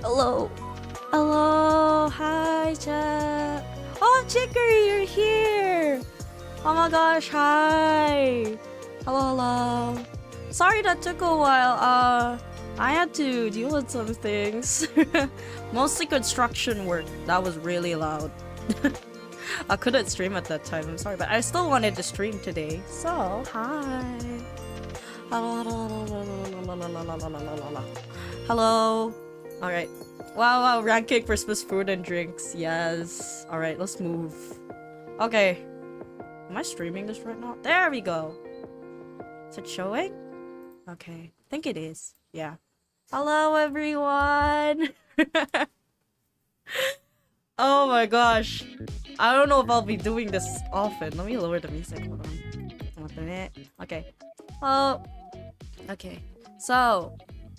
Hello. Hello. Hi, chat. Oh, Chicory, you're here. Oh my gosh, hi. Hello, hello. Sorry that took a while. I had to deal with some things. Mostly construction work. That was really loud. I couldn't stream at that time. I'm sorry, but I still wanted to stream today. So, hi. Hello. Alright. Wow, ranking Christmas food and drinks. Yes. Alright, let's move. Okay. Am I streaming this right now? There we go. Is it showing? Okay. I think it is. Yeah. Hello, everyone. Oh my gosh. I don't know if I'll be doing this often. Let me lower the music. Hold on. 1 minute. Okay. Oh. Okay. So,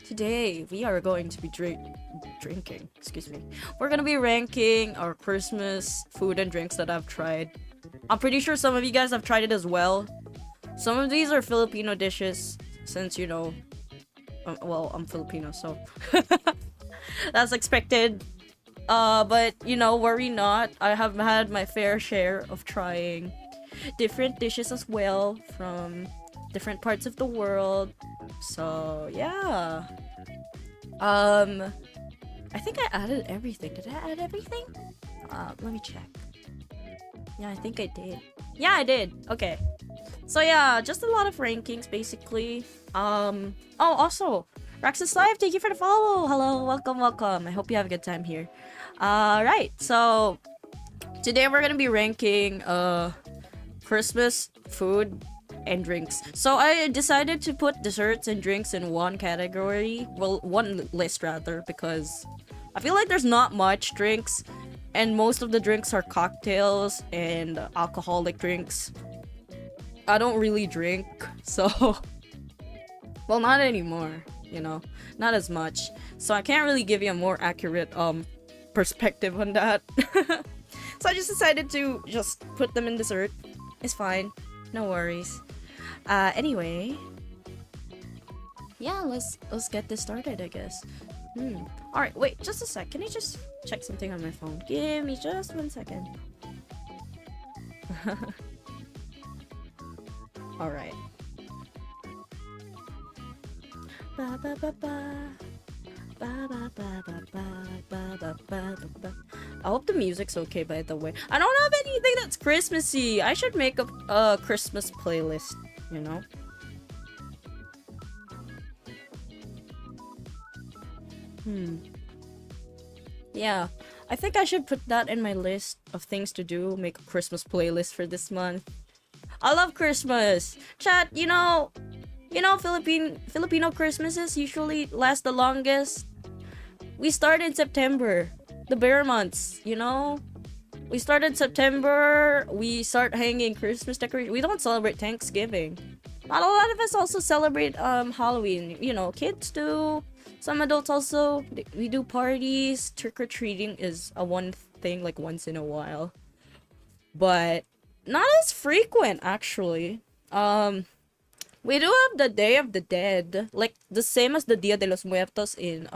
today we are going to be drinking. Excuse me. We're gonna be ranking our Christmas food and drinks that I've tried. I'm pretty sure some of you guys have tried it as well. Some of these are Filipino dishes, since you know. Well, I'm Filipino, so that's expected. But you know, worry not. I have had my fair share of trying different dishes as well from different parts of the world. So yeah. I think I added everything. Did I add everything? Let me check. Yeah, I think I did. Yeah, I did. Okay. So yeah, just a lot of rankings basically. Oh, also, Raxus Live, thank you for the follow. Hello, welcome. I hope you have a good time here. Right. So today we're gonna be ranking Christmas food and drinks. So I decided to put desserts and drinks in one category. Well, one list rather, because I feel like there's not much drinks, and most of the drinks are cocktails and alcoholic drinks. I don't really drink, so Well, not anymore, you know, not as much. So I can't really give you a more accurate perspective on that. So I just decided to just put them in dessert. It's fine, no worries. Anyway, yeah, let's get this started, I guess. All right, wait, just a sec. Can you just check something on my phone? Give me just 1 second. All right. Ba ba ba ba. Ba, ba, ba, ba, ba, ba, ba, ba, ba. I hope the music's okay, by the way. I don't have anything that's Christmassy. I should make a Christmas playlist, you know? Yeah, I think I should put that in my list of things to do. Make a Christmas playlist for this month. I love Christmas. Chat, Filipino Christmases usually last the longest. We start in September, the bear months, you know? We start in September, we start hanging Christmas decorations. We don't celebrate Thanksgiving. Not a lot of us also celebrate Halloween. You know, kids do. Some adults also. We do parties. Trick-or-treating is a one thing, like once in a while. But not as frequent, actually. We do have the Day of the Dead. Like, the same as the Dia de los Muertos in,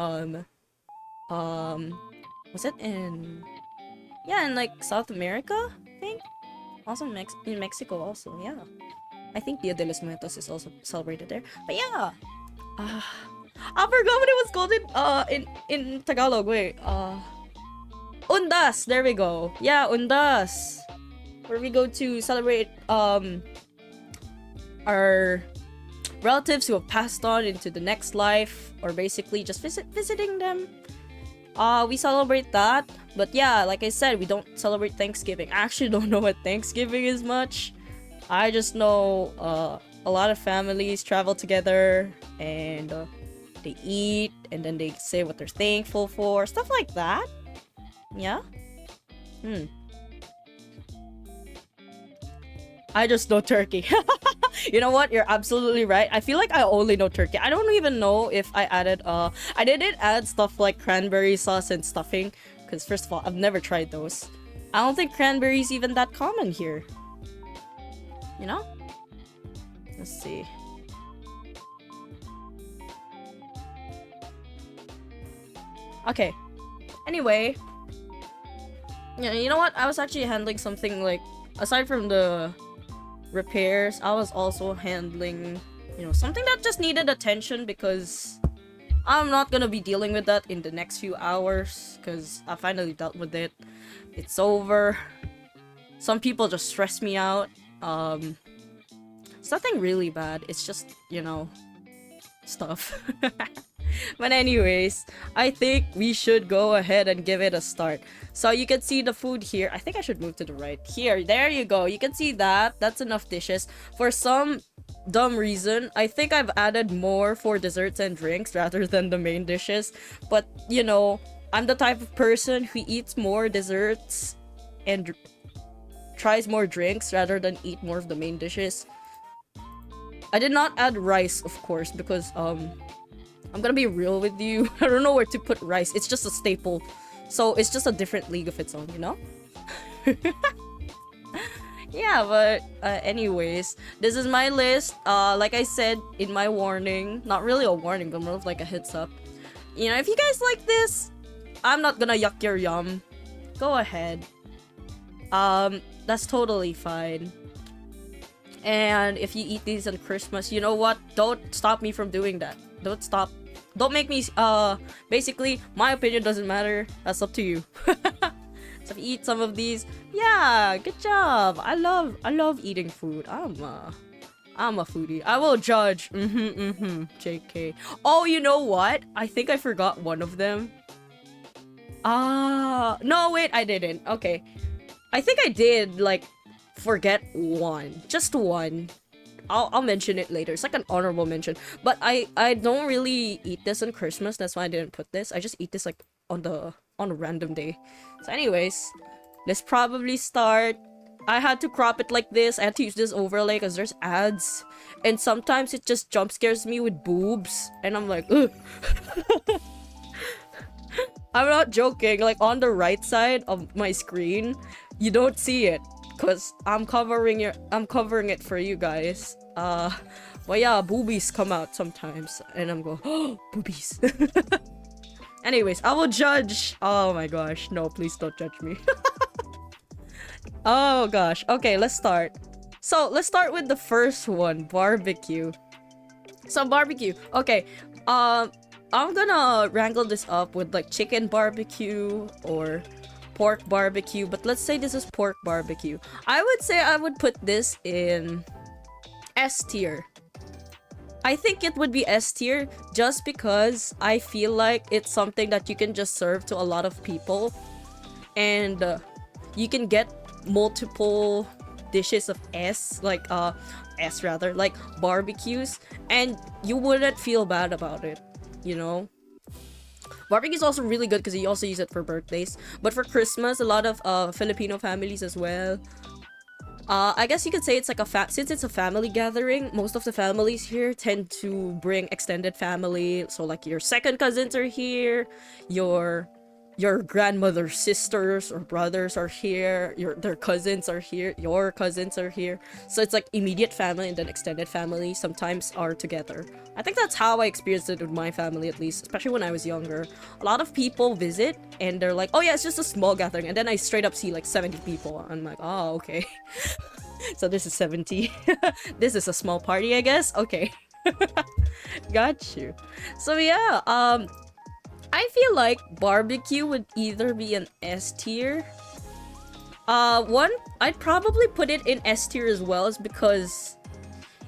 was it in... Yeah, in, like, South America, I think? Also in Mexico also, yeah. I think Dia de los Muertos is also celebrated there. But yeah! I forgot what it was called in Tagalog, wait. Undas! There we go. Yeah, Undas! Where we go to celebrate, our relatives who have passed on into the next life, or basically just visiting them. We celebrate that, but yeah, like I said, we don't celebrate Thanksgiving. I actually don't know what Thanksgiving is much. I just know a lot of families travel together and they eat and then they say what they're thankful for, stuff like that. Yeah. I just know turkey. You know what? You're absolutely right. I feel like I only know turkey. I don't even know if I added I didn't add stuff like cranberry sauce and stuffing, because first of all, I've never tried those. I don't think cranberry is even that common here. You know? Let's see. Okay. Anyway. Yeah, you know what? I was actually handling something like, aside from the repairs, I was also handling, something that just needed attention, because I'm not gonna be dealing with that in the next few hours, because I finally dealt with it. It's over. Some people just stress me out. It's nothing really bad. It's just, stuff. But anyways, I think we should go ahead and give it a start. So you can see the food here. I think I should move to the right. Here, there you go. You can see that. That's enough dishes. For some dumb reason, I think I've added more for desserts and drinks rather than the main dishes. But, I'm the type of person who eats more desserts and tries more drinks rather than eat more of the main dishes. I did not add rice, of course, because, I'm gonna be real with you. I don't know where to put rice. It's just a staple. So it's just a different league of its own, you know? Yeah, but anyways, this is my list. Like I said in my warning, not really a warning, but more of like a heads up. If you guys like this, I'm not gonna yuck your yum. Go ahead. That's totally fine. And if you eat these on Christmas, you know what? Don't stop me from doing that. Don't stop. Don't make me, basically, my opinion doesn't matter. That's up to you. So if you eat some of these, yeah, good job. I love eating food. I'm a foodie. I will judge. JK. Oh, you know what? I think I forgot one of them. No, wait, I didn't. Okay. I think I did, like, forget one. Just one. I'll mention it later. It's like an honorable mention. But I don't really eat this on Christmas. That's why I didn't put this. I just eat this like on a random day. So anyways, let's probably start I had to crop it like this. I had to use this overlay because there's ads. And sometimes it just jump scares me with boobs. And I'm like, ugh. I'm not joking. Like, on the right side of my screen, you don't see it. Because I'm covering it for you guys. But yeah, boobies come out sometimes. And I'm going, oh, boobies. Anyways, I will judge. Oh my gosh. No, please don't judge me. Oh gosh. Okay, let's start. So let's start with the first one, barbecue. So barbecue. Okay. I'm gonna wrangle this up with like chicken barbecue or pork barbecue, but let's say this is pork barbecue. I would say I would put this in S tier. I think it would be S tier just because I feel like it's something that you can just serve to a lot of people, and you can get multiple dishes of S rather, like barbecues, and you wouldn't feel bad about it, you know? Barbecue is also really good because you also use it for birthdays, but for Christmas, a lot of Filipino families as well. I guess you could say it's like since it's a family gathering, most of the families here tend to bring extended family. So like your second cousins are here, your grandmother's sisters or brothers are here, their cousins are here, your cousins are here. So it's like immediate family and then extended family sometimes are together. I think that's how I experienced it with my family, at least, especially when I was younger. A lot of people visit and they're like, oh yeah, it's just a small gathering, and then I straight up see like 70 people. I'm like, oh, okay. So this is 70. This is a small party, I guess. Okay. Got you. So yeah, I feel like barbecue would either be an S tier. I'd probably put it in S tier as well, is because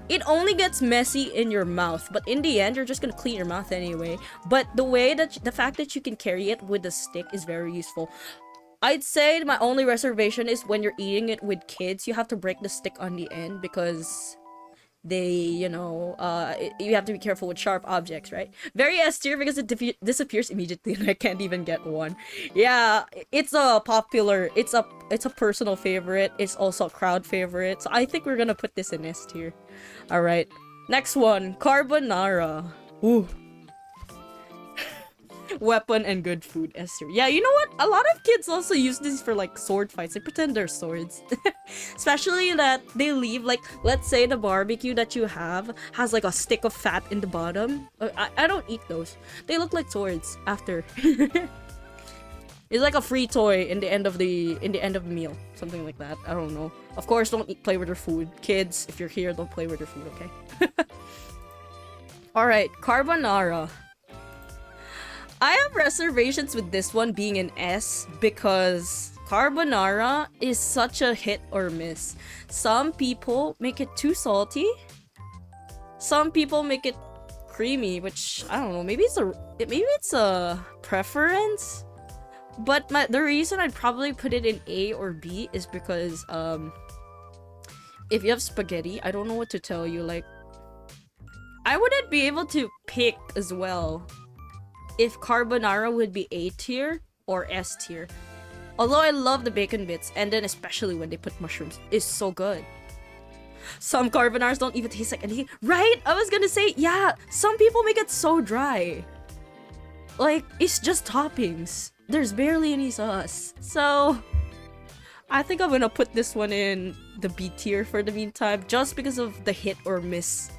it only gets messy in your mouth, but in the end, you're just gonna clean your mouth anyway. But the fact that you can carry it with a stick is very useful. I'd say my only reservation is when you're eating it with kids, you have to break the stick on the end because they, you have to be careful with sharp objects, right? Very S tier because it disappears immediately and I can't even get one. Yeah, it's a personal favorite. It's also a crowd favorite. So I think we're gonna put this in S tier. Alright, next one, carbonara. Ooh. Weapon and good food, S tier. Yeah, you know what? A lot of kids also use these for like sword fights. They pretend they're swords. Especially that they leave, like, let's say the barbecue that you have has like a stick of fat in the bottom. I don't eat those. They look like swords after. It's like a free toy in the end of the meal. Something like that. I don't know. Of course, don't play with your food. Kids, if you're here, don't play with your food, okay? Alright, carbonara. I have reservations with this one being an S because carbonara is such a hit or miss. Some people make it too salty. Some people make it creamy, which I don't know. Maybe it's a preference. But the reason I'd probably put it in A or B is because if you have spaghetti, I don't know what to tell you. Like, I wouldn't be able to pick as well if carbonara would be A tier or S tier. Although I love the bacon bits, and then especially when they put mushrooms, it's so good. Some carbonaras don't even taste like anything. Right? I was gonna say, yeah, some people make it so dry. Like, it's just toppings. There's barely any sauce. So, I think I'm gonna put this one in the B tier for the meantime, just because of the hit or miss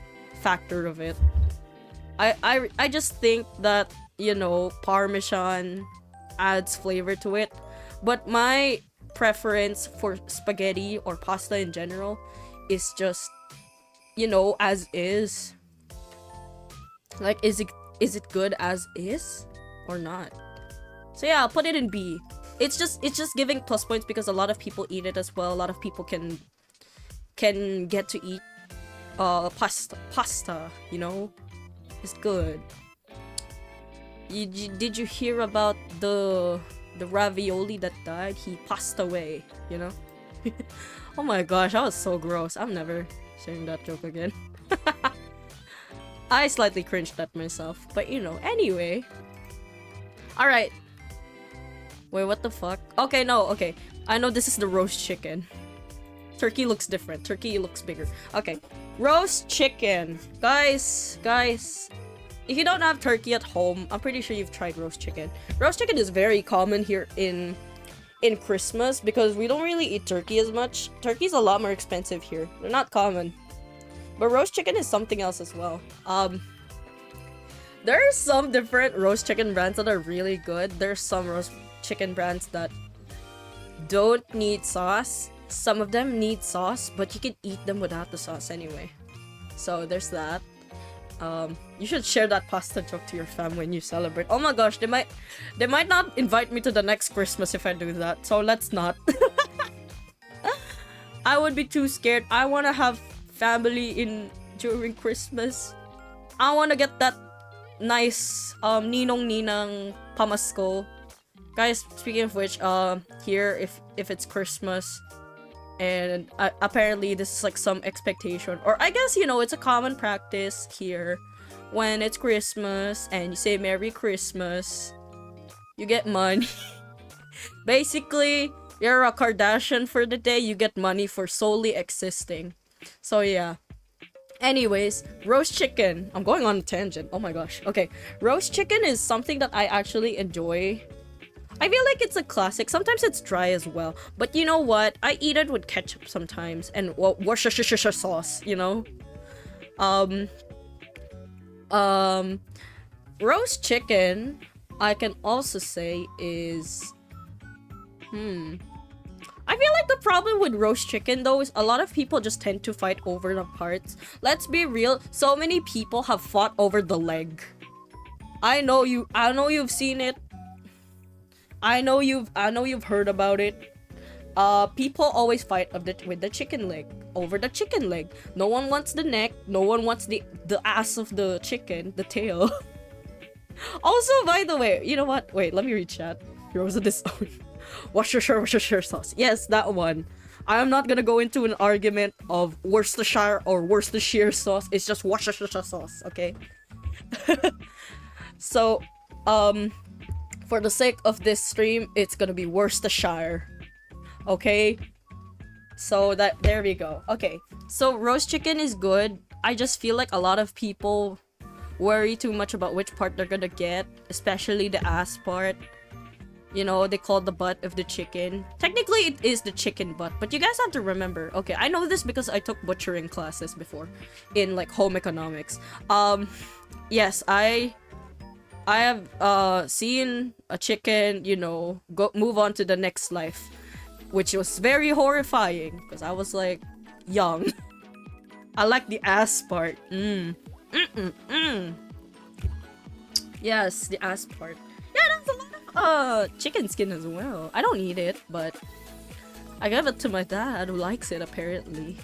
factor of it. I just think that, Parmesan adds flavor to it. But my preference for spaghetti or pasta in general is just, as is. Like, is it good as is or not? So yeah, I'll put it in B. It's just giving plus points because a lot of people eat it as well. A lot of people can get to eat pasta, It's good. Did you hear about the ravioli that died? He passed away, Oh my gosh, that was so gross. I'm never sharing that joke again. I slightly cringed at myself, but anyway. Alright. Wait, what the fuck? Okay, no, okay. I know this is the roast chicken. Turkey looks different. Turkey looks bigger. Okay. Roast chicken. Guys. If you don't have turkey at home, I'm pretty sure you've tried roast chicken. Roast chicken is very common here in Christmas because we don't really eat turkey as much. Turkey's a lot more expensive here. They're not common. But roast chicken is something else as well. There are some different roast chicken brands that are really good. There's some roast chicken brands that don't need sauce. Some of them need sauce, but you can eat them without the sauce anyway. So there's that. You should share that pasta joke to your fam when you celebrate. Oh my gosh, they might not invite me to the next Christmas if I do that. So let's not. I would be too scared. I want to have family during Christmas. I want to get that nice ninong-ninang pamasko. Guys, speaking of which, here if it's Christmas and apparently this is like some expectation, or I guess, you know, it's a common practice here when it's Christmas and you say Merry Christmas, you get money. Basically, you're a Kardashian for the day, you get money for solely existing. So yeah. Anyways, roast chicken. I'm going on a tangent. Oh my gosh. Okay. Roast chicken is something that I actually enjoy. I feel like it's a classic. Sometimes it's dry as well. But you know what? I eat it with ketchup sometimes and Worcestershire sauce, you know? Roast chicken, I can also say is I feel like the problem with roast chicken though is a lot of people just tend to fight over the parts. Let's be real, so many people have fought over the leg. I know you've seen it. I know you've heard about it. People always fight with the chicken leg, over the chicken leg. No one wants the neck, no one wants the ass of the chicken, the tail. Also, by the way, you know what? Wait, let me read chat. Rosa disown. Worcestershire sauce. Yes, that one. I am not gonna go into an argument of Worcestershire or Worcestershire sauce. It's just Worcestershire sauce, okay? So, for the sake of this stream, it's gonna be Worcestershire. Okay? So there we go. Okay. So roast chicken is good. I just feel like a lot of people worry too much about which part they're gonna get, especially the ass part. You know, they call the butt of the chicken. Technically, it is the chicken butt, but you guys have to remember. Okay, I know this because I took butchering classes before in like home economics. Yes, I have seen a chicken, you know, move on to the next life, which was very horrifying because I was like young. I like the ass part. Yes, the ass part. Yeah, that's a lot of chicken skin as well. I don't eat it, but I gave it to my dad who likes it apparently.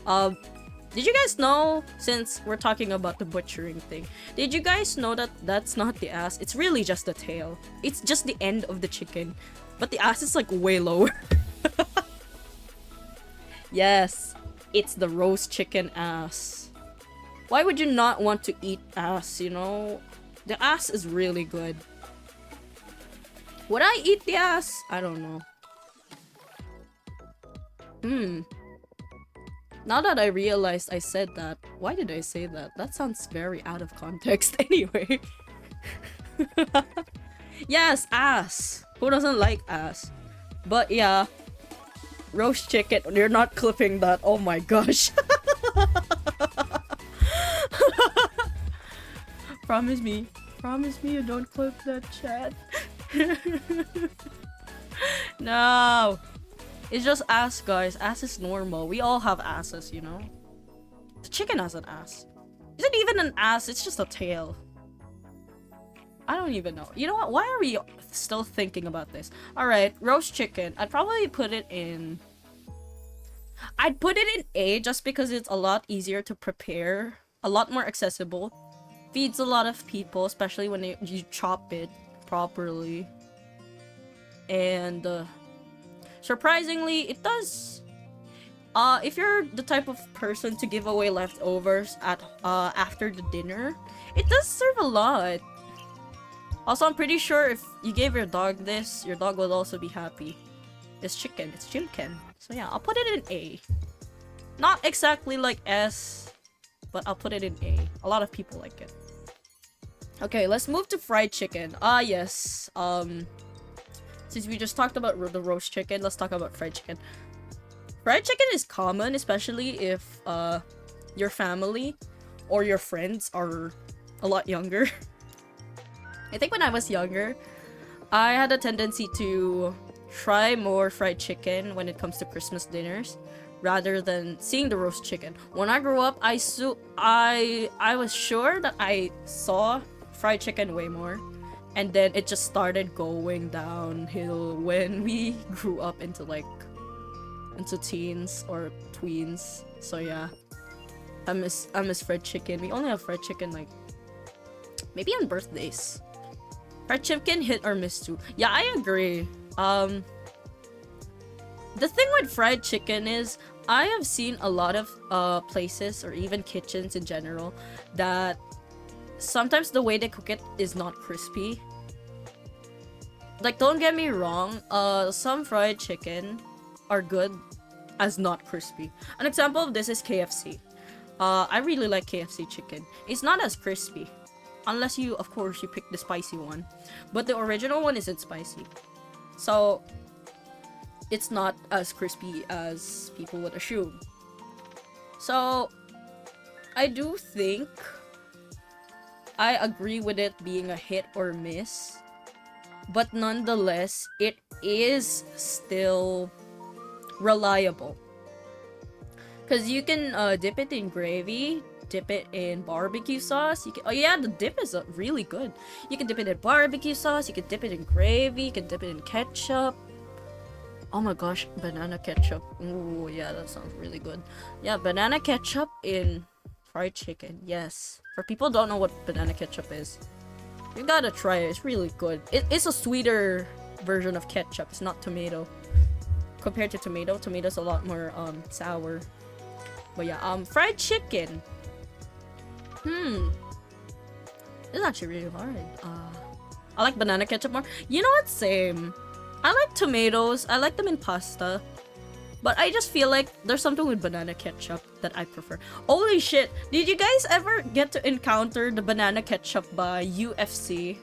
Did you guys know, since we're talking about the butchering thing, did you guys know that that's not the ass? It's really just the tail. It's just the end of the chicken, but the ass is like way lower. Yes, it's the roast chicken ass. Why would you not want to eat ass, you know? The ass is really good. Would I eat the ass? I don't know. Now that I realized I said that, why did I say that? That sounds very out of context anyway. Yes, ass. Who doesn't like ass? But yeah, roast chicken. You're not clipping that. Oh my gosh. Promise me you don't clip that, chat. No. It's just ass, guys. Ass is normal. We all have asses, you know? The chicken has an ass. Is it even an ass? It's just a tail. I don't even know. You know what? Why are we still thinking about this? Alright, roast chicken. I'd probably put it in... I'd put it in A just because it's a lot easier to prepare. A lot more accessible. Feeds a lot of people, especially when you chop it properly. And... surprisingly, it does. If you're the type of person to give away leftovers at after the dinner, it does serve a lot. Also, I'm pretty sure if you gave your dog this, your dog will also be happy. It's chicken. It's chimken. So yeah, I'll put it in A. Not exactly like S, but I'll put it in A. A lot of people like it. Okay, let's move to fried chicken. Ah, yes. Since we just talked about the roast chicken, let's talk about fried chicken. Fried chicken is common, especially if your family or your friends are a lot younger. I think when I was younger, I had a tendency to try more fried chicken when it comes to Christmas dinners rather than seeing the roast chicken. When I grew up, I was sure that I saw fried chicken way more, and then it just started going downhill when we grew up into teens or tweens. So yeah, I miss fried chicken. We only have fried chicken like maybe on birthdays. Fried chicken hit or miss too. Yeah, I agree. The thing with fried chicken is I have seen a lot of places or even kitchens in general that sometimes the way they cook it is not crispy. Like, don't get me wrong, some fried chicken are good as not crispy. An example of this is KFC. I really like KFC chicken. It's not as crispy. Unless you, of course, you pick the spicy one. But the original one isn't spicy. So, it's not as crispy as people would assume. So, I do think I agree with it being a hit or miss. But nonetheless, it is still reliable. Because you can dip it in gravy, dip it in barbecue sauce. You can, oh yeah, the dip is really good. You can dip it in barbecue sauce, you can dip it in gravy, you can dip it in ketchup. Oh my gosh, banana ketchup. Ooh, yeah, that sounds really good. Yeah, banana ketchup in fried chicken. Yes. For people who don't know what banana ketchup is, you gotta try it. It's really good. It's a sweeter version of ketchup. It's not tomato. Compared to tomato, tomato's a lot more sour. But yeah, fried chicken. It's actually really hard. I like banana ketchup more. You know what? Same. I like tomatoes. I like them in pasta. But I just feel like there's something with banana ketchup that I prefer. Holy shit! Did you guys ever get to encounter the banana ketchup by UFC?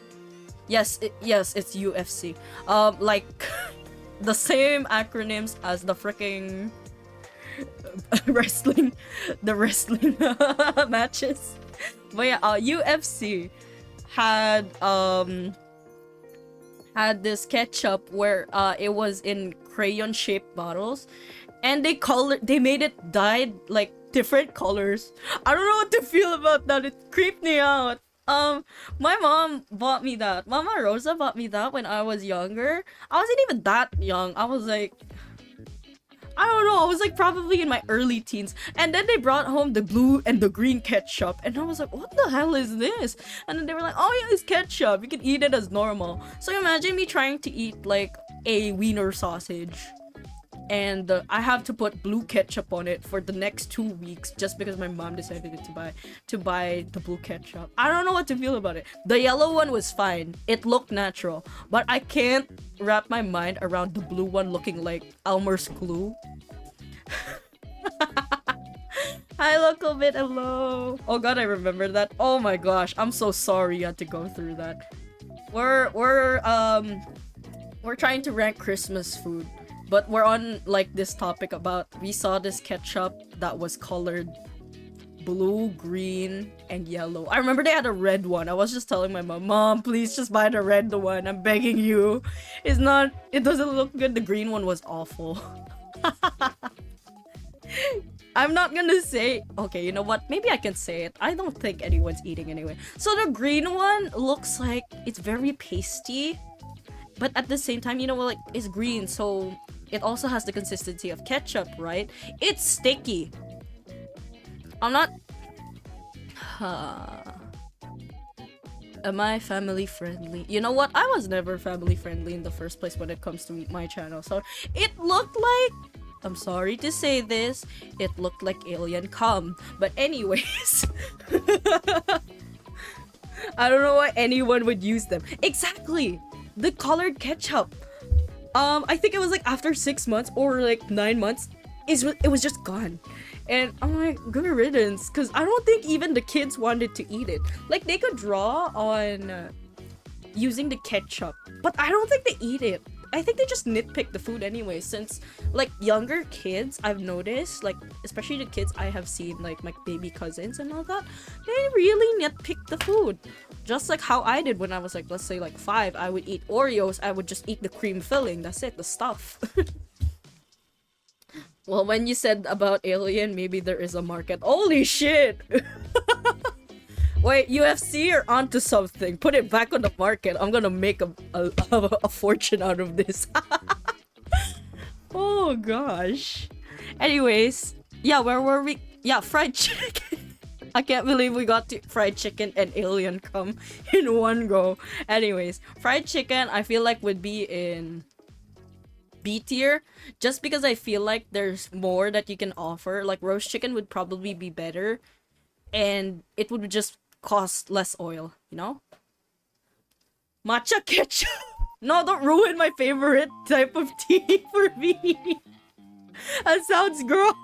Yes, it's UFC. Like the same acronyms as the freaking wrestling matches. But yeah, UFC had this ketchup where it was in crayon shaped bottles, and they made it dyed like different colors. I don't know what to feel about that. It creeped me out. My mom bought me that. Mama Rosa bought me that when I was younger. I wasn't even that young. I was like, I don't know, I was like probably in my early teens. And then they brought home the blue and the green ketchup. And I was like, what the hell is this? And then they were like, oh yeah, it's ketchup. You can eat it as normal. So imagine me trying to eat like a wiener sausage. And I have to put blue ketchup on it for the next 2 weeks just because my mom decided to buy the blue ketchup. I don't know what to feel about it. The yellow one was fine. It looked natural. But I can't wrap my mind around the blue one looking like Elmer's glue. Hi, local bit, hello. Oh god, I remember that. Oh my gosh, I'm so sorry you had to go through that. We're trying to rank Christmas food. But we're on like this topic about we saw this ketchup that was colored blue, green, and yellow. I remember they had a red one. I was just telling my mom, please just buy the red one. I'm begging you. It doesn't look good. The green one was awful. I'm not gonna say, okay, you know what? Maybe I can say it. I don't think anyone's eating anyway. So the green one looks like it's very pasty. But at the same time, you know, like, it's green, so it also has the consistency of ketchup, right? It's sticky. I'm not... Am I family friendly? You know what? I was never family friendly in the first place when it comes to my channel. So it looked like... I'm sorry to say this. It looked like alien cum. But anyways... I don't know why anyone would use them. Exactly! The colored ketchup. I think it was like after 6 months or like 9 months, it was just gone. And I'm like, good riddance, because I don't think even the kids wanted to eat it. Like, they could draw on using the ketchup, but I don't think they eat it. I think they just nitpick the food anyway, since like younger kids, I've noticed, like especially the kids I have seen, like my baby cousins and all that, they really nitpick the food. Just like how I did when I was like, let's say like 5, I would eat Oreos, I would just eat the cream filling, that's it, the stuff. Well, when you said about Alien, maybe there is a market. Holy shit! Wait, UFC are onto something. Put it back on the market. I'm gonna make a fortune out of this. Oh gosh. Anyways, yeah, where were we? Yeah, fried chicken. I can't believe we got to fried chicken and Alien come in one go. Anyways, fried chicken I feel like would be in B tier, just because I feel like there's more that you can offer. Like roast chicken would probably be better, and it would just cost less oil, you know? Matcha ketchup. No, don't ruin my favorite type of tea for me. That sounds gross.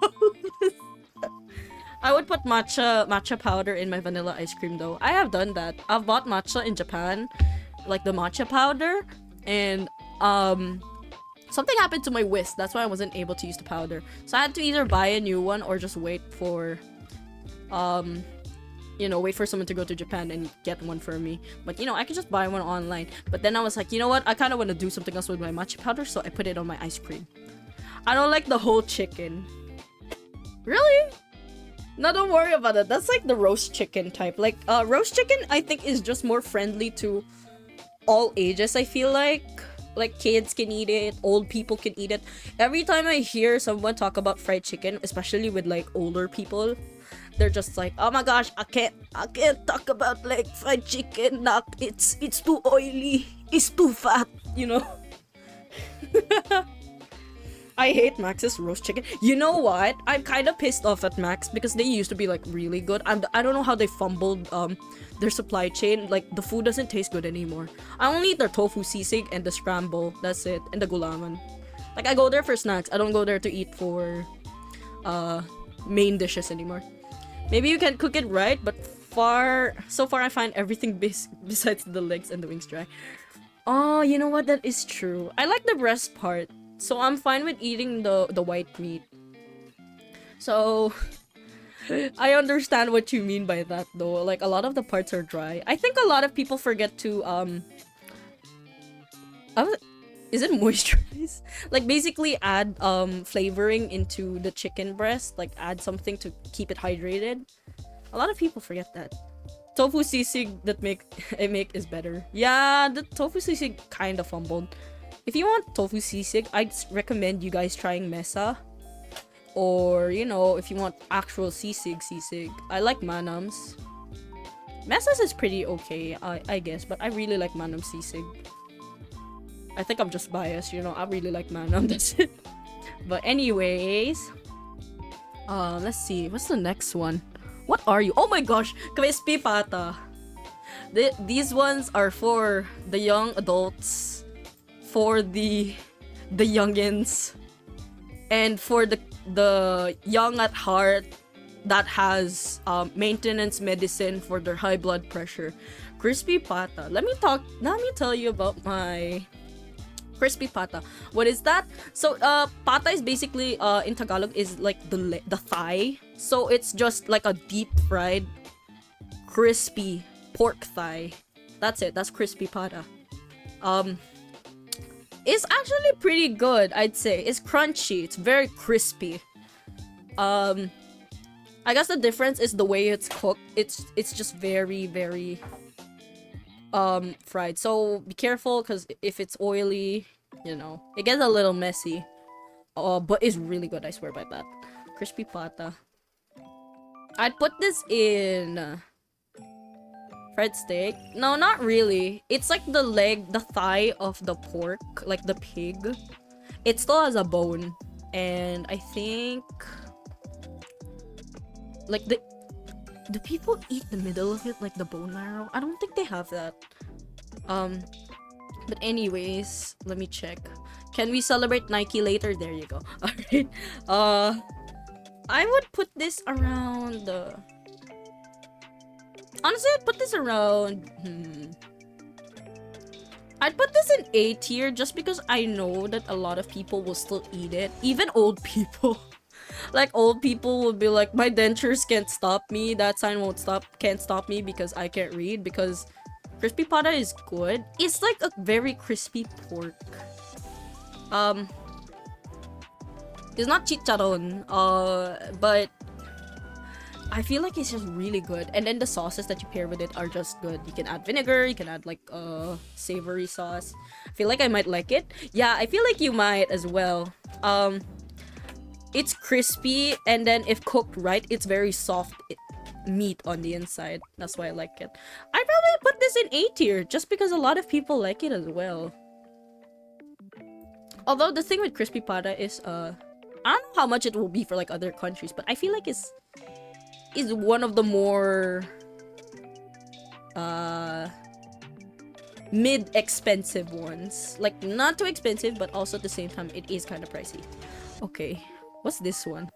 I would put matcha powder in my vanilla ice cream though. I have done that. I've bought matcha in Japan, like the matcha powder, and something happened to my whisk. That's why I wasn't able to use the powder. So I had to either buy a new one or just wait for you know, wait for someone to go to Japan and get one for me. But, you know, I could just buy one online. But then I was like, you know what? I kind of want to do something else with my matcha powder, so I put it on my ice cream. I don't like the whole chicken. Really? No, don't worry about it. That's like the roast chicken type. Like, roast chicken, I think, is just more friendly to all ages, I feel like. Like, kids can eat it, old people can eat it. Every time I hear someone talk about fried chicken, especially with, like, older people, they're just like, oh my gosh, I can't talk about like fried chicken. It's too oily. It's too fat, you know. I hate Max's roast chicken. You know what? I'm kind of pissed off at Max because they used to be like really good. I don't know how they fumbled their supply chain. Like the food doesn't taste good anymore. I only eat their tofu sisig and the scramble. That's it, and the gulaman. Like I go there for snacks. I don't go there to eat for main dishes anymore. Maybe you can cook it right, but so far I find everything besides the legs and the wings dry. Oh, you know what? That is true. I like the breast part, so I'm fine with eating the white meat. So I understand what you mean by that, though. Like a lot of the parts are dry. I think a lot of people forget to is it moisturize? Like basically add flavoring into the chicken breast, like add something to keep it hydrated. A lot of people forget that. Tofu sisig that I make is better. Yeah, the tofu sisig kind of fumbled. If you want tofu sisig, I'd recommend you guys trying mesa. Or, you know, if you want actual sisig. I like Manam's. Mesa's is pretty okay, I guess, but I really like Manam's sisig. I think I'm just biased, you know, I really like Manam, that's it. But anyways, let's see, what's the next one? What are you? Oh my gosh, crispy pata. These ones are for the young adults, for the youngins, and for the young at heart that has maintenance medicine for their high blood pressure. Crispy pata. Let me tell you about my crispy pata. What is that? So pata is basically in Tagalog is like the thigh. So it's just like a deep fried crispy pork thigh. That's it. That's crispy pata. It's actually pretty good, I'd say. It's crunchy. It's very crispy. I guess the difference is the way it's cooked. It's just very fried. So be careful, because if it's oily, you know, it gets a little messy. But it's really good, I swear by that. Crispy pata. I'd put this in fried steak. No, not really. It's like the thigh of the pork, like the pig. It still has a bone, and I think like do people eat the middle of it, like the bone marrow? I don't think they have that. But anyways, let me check. Can we celebrate Nike later? There you go. Alright. I would put this around the... Honestly, I'd put this around... I'd put this in A tier just because I know that a lot of people will still eat it. Even old people. Like, old people will be like, my dentures can't stop me. That sign can't stop me because I can't read. Because crispy pata is good. It's like a very crispy pork. It's not chicharon. But I feel like it's just really good. And then the sauces that you pair with it are just good. You can add vinegar, you can add like savory sauce. I feel like I might like it. Yeah, I feel like you might as well. It's crispy, and then if cooked right, it's very soft meat on the inside. That's why I like it. I'd probably put this in A tier just because a lot of people like it as well. Although the thing with crispy pata is I don't know how much it will be for like other countries, but I feel like it's one of the more mid-expensive ones. Like, not too expensive, but also at the same time it is kind of pricey. Okay, what's this one?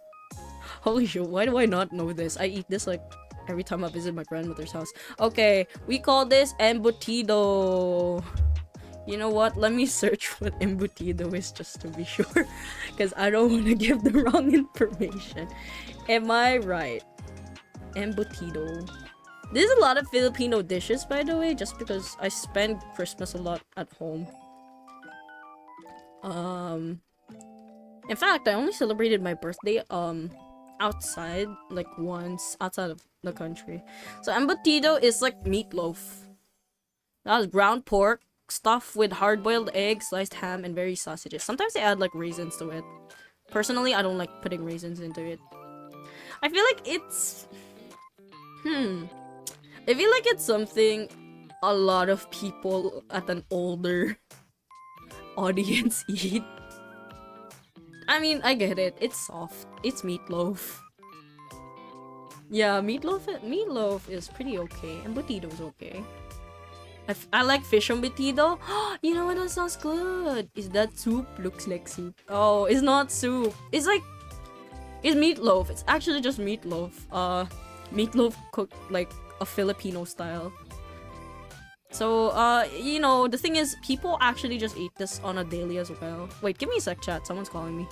Holy shit, why do I not know this? I eat this like every time I visit my grandmother's house. Okay, we call this embutido. You know what? Let me search what embutido is just to be sure. Because I don't want to give the wrong information. Am I right? Embutido. There's a lot of Filipino dishes, by the way, just because I spend Christmas a lot at home. In fact, I only celebrated my birthday outside, like once outside of the country. So embutido is like meatloaf. That is ground pork stuffed with hard-boiled eggs, sliced ham, and various sausages. Sometimes they add like raisins to it. Personally, I don't like putting raisins into it. I feel like it's I feel like it's something a lot of people at an older audience eat. I mean, I get it. It's soft. It's meatloaf. Yeah, meatloaf is pretty okay. Embutido's okay. I like fish embutido. You know what? That sounds good. Is that soup? Looks like soup. Oh, it's not soup. It's like... It's meatloaf. It's actually just meatloaf. Meatloaf cooked like a Filipino style. So, you know, the thing is, people actually just eat this on a daily as well. Wait, give me a sec, chat. Someone's calling me.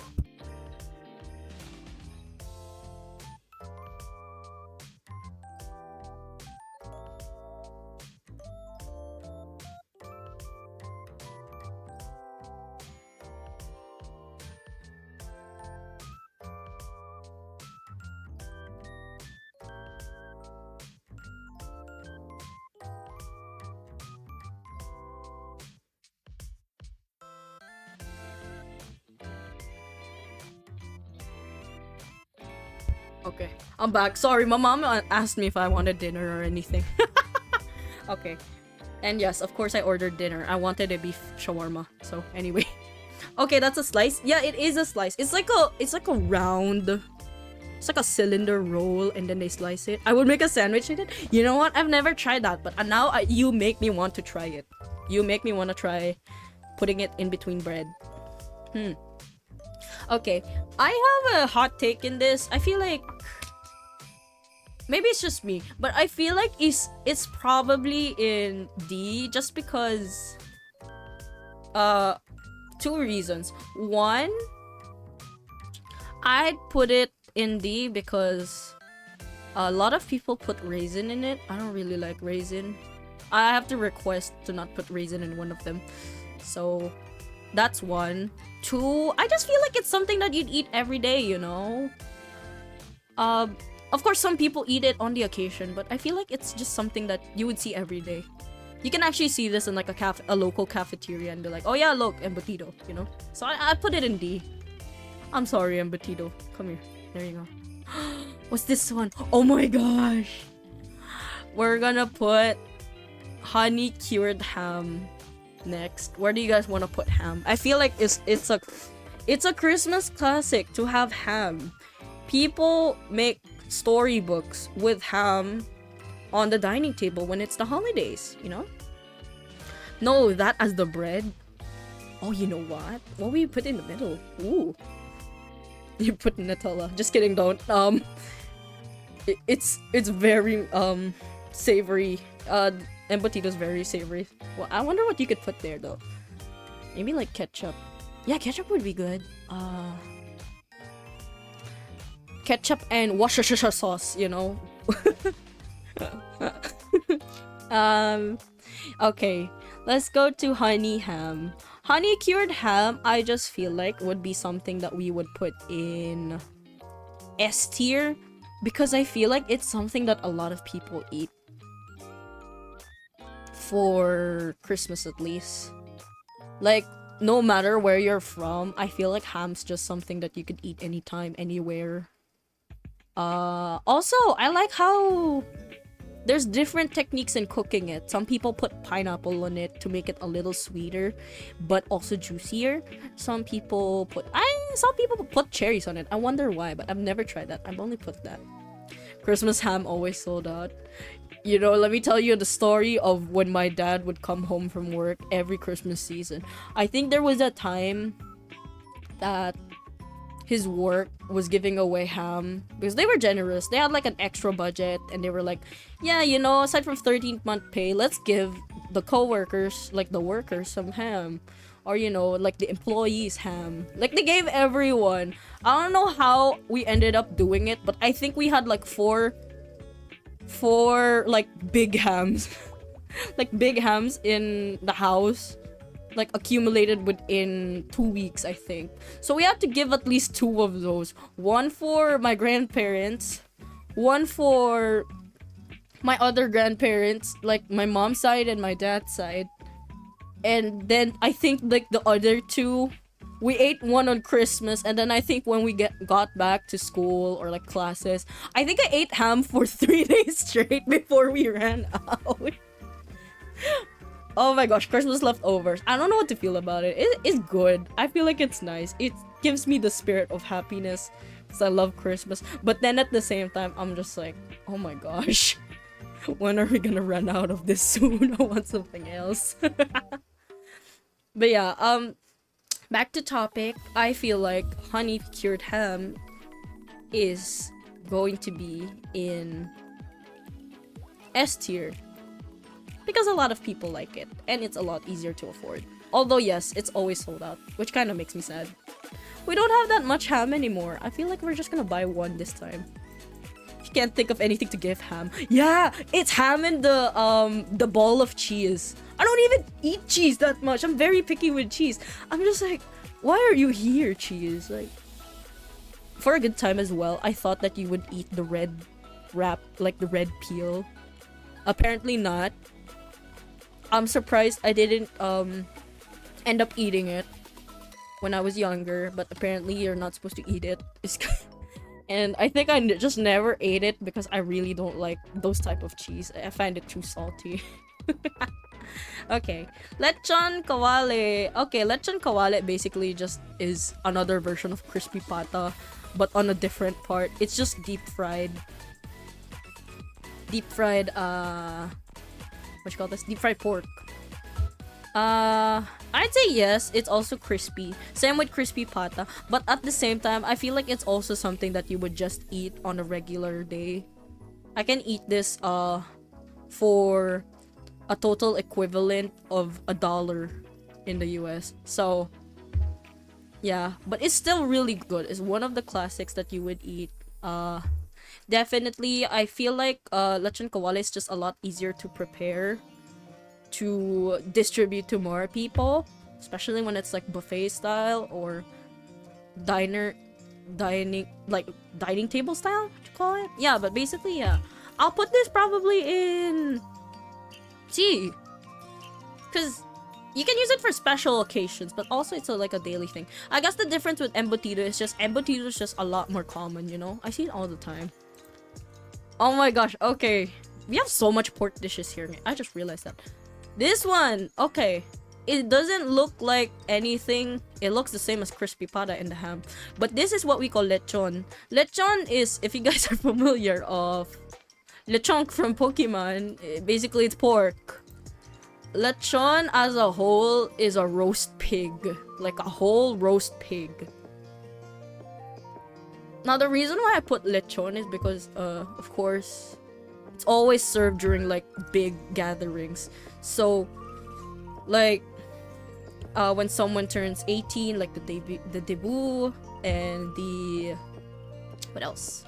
Okay, I'm back. Sorry, my mom asked me if I wanted dinner or anything. Okay. And yes, of course I ordered dinner. I wanted a beef shawarma. So, anyway. Okay, that's a slice. Yeah, it is a slice. It's like a round... It's like a cylinder roll and then they slice it. I would make a sandwich in it. You know what? I've never tried that, but now you make me want to try it. You make me want to try putting it in between bread. Okay, I have a hot take in this. I feel like maybe it's just me, but I feel like it's probably in D just because two reasons. One, I'd put it in D because a lot of people put raisin in it. I don't really like raisin. I have to request to not put raisin in one of them. So that's one. Two, I just feel like it's something that you'd eat every day, you know? Of course, some people eat it on the occasion, but I feel like it's just something that you would see every day. You can actually see this in like a local cafeteria and be like, oh yeah, look, embutido, you know? So I put it in D. I'm sorry, embutido. Come here. There you go. What's this one? Oh my gosh! We're gonna put honey cured ham next. Where do you guys want to put ham? I feel like it's a Christmas classic to have ham. People make storybooks with ham on the dining table when it's the holidays, you know? No, that as the bread. Oh, you know what? What will you put in the middle? Ooh. You put Nutella. Just kidding, don't. It's very savory. Embutido's very savory. Well, I wonder what you could put there though. Maybe like ketchup. Yeah, ketchup would be good. Ketchup and Worcestershire sauce, you know. Okay, let's go to honey ham. Honey cured ham, I just feel like would be something that we would put in S tier because I feel like it's something that a lot of people eat for Christmas at least. Like, no matter where you're from, I feel like ham's just something that you could eat anytime, anywhere. Also, I like how there's different techniques in cooking it. Some people put pineapple on it to make it a little sweeter, but also juicier. Some people put cherries on it. I wonder why, but I've never tried that. I've only put that. Christmas ham always sold out. You know, let me tell you the story of when my dad would come home from work every Christmas season. I think there was a time that his work was giving away ham because they were generous. They had like an extra budget and they were like, yeah, you know, aside from 13th month pay, let's give the co-workers, like the workers, some ham. Or, you know, like the employees ham. Like they gave everyone. I don't know how we ended up doing it, but I think we had like four like big hams. Like big hams in the house. Like accumulated within 2 weeks, I think. So we had to give at least 2 of those. One for my grandparents, one for my other grandparents, like my mom's side and my dad's side. And then I think like the other 2, we ate one on Christmas, and then I think when we got back to school or like classes, I think I ate ham for 3 days straight before we ran out. Oh my gosh, Christmas leftovers. I don't know what to feel about it. It's good. I feel like it's nice. It gives me the spirit of happiness because I love Christmas. But then at the same time, I'm just like, oh my gosh. When are we gonna run out of this soon? I want something else. But yeah, back to topic. I feel like honey cured ham is going to be in S tier. Because a lot of people like it, and it's a lot easier to afford. Although yes, it's always sold out, which kind of makes me sad. We don't have that much ham anymore. I feel like we're just gonna buy one this time. You can't think of anything to give ham. Yeah, it's ham and the ball of cheese. I don't even eat cheese that much. I'm very picky with cheese. I'm just like, why are you here, cheese? Like, for a good time as well, I thought that you would eat the red wrap, like the red peel. Apparently not. I'm surprised I didn't end up eating it when I was younger, but apparently you're not supposed to eat it. And I think I just never ate it because I really don't like those type of cheese. I find it too salty. Okay, lechon kawale. Okay, lechon kawale basically just is another version of crispy pata, but on a different part. It's just deep fried, what you call this? Deep fried pork. I'd say yes, it's also crispy. Same with crispy pata. But at the same time, I feel like it's also something that you would just eat on a regular day. I can eat this for a total equivalent of $1 in the US. So yeah, but it's still really good. It's one of the classics that you would eat. Definitely, I feel like lechon kawale is just a lot easier to prepare, to distribute to more people, especially when it's like buffet style or dining table style, what you call it? Yeah, but basically, yeah. I'll put this probably in C, because you can use it for special occasions, but also it's like a daily thing. I guess the difference with embutido is just embutido is just a lot more common, you know? I see it all the time. Oh my gosh, okay. We have so much pork dishes here. I just realized that. This one, okay. It doesn't look like anything. It looks the same as crispy pata in the ham. But this is what we call lechon. Lechon is, if you guys are familiar of Lechonk from Pokemon, basically it's pork. lechon as a whole is a roast pig. Like a whole roast pig. Now the reason why I put lechon is because, of course, it's always served during like big gatherings. So, like, when someone turns 18, like the debut, and the what else?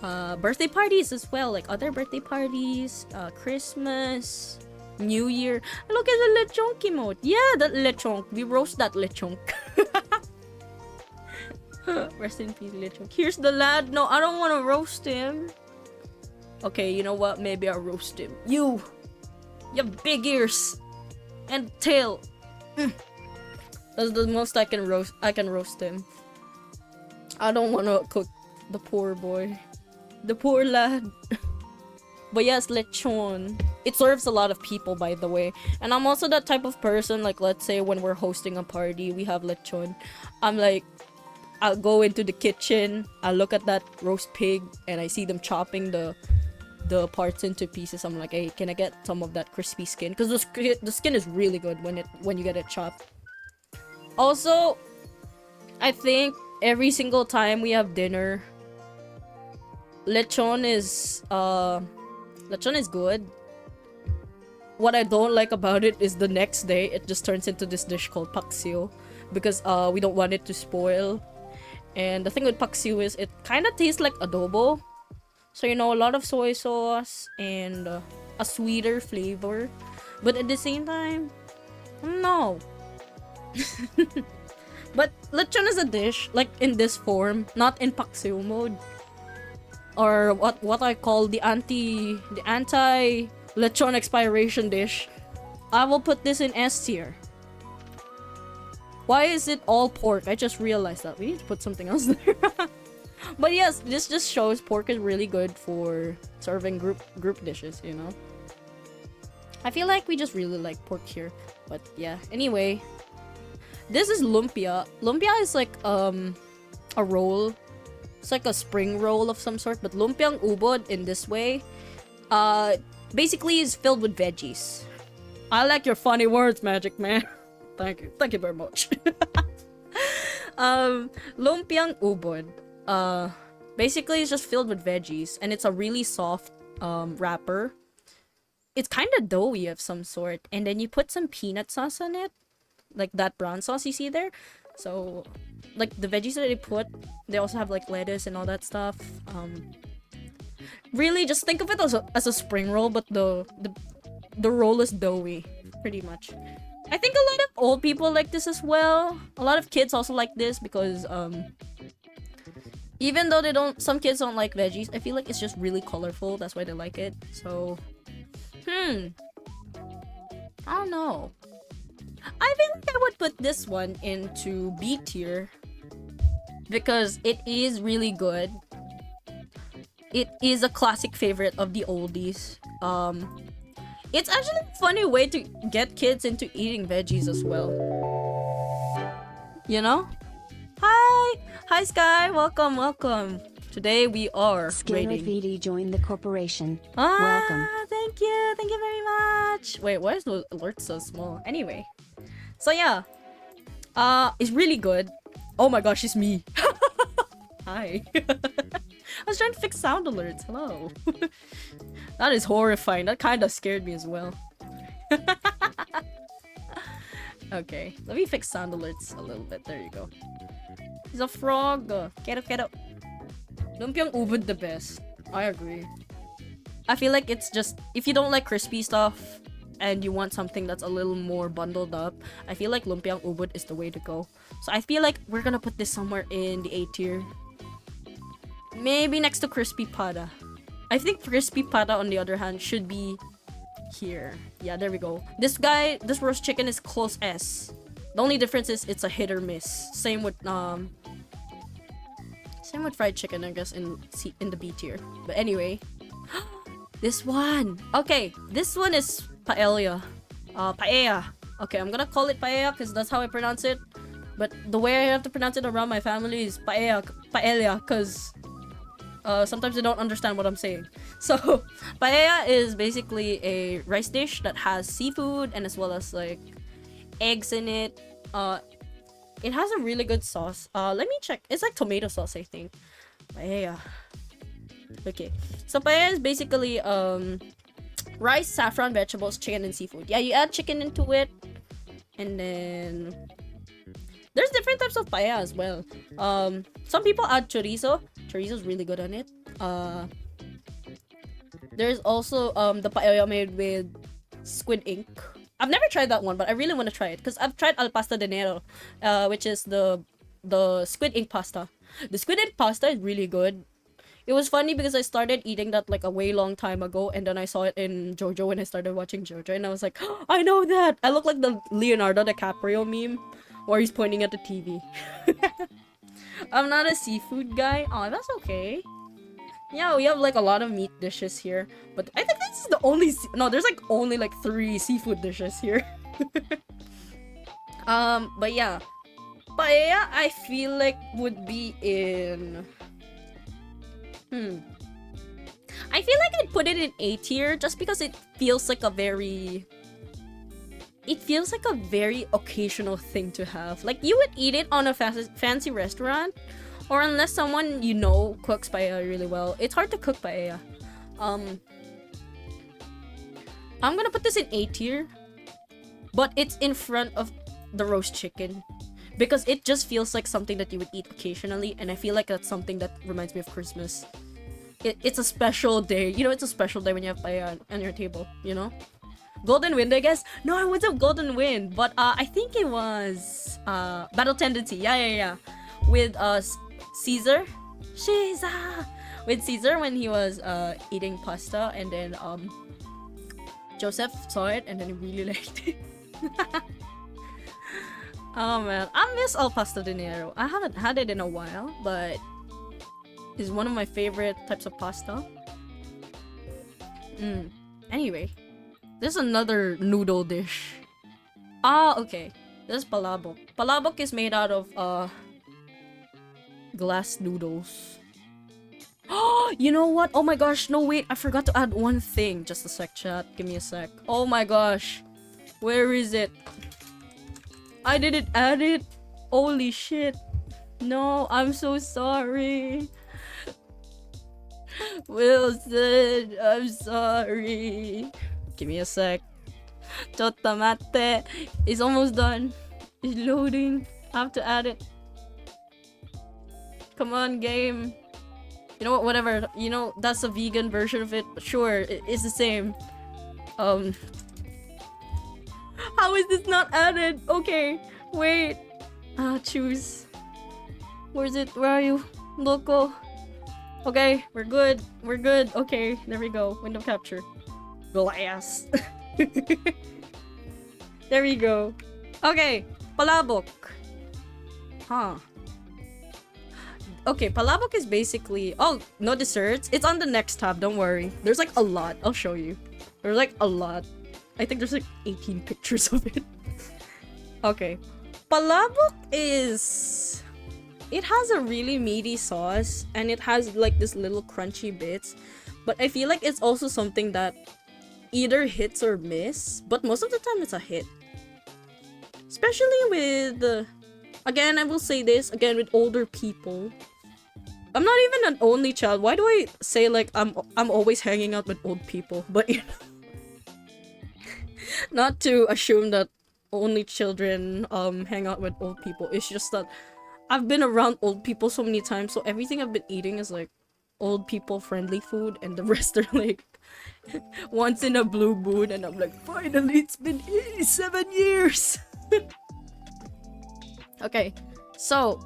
Birthday parties as well, like other birthday parties, Christmas, New Year. Look at the lechon emote. Yeah, that lechon. We roast that lechon. Rest in peace, lechon. Here's the lad. No, I don't want to roast him. Okay, you know what? Maybe I'll roast him. You have big ears and tail. That's the most I can roast. I can roast him. I don't want to cook the poor boy. The poor lad. But yes, lechon. It serves a lot of people, by the way. And I'm also that type of person, like, let's say when we're hosting a party, we have lechon. I'm like, I'll go into the kitchen, I'll look at that roast pig, and I see them chopping the parts into pieces. I'm like, hey, can I get some of that crispy skin? Because the skin is really good when you get it chopped. Also, I think every single time we have dinner, lechon is good. What I don't like about it is the next day it just turns into this dish called paksiw, because we don't want it to spoil. And the thing with paksiw is it kind of tastes like adobo. So, you know, a lot of soy sauce and a sweeter flavor. But at the same time, no. But lechon is a dish, like in this form, not in paksiw mode. Or what I call the anti lechon expiration dish. I will put this in S tier. Why is it all pork? I just realized that. We need to put something else there. But yes, this just shows pork is really good for serving group dishes, you know? I feel like we just really like pork here. But yeah, anyway. This is lumpia. Lumpia is like a roll. It's like a spring roll of some sort. But lumpiang ubod in this way basically is filled with veggies. I like your funny words, Magic Man. Thank you. Thank you very much. Lumpiang ubod. Basically it's just filled with veggies, and it's a really soft wrapper. It's kind of doughy of some sort, and then you put some peanut sauce on it, like that brown sauce you see there. So, like the veggies that they put, they also have like lettuce and all that stuff. Really, just think of it as a spring roll, but the roll is doughy, pretty much. I think a lot of old people like this as well. A lot of kids also like this because even though some kids don't like veggies, I feel like it's just really colorful. That's why they like it. So, I don't know. I think I would put this one into B tier because it is really good. It is a classic favorite of the oldies. It's actually a funny way to get kids into eating veggies as well. You know? Hi Sky, welcome. Today we are rating. Skinrafidi joined the corporation. Welcome. Thank you very much. Wait, why is the alert so small? Anyway, so yeah, it's really good. Oh my gosh, it's me. Hi. I was trying to fix sound alerts. Hello. That is horrifying. That kind of scared me as well. Okay, let me fix sound alerts a little bit. There you go. He's a frog. Kero. Lumpiang ubod the best. I agree. I feel like it's just, if you don't like crispy stuff and you want something that's a little more bundled up, I feel like lumpiang ubod is the way to go. So I feel like we're gonna put this somewhere in the A tier. Maybe next to crispy pata. I think crispy pata, on the other hand, should be here. Yeah, there we go. This roast chicken is close S. The only difference is it's a hit or miss. Same with fried chicken, I guess, in the B tier. But anyway, this one. Okay, this one is paella. Paella. Okay, I'm gonna call it paella because that's how I pronounce it. But the way I have to pronounce it around my family is paella, because sometimes they don't understand what I'm saying. So, paella is basically a rice dish that has seafood and as well as like eggs in it. It has a really good sauce. Let me check. It's like tomato sauce, I think. Paella. Okay. So paella is basically rice, saffron, vegetables, chicken, and seafood. Yeah, you add chicken into it, and then there's different types of paella as well. Some people add chorizo. Chorizo's really good on it. There's also the paella made with squid ink. I've never tried that one, but I really want to try it because I've tried al pasta de nero, which is the squid ink pasta. The squid ink pasta is really good. It was funny because I started eating that like a way long time ago, and then I saw it in JoJo when I started watching JoJo, and I was like, oh, I know that. I look like the Leonardo DiCaprio meme, where he's pointing at the TV. I'm not a seafood guy. Oh, that's okay. Yeah, we have like a lot of meat dishes here, but I think this is the only no. There's like only like 3 seafood dishes here. But yeah, paella I feel like would be in. I feel like I'd put it in A tier just because it feels like a very. It feels like a very occasional thing to have. Like you would eat it on a fancy restaurant. Or unless someone you know cooks paella really well. It's hard to cook paella. I'm gonna put this in A tier. But it's in front of the roast chicken. Because it just feels like something that you would eat occasionally. And I feel like that's something that reminds me of Christmas. It's a special day. You know, it's a special day when you have paella on your table. You know? Golden Wind, I guess? No, it wasn't Golden Wind. But I think it was Battle Tendency. Yeah. With Caesar with Caesar when he was eating pasta, and then Joseph saw it and then he really liked it. Oh man, I miss al pasta de nero. I haven't had it in a while, but it's one of my favorite types of pasta. Anyway, there's another noodle dish. Okay. This is palabok. Palabok is made out of glass noodles. Oh, you know what? Oh my gosh, no wait, I forgot to add one thing. Just a sec, chat. Give me a sec. Oh my gosh. Where is it? I didn't add it. Holy shit. No, I'm so sorry. Wilson, I'm sorry. Give me a sec. Chotamate. It's almost done. It's loading. I have to add it. Come on, game. You know what? Whatever. You know, that's a vegan version of it. Sure, it's the same. How is this not added? Okay, wait. Choose. Where's it? Where are you? Loco. Okay, we're good. We're good. Okay, there we go. Window capture. Glass. There we go. Okay, palabok. Huh. Okay, palabok is basically... Oh, no desserts? It's on the next tab, don't worry. There's like a lot. I'll show you. There's like a lot. I think there's like 18 pictures of it. Okay. Palabok is... It has a really meaty sauce. And it has like this little crunchy bits. But I feel like it's also something that either hits or miss. But most of the time it's a hit. Especially with... Again, I will say this. Again, with older people. I'm not even an only child. Why do I say like I'm always hanging out with old people? But you know, not to assume that only children hang out with old people. It's just that I've been around old people so many times, so everything I've been eating is like old people friendly food, and the rest are like once in a blue moon, and I'm like, finally, it's been 87 years. Okay, so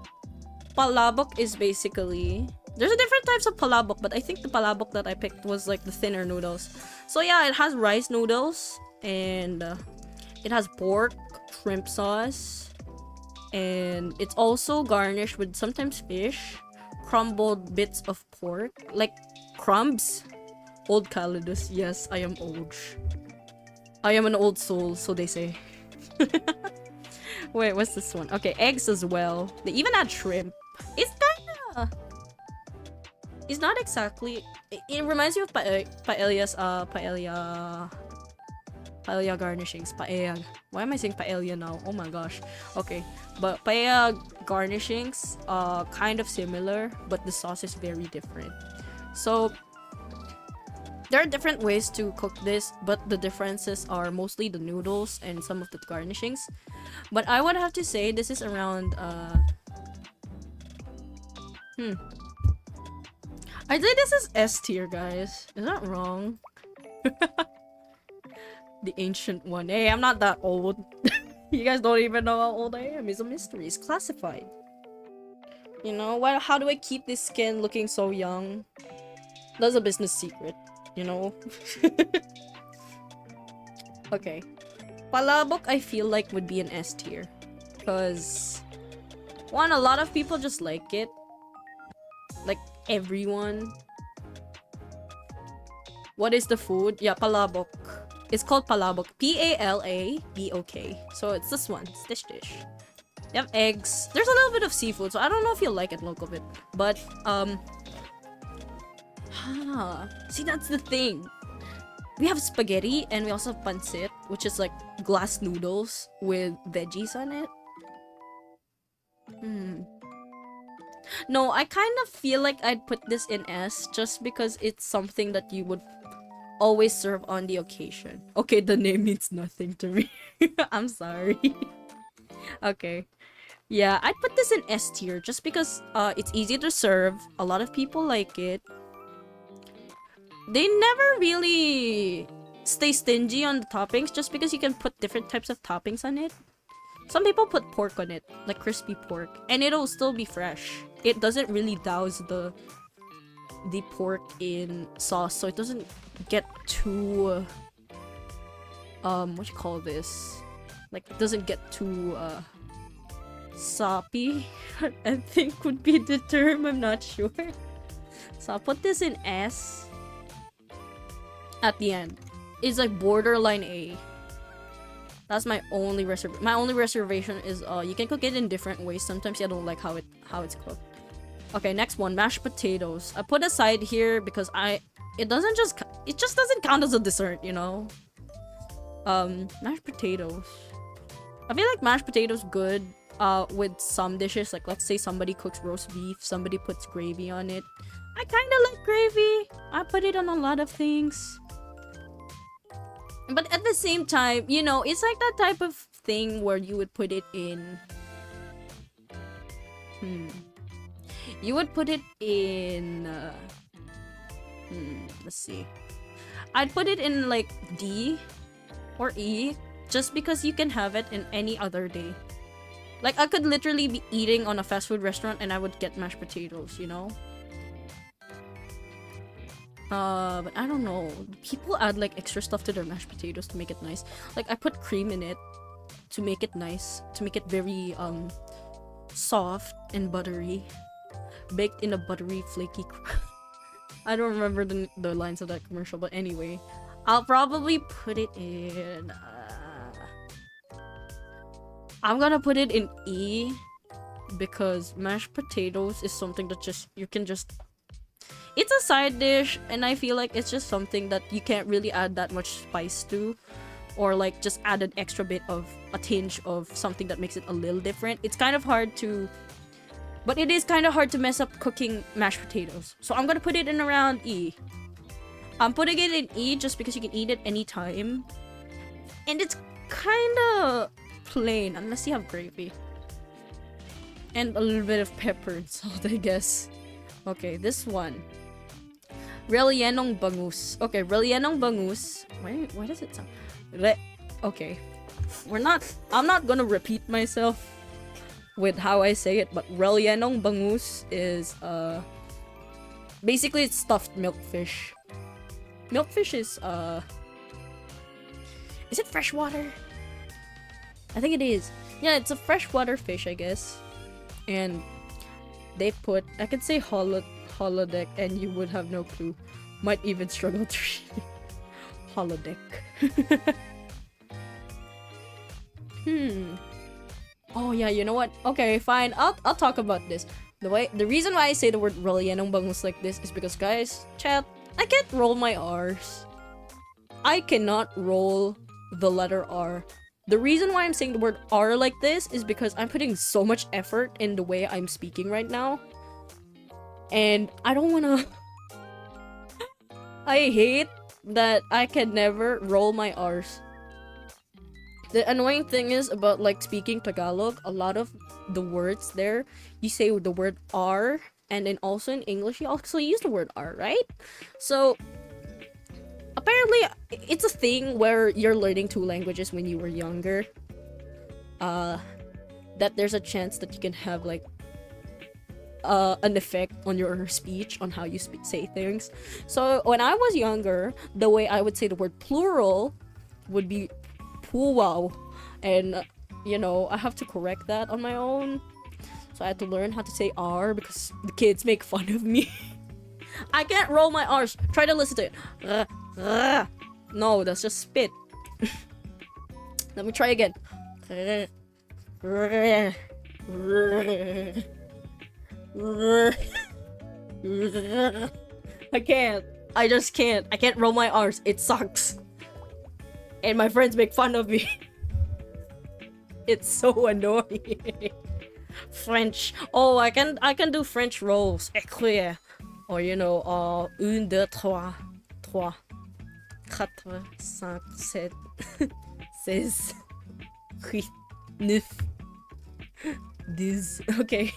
palabok is basically... There's different types of palabok, but I think the palabok that I picked was like the thinner noodles. So yeah, it has rice noodles, and it has pork, shrimp sauce, and it's also garnished with sometimes fish, crumbled bits of pork, like crumbs. Old Calidus, yes, I am old. I am an old soul, so they say. Wait, what's this one? Okay, eggs as well. They even add shrimp. It's not exactly. It reminds me of paella's paella garnishings. Paella. Why am I saying paella now? Oh my gosh. Okay, but paella garnishings kind of similar, but the sauce is very different. So there are different ways to cook this, but the differences are mostly the noodles and some of the garnishings. But I would have to say this is around I'd say this is S tier, guys. Is that wrong? The ancient one. Hey, I'm not that old. You guys don't even know how old I am. It's a mystery. It's classified. You know, how do I keep this skin looking so young? That's a business secret, you know? Okay. Palabok, I feel like would be an S tier. Because, one, a lot of people just like it. Like, everyone. What is the food? Yeah, palabok. It's called palabok. Palabok. So it's this one. It's this dish. You have eggs. There's a little bit of seafood, so I don't know if you'll like it, look of it. But, see, that's the thing. We have spaghetti and we also have pancit, which is like glass noodles with veggies on it. No, I kind of feel like I'd put this in S just because it's something that you would always serve on the occasion. Okay, the name means nothing to me. I'm sorry. Okay. Yeah, I'd put this in S tier just because it's easy to serve. A lot of people like it. They never really stay stingy on the toppings just because you can put different types of toppings on it. Some people put pork on it, like crispy pork, and it'll still be fresh. It doesn't really douse the pork in sauce, so it doesn't get too what you call this? Like, it doesn't get too soppy. I think would be the term. I'm not sure. So I'll put this in S. At the end, it's like borderline A. That's my only reservation. My only reservation is you can cook it in different ways. Sometimes I don't like how it's cooked. Okay, next one, mashed potatoes. I put aside here because it just doesn't count as a dessert, you know. Mashed potatoes. I feel like mashed potatoes good with some dishes. Like, let's say somebody cooks roast beef, somebody puts gravy on it. I kind of like gravy. I put it on a lot of things. But at the same time, you know, it's like that type of thing where you would put it in... You would put it in... let's see. I'd put it in, like, D or E, just because you can have it in any other day. Like, I could literally be eating on a fast food restaurant and I would get mashed potatoes, you know? But I don't know. People add like extra stuff to their mashed potatoes to make it nice. Like, I put cream in it to make it nice, to make it very soft and buttery, baked in a buttery flaky. I don't remember the lines of that commercial, but anyway, I'll probably put it in. I'm gonna put it in E because mashed potatoes is something that you can just. It's a side dish, and I feel like it's just something that you can't really add that much spice to, or like just add an extra bit of a tinge of something that makes it a little different. It's kind of hard to, but it is kind of hard to mess up cooking mashed potatoes. So I'm gonna put it in around E. I'm putting it in E just because you can eat it anytime, and it's kind of plain unless you have gravy and a little bit of pepper and salt, I guess. Okay, this one. Rellenong bangus. Okay, rellenong bangus. Why does it sound... Okay. I'm not gonna repeat myself with how I say it, but rellenong bangus is, basically it's stuffed milkfish. Milkfish is it freshwater? I think it is. Yeah, it's a freshwater fish, I guess. And they put, I could say holodeck and you would have no clue. Might even struggle to read holodeck. Oh yeah, you know what? Okay, fine. I'll talk about this. The reason why I say the word rellenong bangus like this is because, guys, chat, I can't roll my R's. I cannot roll the letter R. The reason why I'm saying the word R like this is because I'm putting so much effort in the way I'm speaking right now. And I don't wanna... I hate that I can never roll my R's. The annoying thing is about like speaking Tagalog, a lot of the words there, you say the word R, and then also in English you also use the word R, right? So apparently it's a thing where you're learning two languages when you were younger. That there's a chance that you can have like an effect on your speech, on how you say things. So when I was younger, the way I would say the word plural would be puwaw, and you know, I have to correct that on my own. So I had to learn how to say R because the kids make fun of me. I can't roll my R's. Try to listen to it. No, that's just spit. Let me try again. I can't. I just can't. I can't roll my R's. It sucks. And my friends make fun of me. It's so annoying. French. Oh, I can do French rolls. Écrire. Or you know, 1, 2, 3, 3, 4, 5, 7, 6, 8, 9, 10. Okay.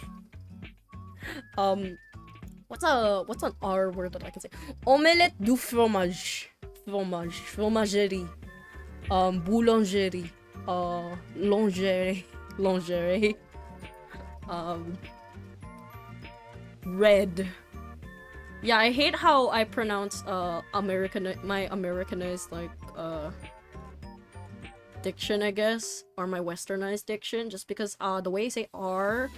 What's an R word that I can say? Omelette du fromage. Fromagerie. Boulangerie. Lingerie. Red. Yeah, I hate how I pronounce my Americanized like diction, I guess, or my westernized diction, just because the way you say R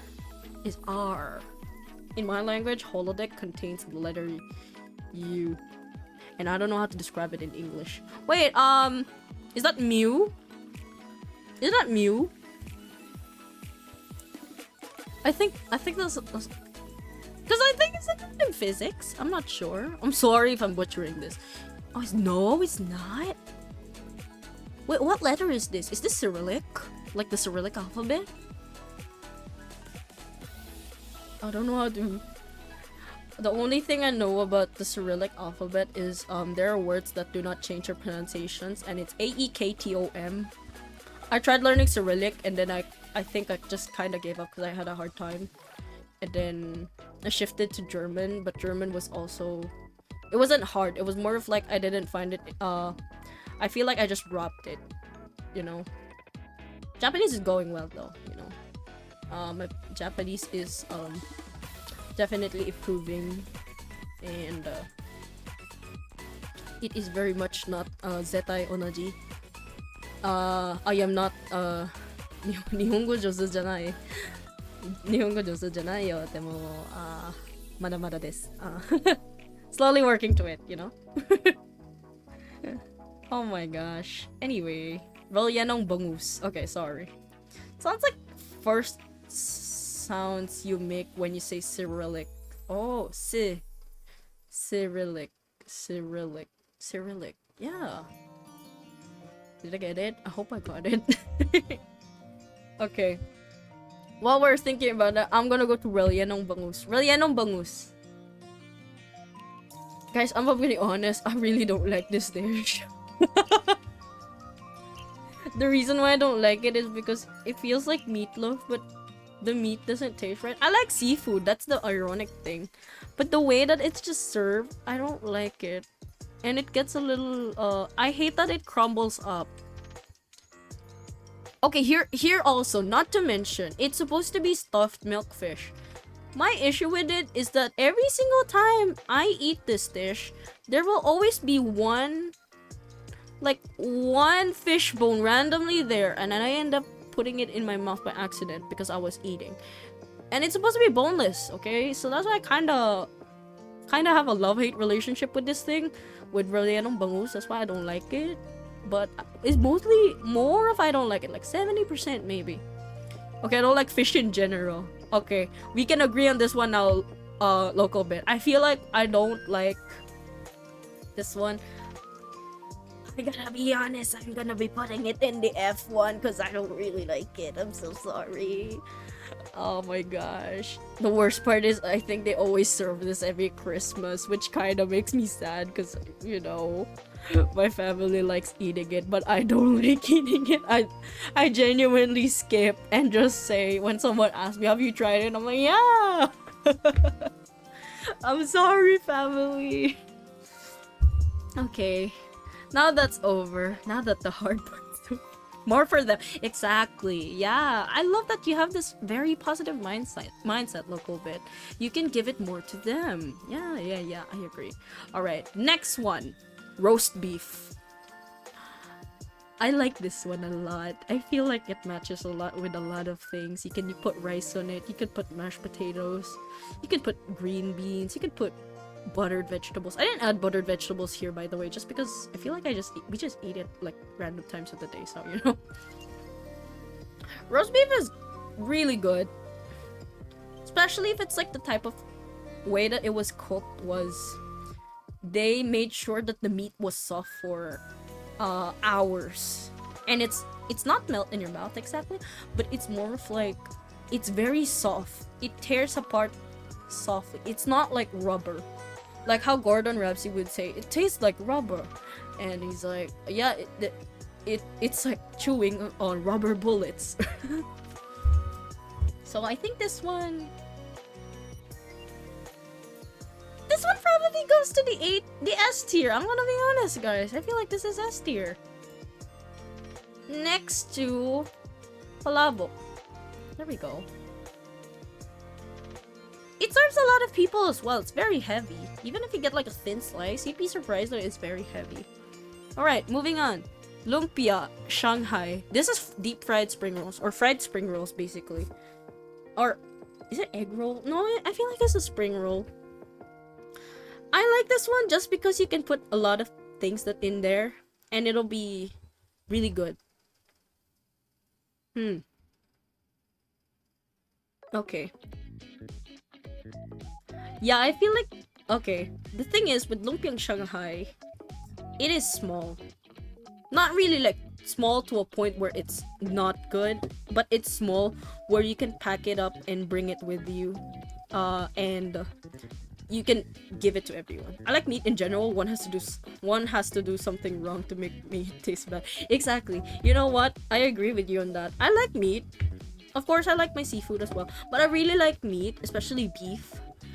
is R. In my language, holodeck contains the letter U, and I don't know how to describe it in English. Wait, is that Mew? Is that Mew? I think that's because I think it's in physics. I'm not sure. I'm sorry if I'm butchering this. Oh, no, it's not. Wait, what letter is this? Is this Cyrillic? Like the Cyrillic alphabet? I don't know how to... The only thing I know about the Cyrillic alphabet is there are words that do not change their pronunciations, and it's AEKTOM. I tried learning Cyrillic, and then I think I just kind of gave up because I had a hard time. And then I shifted to German, but German was also... It wasn't hard. It was more of like I didn't find it... I feel like I just dropped it, you know? Japanese is going well though, you know? My Japanese is definitely improving, and it is very much not zetai onaji. I am not 日本語上手じゃない。日本語上手じゃないよ。でもまだまだです。Slowly working to it, you know? Oh my gosh. Anyway, rellenong bangus. Okay, sorry. Sounds like first sounds you make when you say Cyrillic. Oh, Cyrillic. Yeah. Did I get it? I hope I got it. Okay. While we're thinking about that, I'm gonna go to rellenong bangus. Rellenong bangus. Guys, I'm gonna be honest. I really don't like this dish. The reason why I don't like it is because it feels like meatloaf, but the meat doesn't taste right. I like seafood, that's the ironic thing. But the way that it's just served, I don't like it. And it gets a little, I hate that it crumbles up. Okay, here also, not to mention, it's supposed to be stuffed milkfish. My issue with it is that every single time I eat this dish, there will always be one fish bone randomly there, and then I end up putting it in my mouth by accident because I was eating. And it's supposed to be boneless, okay? So that's why I kinda have a love-hate relationship with this thing, with rellenong bangus. That's why I don't like it. But it's mostly more of I don't like it, like 70% maybe. Okay, I don't like fish in general. Okay, we can agree on this one now, local bit. I feel like I don't like this one. I gotta be honest, I'm gonna be putting it in the F1 because I don't really like it. I'm so sorry. Oh my gosh. The worst part is I think they always serve this every Christmas, which kind of makes me sad because, you know, my family likes eating it, but I don't like eating it. I genuinely skip and just say when someone asks me, have you tried it? I'm like, yeah. I'm sorry, family. Okay. Now that's over. Now that the hard part's over. More for them. Exactly. Yeah. I love that you have this very positive mindset, local bit. You can give it more to them. Yeah. I agree. Alright. Next one. Roast beef. I like this one a lot. I feel like it matches a lot with a lot of things. You put rice on it. You could put mashed potatoes. You could put green beans. You could put buttered vegetables. I didn't add buttered vegetables here, by the way, just because I feel like we just eat it like random times of the day, so you know. Roast beef is really good, especially if it's like the type of way that it was cooked was they made sure that the meat was soft for hours, and it's not melt in your mouth exactly, but it's more of like it's very soft. It tears apart softly. It's not like rubber. Like how Gordon Ramsay would say, it tastes like rubber. And he's like, yeah, it's like chewing on rubber bullets. So I think this one probably goes to the S tier. I'm gonna be honest, guys. I feel like this is S tier. Next to palabok. There we go. It serves a lot of people as well. It's very heavy. Even if you get like a thin slice, you'd be surprised that it's very heavy. Alright, moving on. Lumpia, Shanghai. This is deep fried spring rolls. Or fried spring rolls, basically. Or, is it egg roll? No, I feel like it's a spring roll. I like this one just because you can put a lot of things that in there. And it'll be really good. Okay. Yeah, I feel like... Okay, the thing is, with Lumpiang Shanghai, it is small. Not really like small to a point where it's not good, but it's small where you can pack it up and bring it with you. And you can give it to everyone. I like meat in general. One has to do something wrong to make me taste bad. Exactly. You know what? I agree with you on that. I like meat. Of course, I like my seafood as well, but I really like meat, especially beef.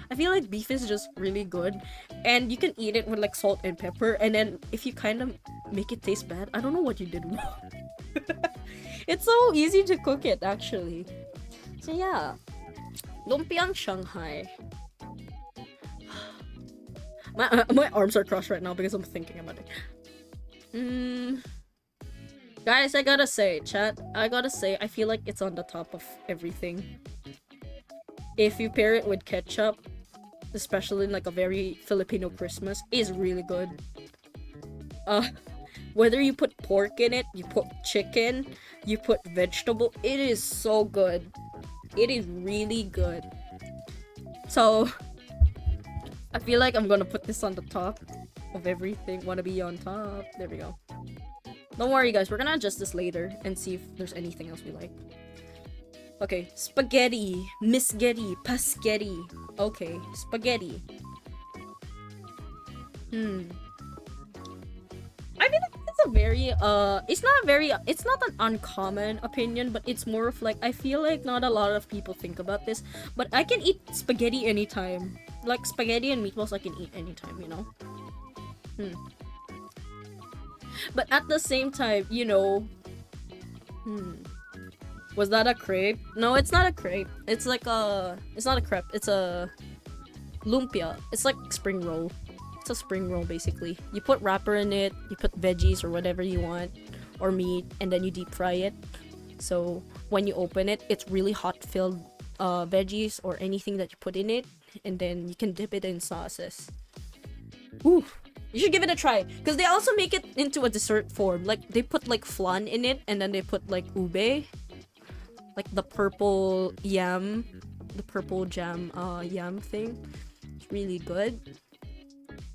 I feel like beef is just really good, and you can eat it with like salt and pepper, and then if you kind of make it taste bad, I don't know what you did wrong. It's so easy to cook it, actually. So yeah, Lumpiang Shanghai. My arms are crossed right now because I'm thinking about it. Guys, I gotta say, chat, I feel like it's on the top of everything. If you pair it with ketchup, especially in like a very Filipino Christmas, is really good. Whether you put pork in it, you put chicken, you put vegetable, it is so good. It is really good. So, I feel like I'm gonna put this on the top of everything. Wanna be on top. There we go. Don't worry, guys. We're gonna adjust this later and see if there's anything else we like. Okay, spaghetti, misgetti, paschetti. Okay, spaghetti. I mean, it's a very it's not an uncommon opinion, but it's more of like, I feel like not a lot of people think about this, but I can eat spaghetti anytime. Like spaghetti and meatballs I can eat anytime, you know? But at the same time, you know, was that a crepe? No, it's not a crepe. It's like it's not a crepe. It's a lumpia. It's like spring roll. It's a spring roll, basically. You put wrapper in it, you put veggies or whatever you want, or meat, and then you deep fry it. So when you open it, it's really hot filled veggies or anything that you put in it, and then you can dip it in sauces. Ooh. You should give it a try, because they also make it into a dessert form. Like, they put like flan in it, and then they put like ube, like the purple yam the purple jam yam thing. It's really good.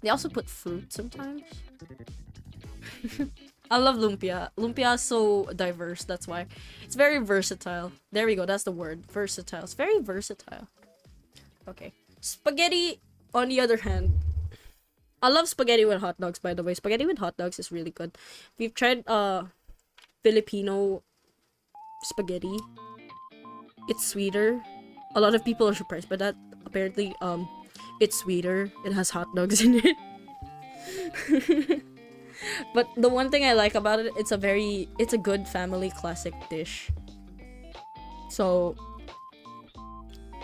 They also put fruit sometimes. I love lumpia. Lumpia is so diverse, that's why. It's very versatile. There we go, that's the word. Versatile. It's very versatile. Okay. Spaghetti, on the other hand. I love spaghetti with hot dogs, by the way. Spaghetti with hot dogs is really good. We've tried Filipino spaghetti. It's sweeter. A lot of people are surprised by that. Apparently, it's sweeter. It has hot dogs in it. But the one thing I like about it, it's a good family classic dish. So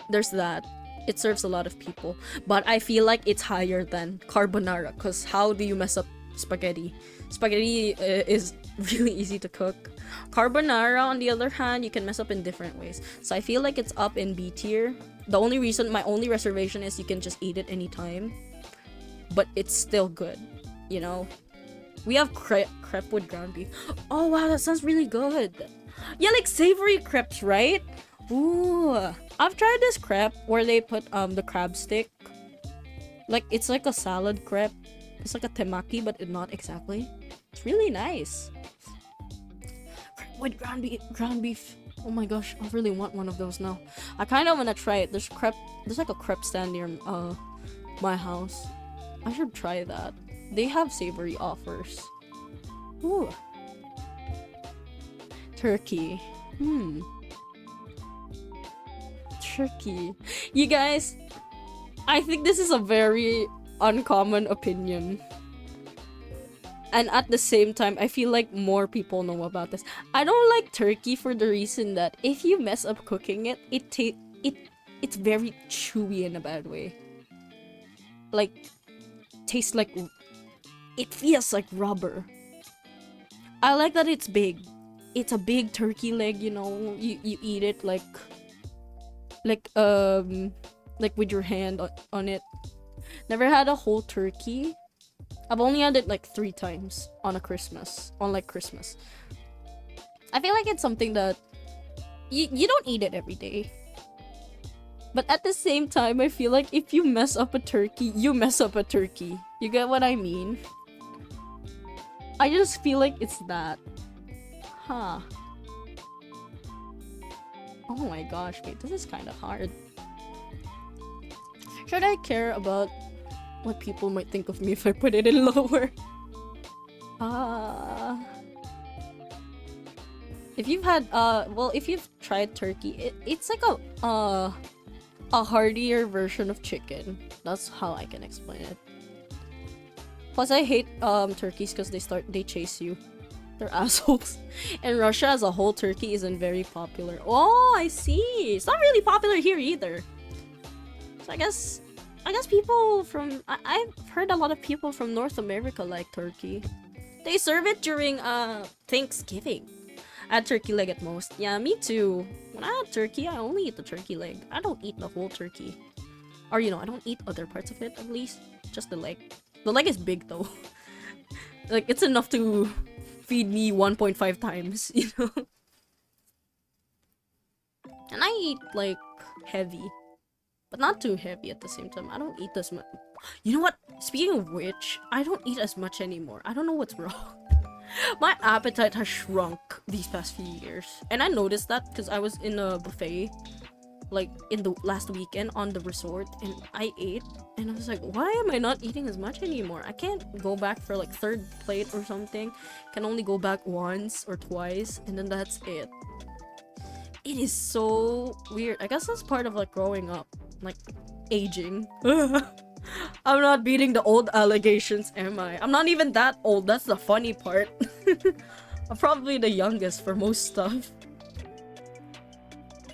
there's that. It serves a lot of people, but I feel like it's higher than carbonara, because how do you mess up spaghetti? Spaghetti is really easy to cook. Carbonara, on the other hand, you can mess up in different ways. So I feel like it's up in B tier. My only reservation is you can just eat it anytime, but it's still good, you know? We have crepe with ground beef. Oh wow, that sounds really good. Yeah, like savory crepes, right? Ooh, I've tried this crepe where they put the crab stick. Like it's like a salad crepe. It's like a temaki, but not exactly. It's really nice. Crepe with ground beef. Oh my gosh, I really want one of those now. I kind of want to try it. There's like a crepe stand near my house. I should try that. They have savory offers. Ooh. Turkey. Turkey. You guys, I think this is a very uncommon opinion. And at the same time, I feel like more people know about this. I don't like turkey for the reason that if you mess up cooking it, it's very chewy in a bad way. Like, tastes like, it feels like rubber. I like that it's big. It's a big turkey leg, you know. You eat it like with your hand on it. Never had a whole turkey. I've only had it like 3 times on Christmas. I feel like it's something that you don't eat it every day. But at the same time, I feel like if you mess up a turkey, you mess up a turkey. You get what I mean? I just feel like it's that. Huh. Oh my gosh, wait, this is kind of hard. Should I care about what people might think of me if I put it in lower? If you've had, if you've tried turkey, it's like a heartier version of chicken. That's how I can explain it. Plus, I hate turkeys because they chase you. They're assholes. In Russia, as a whole, turkey isn't very popular. Oh, I see. It's not really popular here either. So I guess people from I've heard a lot of people from North America like turkey. They serve it during Thanksgiving. I had turkey leg at most. Yeah, me too. When I had turkey, I only eat the turkey leg. I don't eat the whole turkey. Or I don't eat other parts of it at least. Just the leg. The leg is big though. Like it's enough to feed me 1.5 times, you know? And I eat like heavy. But not too heavy at the same time. I don't eat as much. You know what? Speaking of which, I don't eat as much anymore. I don't know what's wrong. My appetite has shrunk these past few years. And I noticed that because I was in a buffet like in the last weekend on the resort and I ate and I was like, why am I not eating as much anymore? I can't go back for like 3rd plate or something. Can only go back once or twice and then that's it. It is so weird. I guess that's part of like growing up, like aging. I'm not beating the old allegations, am I? I'm not even that old. That's the funny part. I'm probably the youngest for most stuff.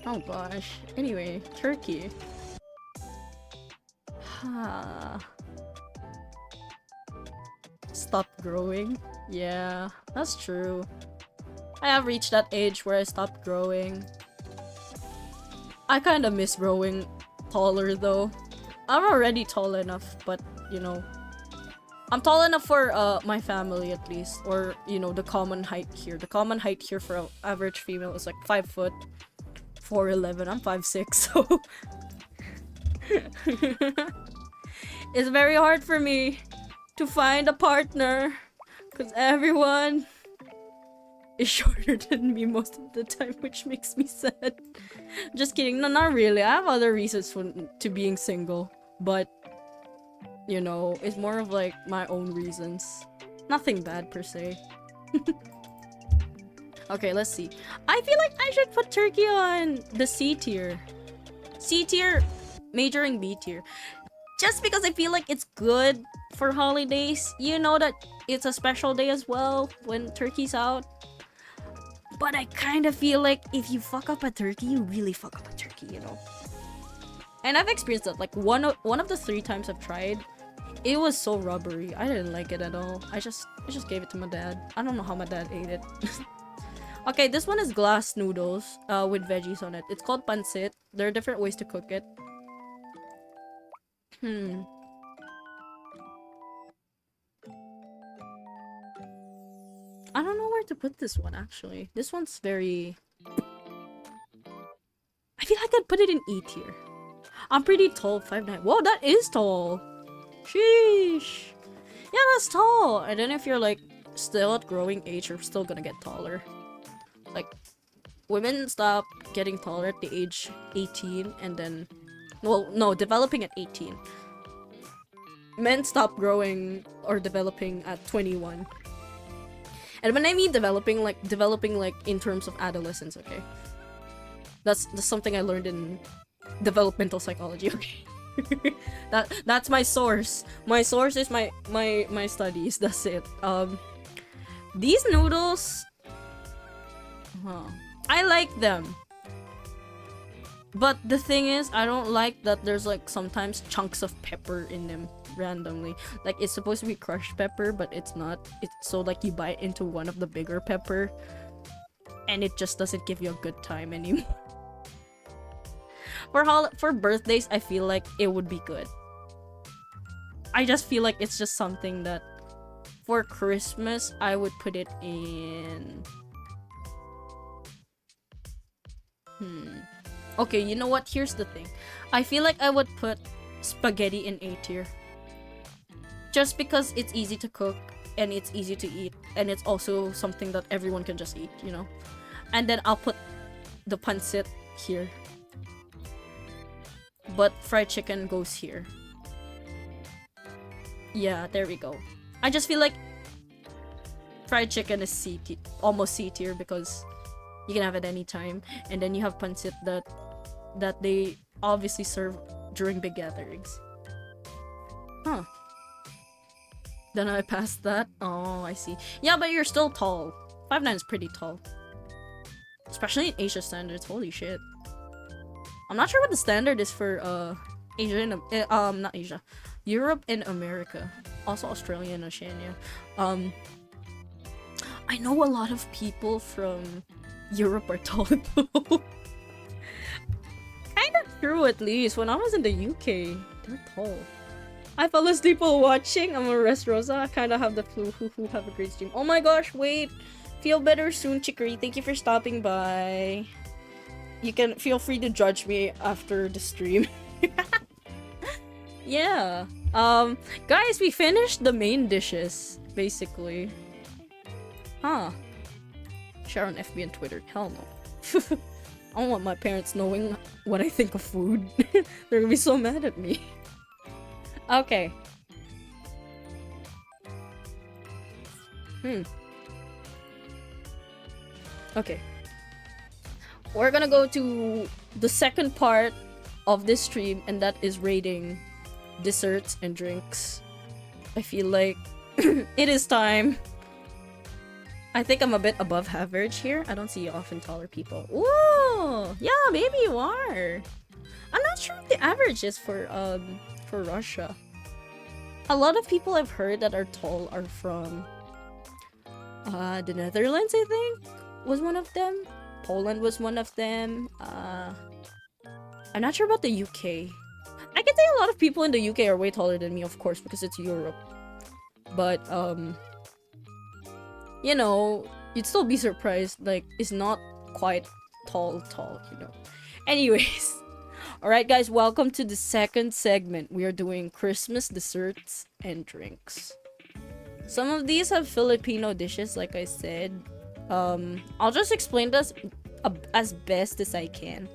Oh gosh. Anyway, turkey. Stop growing. Yeah, that's true. I have reached that age where I stopped growing. I kind of miss growing taller though. I'm already tall enough, but I'm tall enough for my family at least, or the common height here. The common height here for an average female is like 5 foot. 4'11". I'm 5'6", so it's very hard for me to find a partner because everyone is shorter than me most of the time, which makes me sad. Just kidding. No, not really. I have other reasons to being single, but you know, it's more of like my own reasons. Nothing bad per se. Okay, let's see. I feel like I should put Turkey on the C tier. C tier, majoring B tier. Just because I feel like it's good for holidays. You know that it's a special day as well when Turkey's out. But I kind of feel like if you fuck up a turkey, you really fuck up a turkey, you know? And I've experienced that. Like, one of the 3 times I've tried, it was so rubbery. I didn't like it at all. I just gave it to my dad. I don't know how my dad ate it. Okay, this one is glass noodles with veggies on it. It's called pancit. There are different ways to cook it. I don't know where to put this one, actually. This one's very... I feel like I'd put it in E tier. I'm pretty tall, 5'9". Whoa, that is tall! Sheesh! Yeah, that's tall! And then if you're, like, still at growing age, you're still gonna get taller. Like, women stop getting taller at the age 18, and then... Well, no, developing at 18. Men stop growing or developing at 21. And when I mean developing like in terms of adolescence, okay? That's something I learned in developmental psychology, okay? That's my source. My source is my studies. That's it. These noodles, I like them. But the thing is, I don't like that there's like sometimes chunks of pepper in them randomly. Like, it's supposed to be crushed pepper, but it's not. It's so like you bite into one of the bigger pepper and it just doesn't give you a good time anymore. For birthdays, I feel like it would be good. I just feel like it's just something that for Christmas I would put it in. Okay, you know what? Here's the thing. I feel like I would put spaghetti in A tier. Just because it's easy to cook and it's easy to eat, and it's also something that everyone can just eat, you know? And then I'll put the pancit here. But fried chicken goes here. Yeah, there we go. I just feel like fried chicken is almost C tier because you can have it anytime. And then you have pancit that they obviously serve during big gatherings. Huh. Then I passed that? Oh, I see. Yeah, but you're still tall. 5'9" is pretty tall. Especially in Asia standards. Holy shit. I'm not sure what the standard is for Asia and not Asia. Europe and America. Also Australia and Oceania. I know a lot of people from Europe are tall though. Kind of true, at least. When I was in the UK, they're tall. I fell asleep while watching. I'm a rest Rosa. I kind of have the flu. Have a great stream. Oh my gosh, wait. Feel better soon, Chicory. Thank you for stopping by. You can feel free to judge me after the stream. Yeah. Guys, we finished the main dishes, basically. Huh. Share on FB and Twitter. Hell no. I don't want my parents knowing what I think of food. They're gonna be so mad at me. Okay. Okay. We're gonna go to the second part of this stream, and that is rating desserts and drinks. I feel like it is time. I think I'm a bit above average here. I don't see often taller people. Ooh! Yeah, maybe you are. I'm not sure what the average is for Russia. A lot of people I've heard that are tall are from the Netherlands, I think, was one of them. Poland was one of them. I'm not sure about the UK. I can say a lot of people in the UK are way taller than me, of course, because it's Europe. But, you know, you'd still be surprised. Like, it's not quite tall, you know. Anyways, all right, guys, welcome to the second segment. We are doing Christmas desserts and drinks. Some of these have Filipino dishes, like I said. I'll just explain this as best as I can.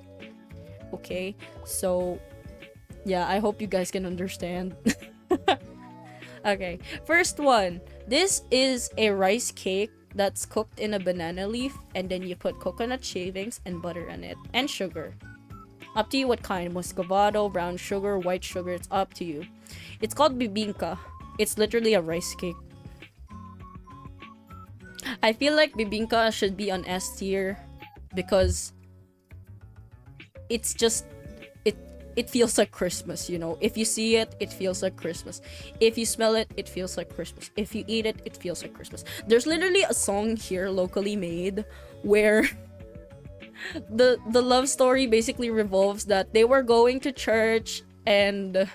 Okay, so yeah, I hope you guys can understand. Okay, first one. This is a rice cake that's cooked in a banana leaf, and then you put coconut shavings and butter on it, and sugar. Up to you what kind. Muscovado, brown sugar, white sugar, it's up to you. It's called bibingka. It's literally a rice cake. I feel like bibingka should be on S tier because it's just it feels like Christmas, you know. If you see it, it feels like Christmas. If you smell it, it feels like Christmas. If you eat it, it feels like Christmas. There's literally a song here locally made where the love story basically revolves that they were going to church and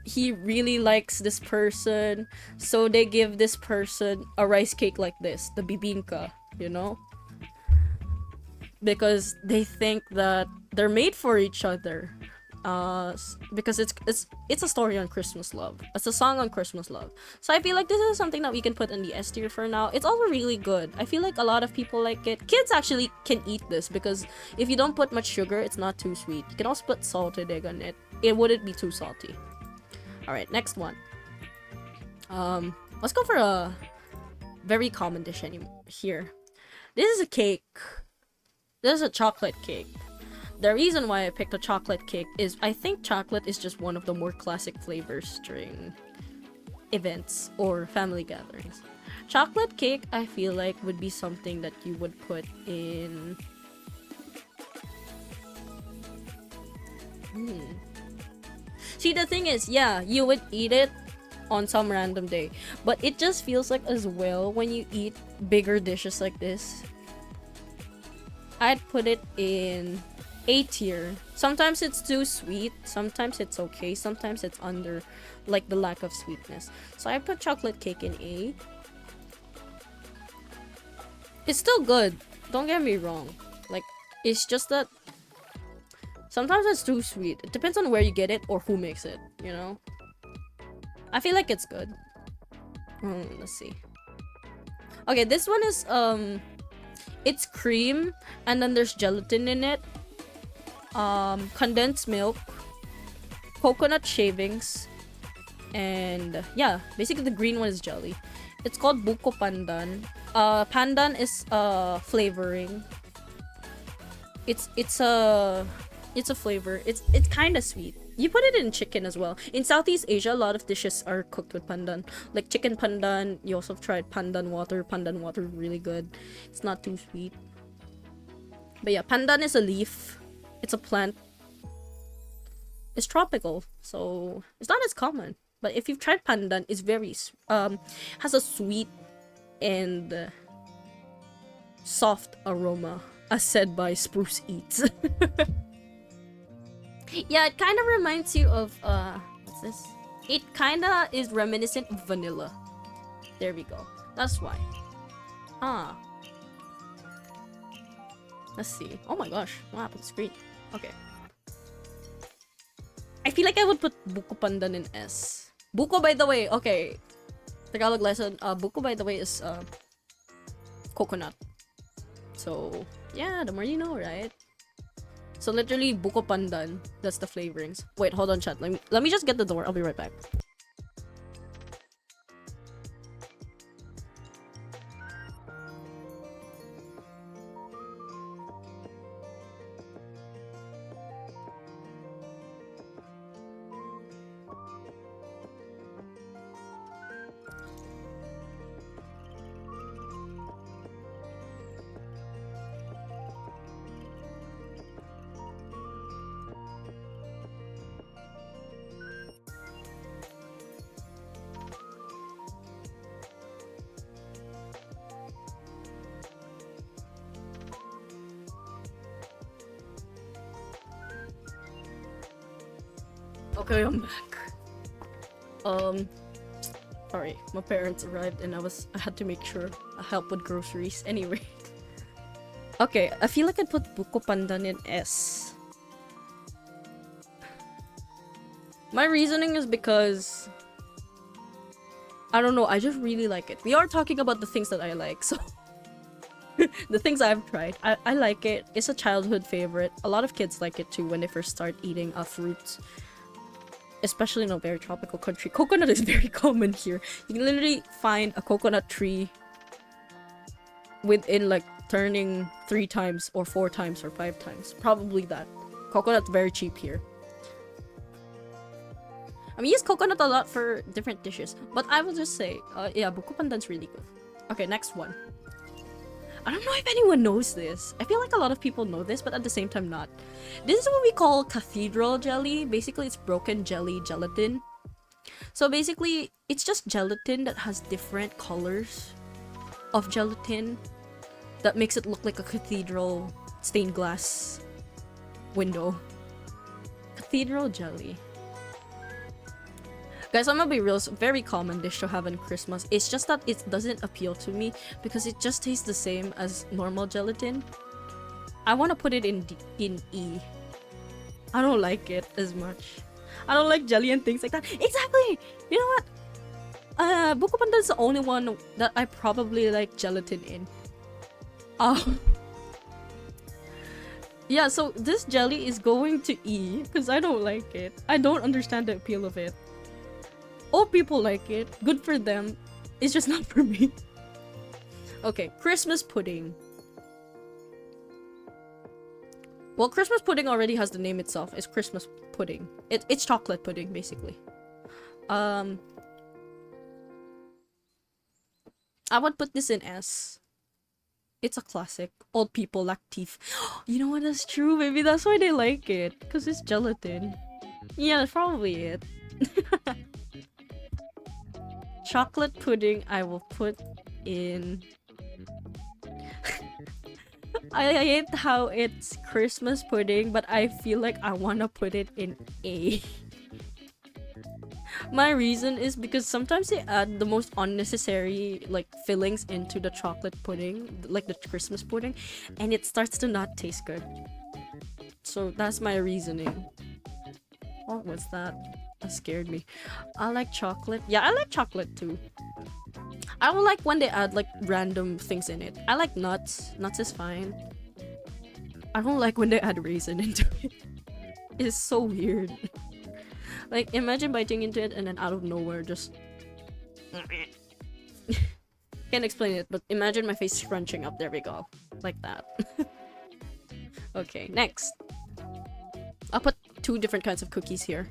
he really likes this person, so they give this person a rice cake like this, the bibingka, you know, because they think that they're made for each other. Because it's a story on Christmas love. It's a song on Christmas love. So I feel like this is something that we can put in the S tier for now. It's also really good. I feel like a lot of people like it. Kids actually can eat this because if you don't put much sugar, it's not too sweet. You can also put salted egg on it. It wouldn't be too salty. Alright, next one. Let's go for a very common dish here. This is a cake. This is a chocolate cake. The reason why I picked a chocolate cake is I think chocolate is just one of the more classic flavors during events or family gatherings. Chocolate cake, I feel like, would be something that you would put in... See, the thing is, yeah, you would eat it on some random day, but it just feels like as well when you eat bigger dishes like this. I'd put it in A tier. Sometimes it's too sweet, sometimes it's okay, sometimes it's under, like, the lack of sweetness. So I put chocolate cake in A. It's still good, don't get me wrong. Like, it's just that sometimes it's too sweet. It depends on where you get it or who makes it, you know? I feel like it's good. Let's see. Okay, this one is, it's cream, and then there's gelatin in it. Condensed milk, coconut shavings, and yeah, basically the green one is jelly. It's called buko pandan. Pandan is flavoring. It's a flavor. It's kind of sweet. You put it in chicken as well. In Southeast Asia, a lot of dishes are cooked with pandan, like chicken pandan. You also tried pandan water. Pandan water really good. It's not too sweet. But yeah, pandan is a leaf. It's a plant. It's tropical, so it's not as common. But if you've tried pandan, it's very has a sweet and soft aroma, as said by Spruce Eats. Yeah, it kind of reminds you of what's this? It kind of is reminiscent of vanilla. There we go. That's why. Let's see. Oh my gosh, what happened to the screen? Okay. I feel like I would put buko pandan in S. Buko, by the way, okay. Tagalog lesson. Buko, by the way, is coconut. So yeah, the more you know, right? So literally buko pandan. That's the flavorings. Wait, hold on, chat. Let me just get the door. I'll be right back. Okay, I'm back. Sorry, my parents arrived and I had to make sure I help with groceries. Anyway, Okay, I feel like I'd put Buko Pandan in S. My reasoning is because I don't know, I just really like it. We are talking about the things that I like, so the things I've tried. I like it. It's a childhood favorite. A lot of kids like it too when they first start eating fruits. Especially in a very tropical country. Coconut is very common here. You can literally find a coconut tree within like turning 3 times or 4 times or 5 times. Probably that. Coconut's very cheap here. I mean, use coconut a lot for different dishes. But I will just say, yeah, buko pandan's really good. Okay, next one. I don't know if anyone knows this. I feel like a lot of people know this, but at the same time not. This is what we call cathedral jelly. Basically, it's broken jelly gelatin. So basically, it's just gelatin that has different colors of gelatin that makes it look like a cathedral stained glass window. Cathedral jelly. Guys, I'm gonna be real, it's a very common dish to have in Christmas. It's just that it doesn't appeal to me because it just tastes the same as normal gelatin. I want to put it in E. I don't like it as much. I don't like jelly and things like that. Exactly! You know what? Buko Pandan is the only one that I probably like gelatin in. Yeah, so this jelly is going to E because I don't like it. I don't understand the appeal of it. All people like it. Good for them. It's just not for me. Okay, Christmas pudding. Well, Christmas pudding already has the name itself. It's Christmas pudding. It's chocolate pudding, basically. I would put this in S. It's a classic. Old people lack teeth. You know what? That's true. Maybe that's why they like it. Because it's gelatin. Yeah, that's probably it. Chocolate pudding, I will put in... I hate how it's Christmas pudding, but I feel like I want to put it in A. My reason is because sometimes they add the most unnecessary like fillings into the chocolate pudding, like the Christmas pudding, and it starts to not taste good. So that's my reasoning. What was that? That scared me. I like chocolate. Yeah, I like chocolate too. I don't like when they add like random things in it. I like nuts. Nuts is fine. I don't like when they add raisin into it. It's so weird. Like, imagine biting into it and then out of nowhere just... Can't explain it, but imagine my face scrunching up. There we go. Like that. Okay, next. I'll put 2 different kinds of cookies here.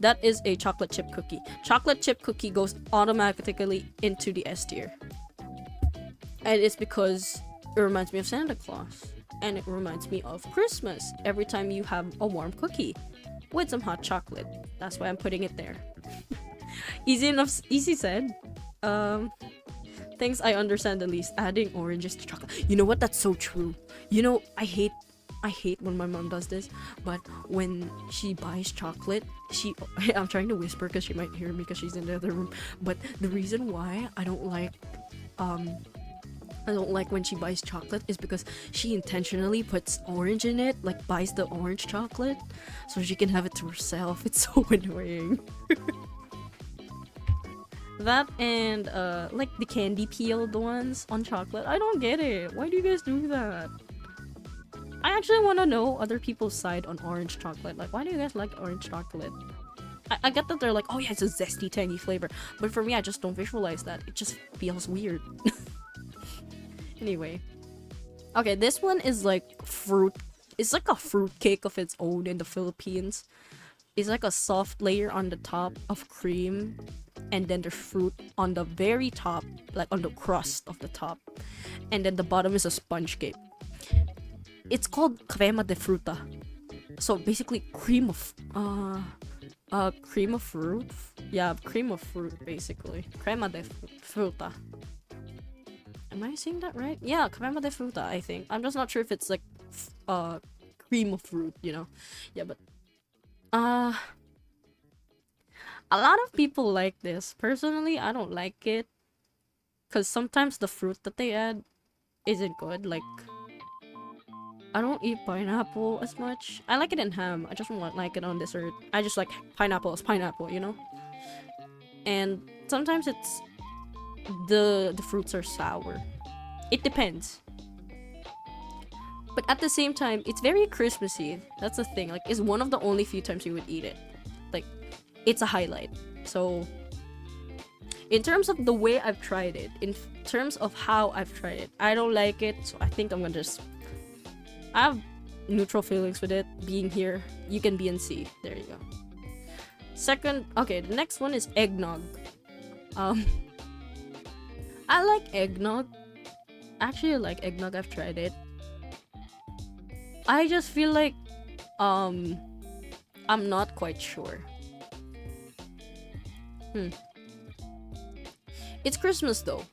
That is a chocolate chip cookie. Chocolate chip cookie goes automatically into the S tier. And it's because it reminds me of Santa Claus. And it reminds me of Christmas every time you have a warm cookie with some hot chocolate. That's why I'm putting it there. Easy enough, easy said. Things I understand the least. Adding oranges to chocolate. You know what? That's so true. You know, I hate when my mom does this, but when she buys chocolate, I'm trying to whisper because she might hear me because she's in the other room, but the reason why I don't like when she buys chocolate is because she intentionally puts orange in it, like buys the orange chocolate so she can have it to herself. It's so annoying. That and like the candy peeled ones on chocolate. I don't get it. Why do you guys do that? I actually want to know other people's side on orange chocolate. Like, why do you guys like orange chocolate? I get that they're like, oh yeah, it's a zesty, tangy flavor. But for me, I just don't visualize that. It just feels weird. Anyway. Okay, this one is like fruit. It's like a fruit cake of its own in the Philippines. It's like a soft layer on the top of cream. And then there's fruit on the very top, like on the crust of the top. And then the bottom is a sponge cake. It's called crema de fruta. So basically cream of fruit. Yeah, cream of fruit basically. Crema de fruta. Am I saying that right? Yeah, crema de fruta, I think. I'm just not sure if it's like cream of fruit, you know. Yeah, but a lot of people like this. Personally, I don't like it. Cause sometimes the fruit that they add isn't good. Like I don't eat pineapple as much. I like it in ham. I just don't like it on dessert. I just like pineapple as pineapple, you know? And sometimes it's the fruits are sour. It depends. But at the same time, it's very Christmassy. That's the thing. Like, it's one of the only few times you would eat it. Like, it's a highlight. So, in terms of the way I've tried it, in terms of how I've tried it, I don't like it. So I think I'm gonna just... I have neutral feelings with it. Being here, you can be and see. There you go. Second, okay, the next one is eggnog. I like eggnog. Actually, I like eggnog. I've tried it. I just feel like I'm not quite sure. It's Christmas though.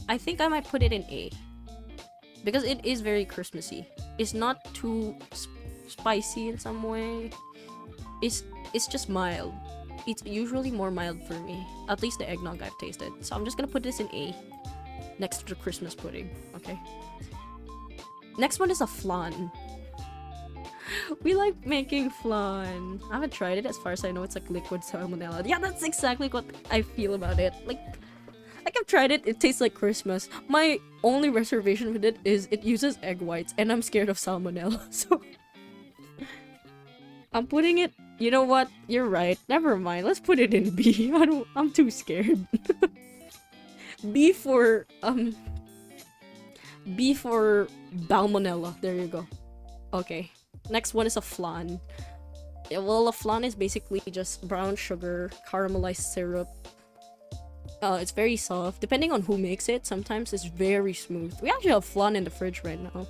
I think I might put it in A because it is very Christmassy. It's not too spicy in some way. It's just mild. It's usually more mild for me. At least the eggnog I've tasted. So I'm just gonna put this in A next to the Christmas pudding. Okay. Next one is a flan. We like making flan. I haven't tried it. As far as I know, it's like liquid salmonella. Yeah, that's exactly what I feel about it. Like I've tried it. It tastes like Christmas. My only reservation with it is it uses egg whites, and I'm scared of salmonella. So I'm putting it. You know what? You're right. Never mind. Let's put it in B. I'm too scared. B for Balmonella. There you go. Okay. Next one is a flan. Yeah, well, a flan is basically just brown sugar, caramelized syrup. It's very soft. Depending on who makes it, sometimes it's very smooth. We actually have flan in the fridge right now.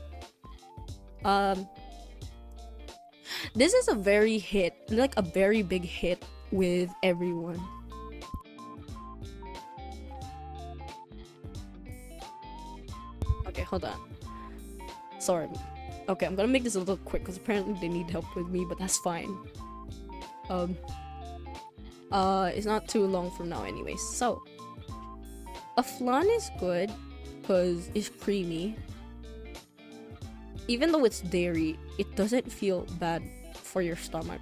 This is a very big hit with everyone. Okay, hold on. Sorry. Okay, I'm gonna make this a little quick because apparently they need help with me, but that's fine. It's not too long from now anyways. So, a flan is good because it's creamy. Even though it's dairy, it doesn't feel bad for your stomach.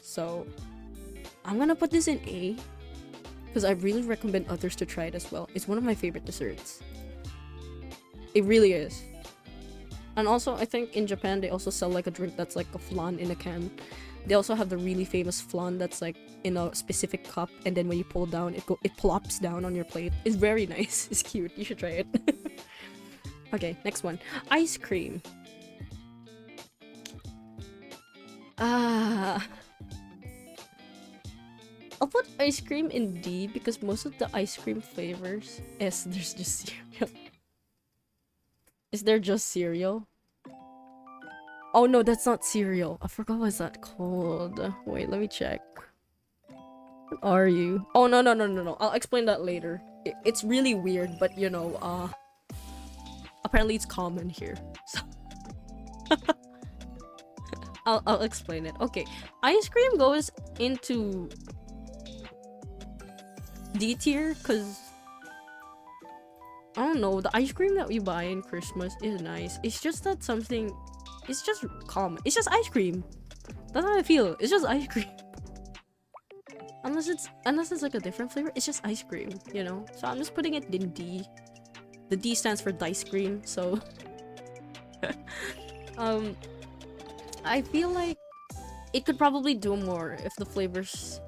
So, I'm gonna put this in A because I really recommend others to try it as well. It's one of my favorite desserts. It really is. And also, I think in Japan, they also sell like a drink that's like a flan in a can. They also have the really famous flan that's like in a specific cup, and then when you pull down, it plops down on your plate. It's very nice. It's cute. You should try it. Okay, next one. Ice cream. I'll put ice cream in D because most of the ice cream flavors, there's just cereal. Is there just cereal? Oh no, that's not cereal. I forgot what's that called. Wait, let me check. What are you? Oh no. I'll explain that later. It's really weird, but you know, apparently it's common here. So I'll explain it. Okay, ice cream goes into D tier because I don't know, the ice cream that we buy in Christmas is nice. It's just that something, it's just common. It's just ice cream. That's how I feel. It's just ice cream. Unless it's like a different flavor, it's just ice cream, you know? So I'm just putting it in D. The D stands for dice cream, so I feel like it could probably do more if the flavors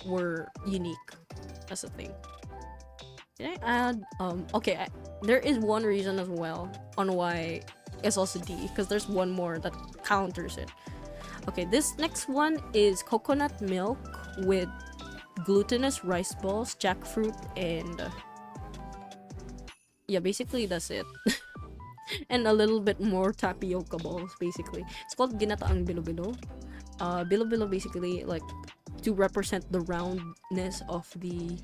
were unique. That's the thing. Did I add okay, there is one reason as well on why it's also D, because there's one more that counters it. Okay, this next one is coconut milk with glutinous rice balls, jackfruit, and yeah, basically that's it. And a little bit more tapioca balls, basically. It's called ginataang bilo-bilo. Bilo-bilo basically like to represent the roundness of the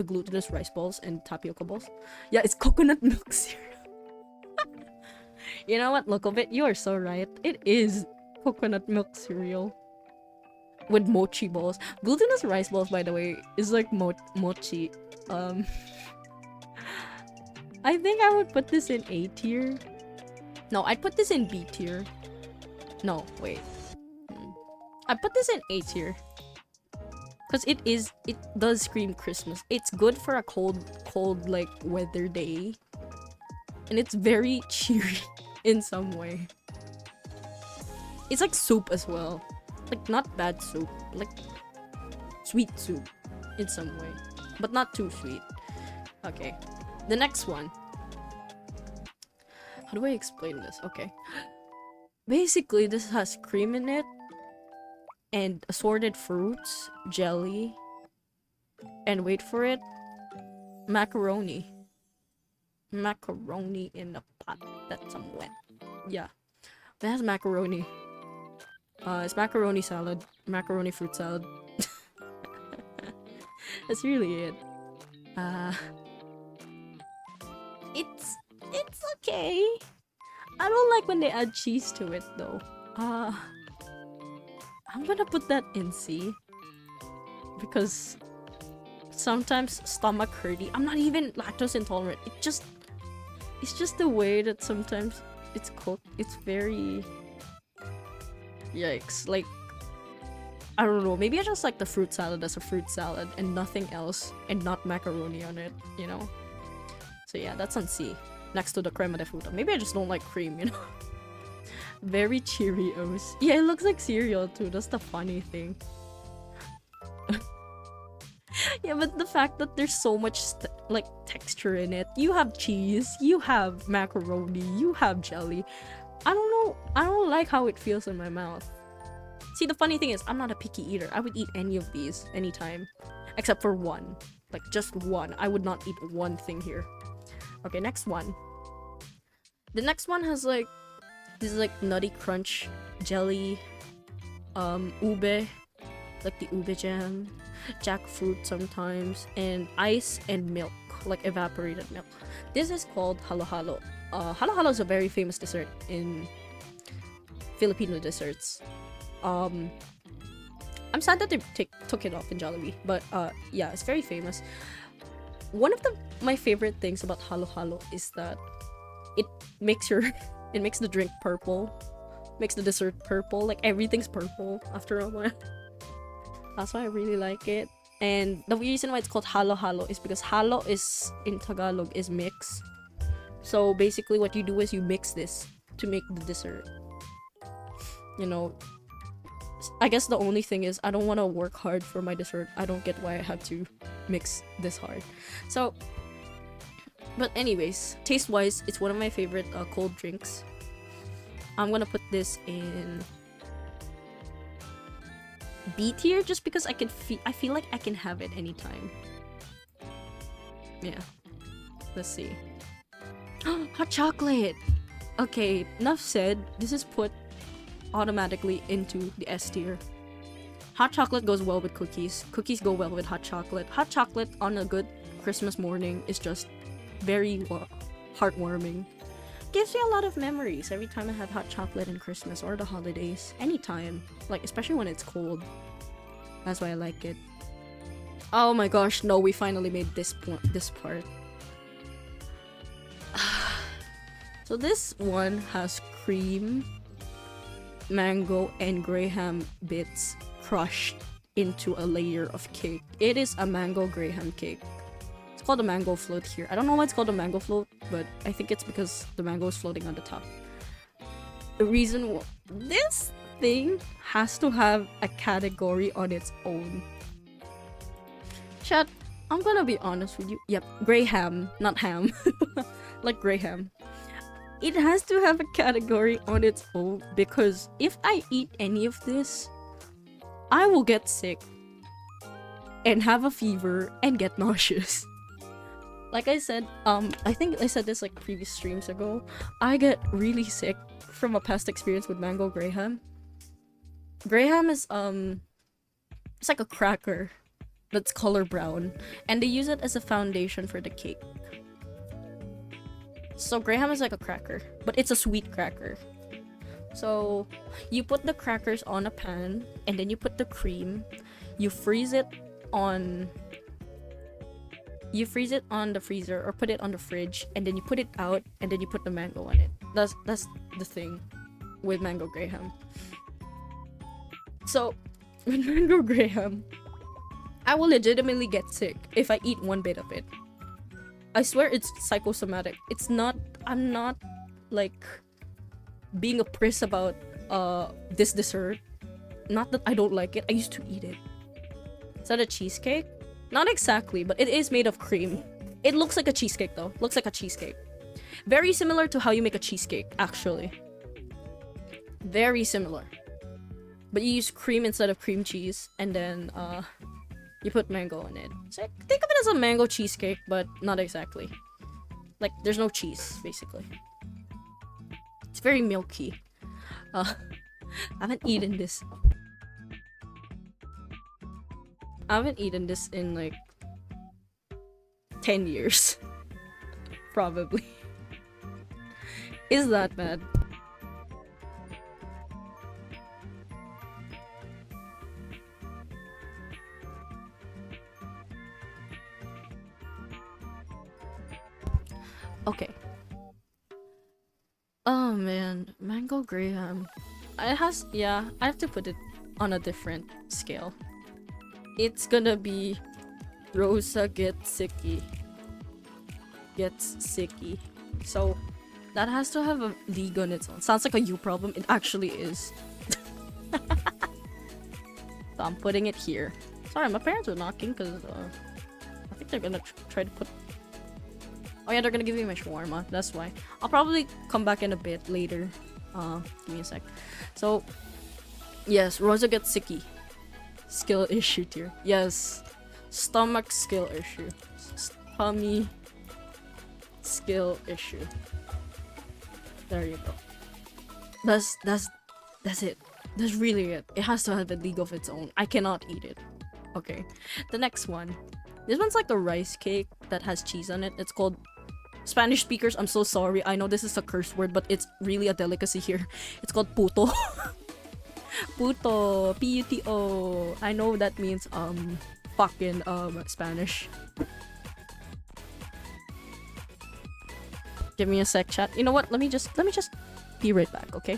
glutinous rice balls and tapioca balls. Yeah, it's coconut milk cereal. You know what, Lokobit? You are so right. It is coconut milk cereal with mochi balls. Glutinous rice balls, by the way, is like mochi. I think I would put this in A tier No, I'd put this in B tier. No, wait. I put this in A tier. Because it does scream Christmas. It's good for a cold like weather day. And it's very cheery in some way. It's like soup as well. Like not bad soup. Like sweet soup in some way. But not too sweet. Okay. The next one. How do I explain this? Okay. Basically, this has cream in it. And assorted fruits, jelly, and wait for it, macaroni. Macaroni in a pot that's wet. Yeah, it has macaroni. It's macaroni salad, macaroni fruit salad. That's really it. It's okay. I don't like when they add cheese to it though. I'm gonna put that in C because sometimes stomach hurty. I'm not even lactose intolerant. It's just the way that sometimes it's cooked. It's very yikes. Like I don't know. Maybe I just like the fruit salad as a fruit salad and nothing else, and not macaroni on it. You know. So yeah, that's on C next to the crema de fruta. Maybe I just don't like cream. You know. Very Cheerios. Yeah, it looks like cereal too. That's the funny thing. Yeah, but the fact that there's so much like texture in it. You have cheese, you have macaroni, you have jelly. I don't know. I don't like how it feels in my mouth. See, the funny thing is, I'm not a picky eater. I would eat any of these anytime, except for one. Like just one. I would not eat one thing here. Okay, next one. The next one has like. This is like Nutty Crunch jelly, ube, like the ube jam, jackfruit sometimes, and ice and milk, like evaporated milk. This is called halo-halo. Halo-halo is a very famous dessert in Filipino desserts. I'm sad that they took it off in Jollibee, but yeah, it's very famous. One of my favorite things about halo-halo is that it makes your it makes the drink purple, makes the dessert purple. Like everything's purple after a while. That's why I really like it. And the reason why it's called halo-halo is because halo is in Tagalog is mix. So basically, what you do is you mix this to make the dessert. You know, I guess the only thing is I don't want to work hard for my dessert. I don't get why I have to mix this hard. So. But anyways, taste-wise, it's one of my favorite cold drinks. I'm gonna put this in B tier just because I feel like I can have it anytime. Yeah. Let's see. Hot chocolate! Okay, enough said. This is put automatically into the S tier. Hot chocolate goes well with cookies. Cookies go well with hot chocolate. Hot chocolate on a good Christmas morning is just very heartwarming. Gives me a lot of memories every time I have hot chocolate in Christmas or the holidays. Anytime. Like, especially when it's cold. That's why I like it. Oh my gosh, no, we finally made this part. So this one has cream, mango, and graham bits crushed into a layer of cake. It is a mango graham cake. Called a mango float here. I don't know why it's called a mango float, but I think it's because the mango is floating on the top. The reason this thing has to have a category on its own. Chat, I'm gonna be honest with you. Yep, graham, not ham. Like graham. It has to have a category on its own because if I eat any of this, I will get sick and have a fever and get nauseous. Like I said, I think I said this like previous streams ago, I get really sick from a past experience with mango graham. Graham is, it's like a cracker that's color brown, and they use it as a foundation for the cake. So graham is like a cracker, but it's a sweet cracker. So you put the crackers on a pan, and then you put the cream, you freeze it on... you freeze it on the freezer or put it on the fridge, and then you put it out, and then you put the mango on it. That's the thing with mango graham. So with mango graham, I will legitimately get sick if I eat one bit of it. I swear it's psychosomatic. It's not. I'm not like being a priss about this dessert. Not that I don't like it. I used to eat it. Is that a cheesecake? Not exactly, but it is made of cream. It looks like a cheesecake though. Looks like a cheesecake. Very similar to how you make a cheesecake, actually. Very similar. But you use cream instead of cream cheese, and then you put mango in it. So think of it as a mango cheesecake, but not exactly. Like there's no cheese, basically. It's very milky. I haven't eaten this. I haven't eaten this in like 10 years. Probably. Is that bad? Okay. Oh man, mango graham. It has, yeah, I have to put it on a different scale. It's gonna be Rosa gets sicky. Gets sicky. So that has to have a league on its own. Sounds like a you problem. It actually is. So I'm putting it here. Sorry, my parents are knocking because I think they're gonna try to put. Oh yeah, they're gonna give me my shawarma. That's why. I'll probably come back in a bit later. Give me a sec. So, yes, Rosa gets sicky. Skill issue tier. Yes. Stomach skill issue. Tummy skill issue. There you go. That's it. That's really it. It has to have a league of its own. I cannot eat it. Okay. The next one. This one's like a rice cake that has cheese on it. It's called Spanish speakers. I'm so sorry. I know this is a curse word, but it's really a delicacy here. It's called puto. Puto. P-U-T-O. I know that means fucking Spanish. Give me a sec, chat. You know what? Let me just be right back, okay?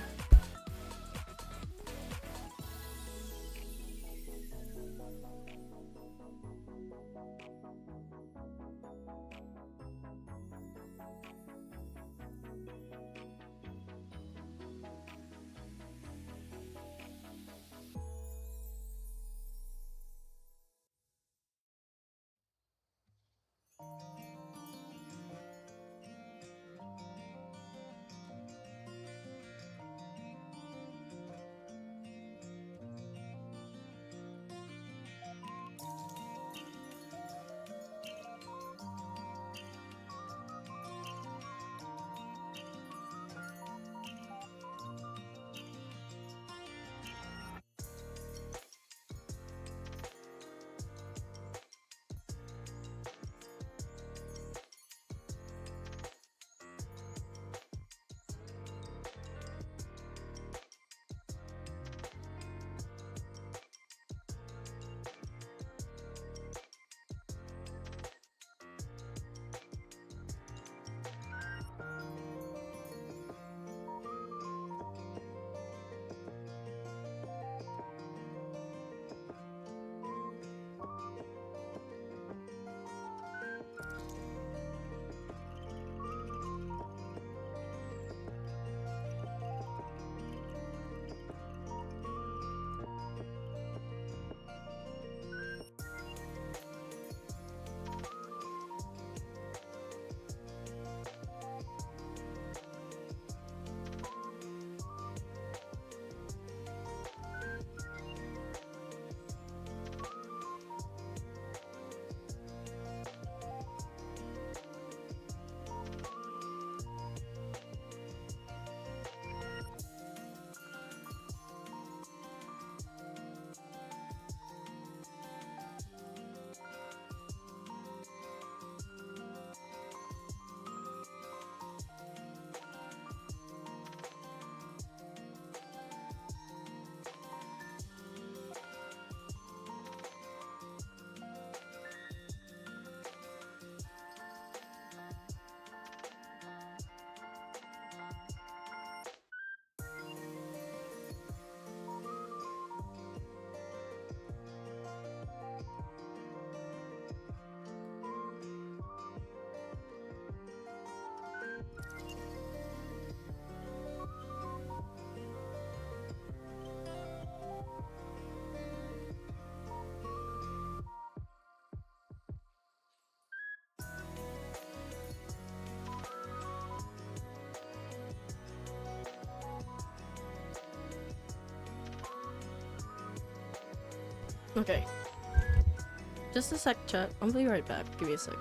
Okay. Just a sec, chat. I'll be right back. Give me a sec.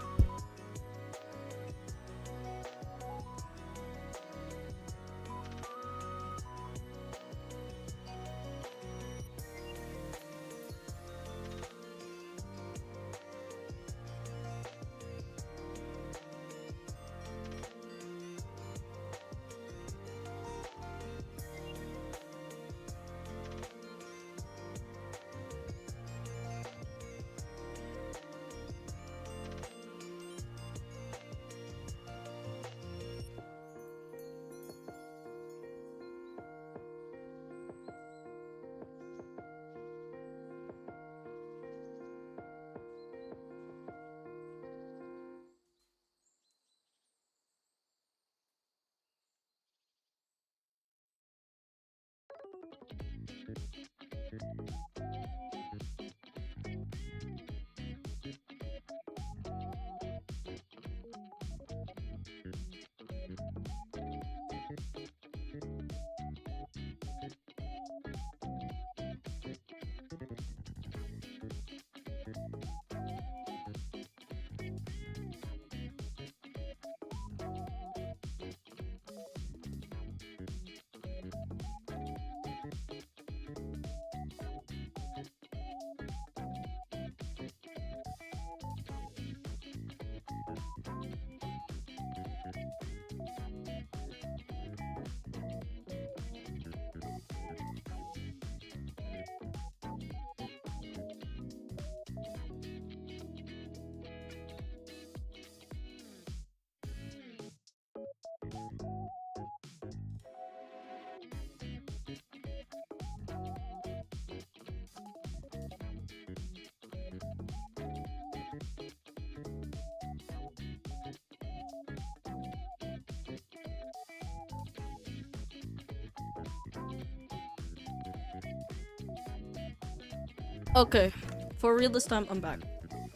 Okay, for real this time, I'm back.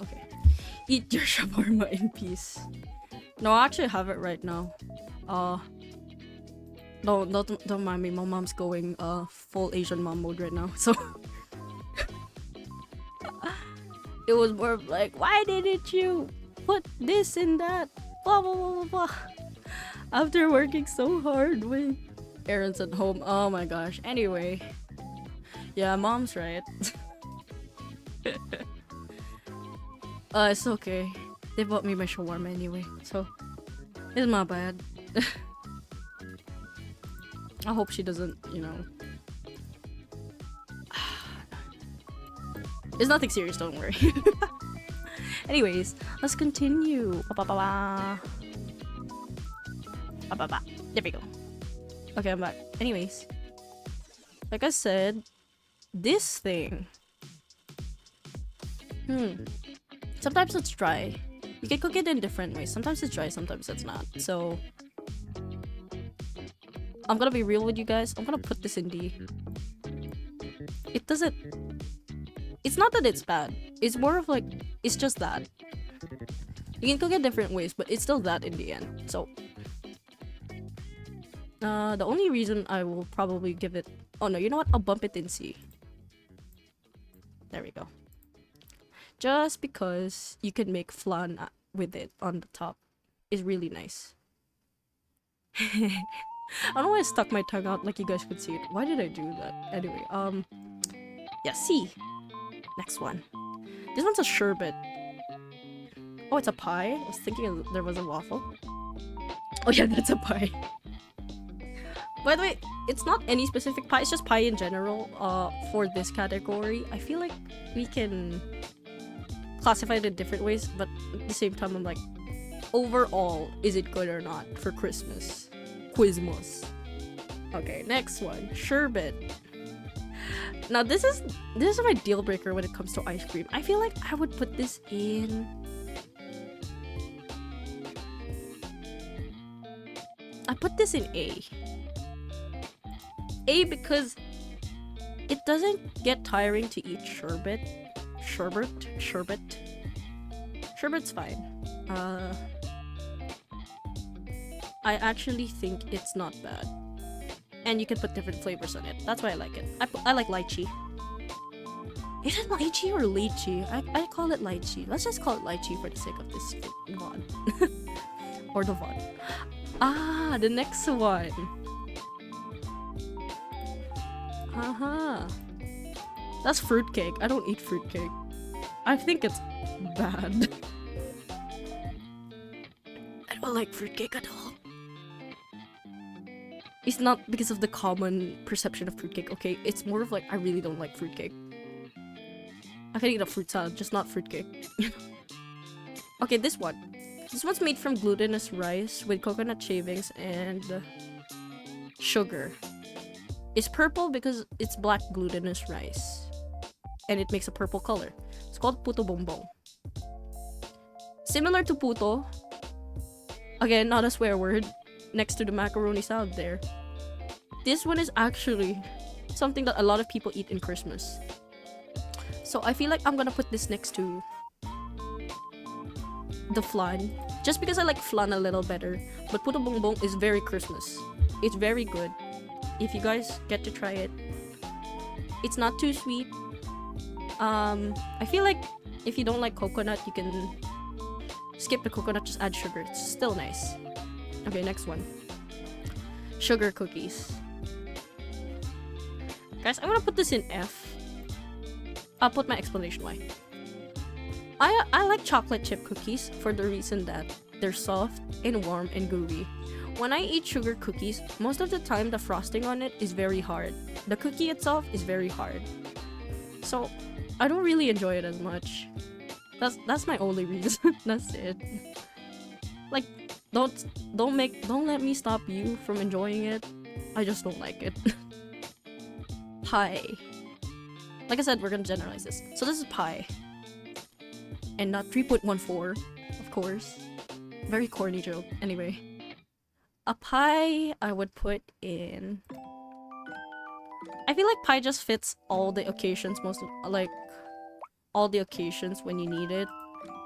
Okay. Eat your shawarma in peace. No, I actually have it right now. Don't mind me. My mom's going full Asian mom mode right now. So it was more of like, why didn't you put this in that? Blah blah blah blah blah. After working so hard with errands at home. Oh my gosh. Anyway, yeah, mom's right. It's okay. They bought me my shawarma anyway, so it's not bad. I hope she doesn't, you know. It's nothing serious, don't worry. Anyways, let's continue. There we go. Okay, I'm back. Anyways, like I said, this thing. Sometimes it's dry. You can cook it in different ways. Sometimes it's dry, sometimes it's not. So I'm gonna be real with you guys. I'm gonna put this in D. It doesn't. It's not that it's bad. It's more of like, it's just that. You can cook it different ways, but it's still that in the end. So the only reason I will probably give it. Oh no, you know what? I'll bump it in C. There we go. Just because you can make flan with it on the top is really nice. I don't know why I stuck my tongue out like you guys could see it. Why did I do that? Anyway, yeah, C. Next one. This one's a sherbet. Oh, it's a pie? I was thinking there was a waffle. Oh yeah, that's a pie. By the way, it's not any specific pie, it's just pie in general. For this category, I feel like we can classify it in different ways, but at the same time I'm like, overall, is it good or not for Christmas? Quizmas. Okay, next one. Sherbet. Now this is my deal breaker when it comes to ice cream. I feel like I would put this in. I put this in A. A because it doesn't get tiring to eat sherbet. Sherbet's fine. I actually think it's not bad. And you can put different flavors on it. That's why I like it. I like lychee. Is it lychee or lychee? I call it lychee. Let's just call it lychee for the sake of this VOD. Or the VOD. Ah, the next one. Haha. That's fruitcake. I don't eat fruitcake. I think it's bad. I don't like fruitcake at all. It's not because of the common perception of fruitcake, okay? It's more of like, I really don't like fruitcake. I can eat a fruit salad, just not fruitcake. Okay, this one. This one's made from glutinous rice with coconut shavings and sugar. It's purple because it's black glutinous rice. And it makes a purple color. It's called puto bongbong. Similar to puto. Again, not a swear word. Next to the macaroni salad there. This one is actually something that a lot of people eat in Christmas. So I feel like I'm gonna put this next to the flan. Just because I like flan a little better. But puto bongbong is very Christmas. It's very good. If you guys get to try it. It's not too sweet. I feel like if you don't like coconut, you can skip the coconut, just add sugar. It's still nice. Okay, next one. Sugar cookies. Guys, I'm gonna put this in F. I'll put my explanation why. I like chocolate chip cookies for the reason that they're soft and warm and gooey. When I eat sugar cookies, most of the time the frosting on it is very hard. The cookie itself is very hard. So, I don't really enjoy it as much. That's my only reason. That's it. Like, don't let me stop you from enjoying it. I just don't like it. Pie. Like I said, we're gonna generalize this. So this is pie. And not 3.14, of course. Very corny joke. Anyway. A pie I would put in... I feel like pie just fits all the occasions, all the occasions when you need it.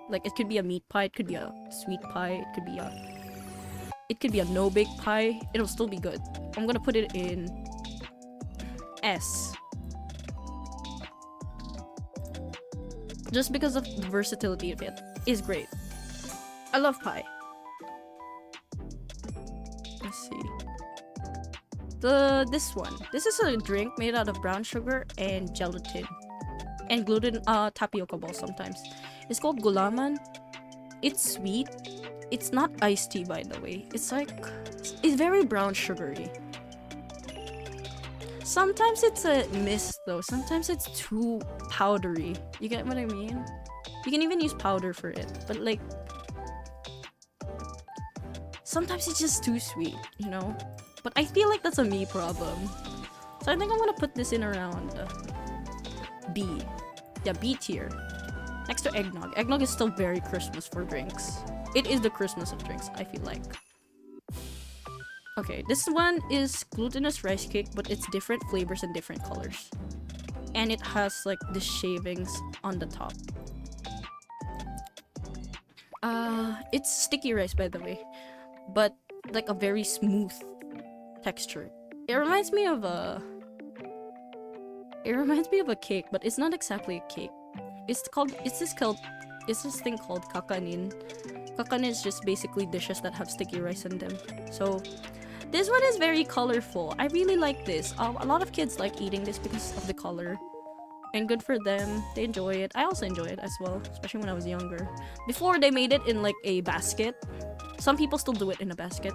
Like, it could be a meat pie, it could be a sweet pie, it could be a no-bake pie. It'll still be good. I'm gonna put it in S. Just because of the versatility of it is great. I love pie. Let's see. This one. This is a drink made out of brown sugar and gelatin. And gluten tapioca balls sometimes. It's called gulaman. It's sweet. It's not iced tea, by the way. It's very brown sugary. Sometimes it's a mist though. Sometimes it's too powdery. You get what I mean? You can even use powder for it. But like, sometimes it's just too sweet, you know? But I feel like that's a me problem. So I think I'm gonna put this in around B. Yeah, B tier. Next to eggnog. Eggnog is still very Christmas for drinks. It is the Christmas of drinks, I feel like. Okay, this one is glutinous rice cake, but it's different flavors and different colors. And it has like the shavings on the top. It's sticky rice, by the way. But like a very smooth texture. It reminds me of a cake, but it's not exactly a cake. It's this thing called kakanin. Kakanin is just basically dishes that have sticky rice in them. So this one is very colorful. I really like this. A lot of kids like eating this because of the color. And good for them. They enjoy it. I also enjoy it as well, especially when I was younger. Before they made it in like a basket. Some people still do it in a basket.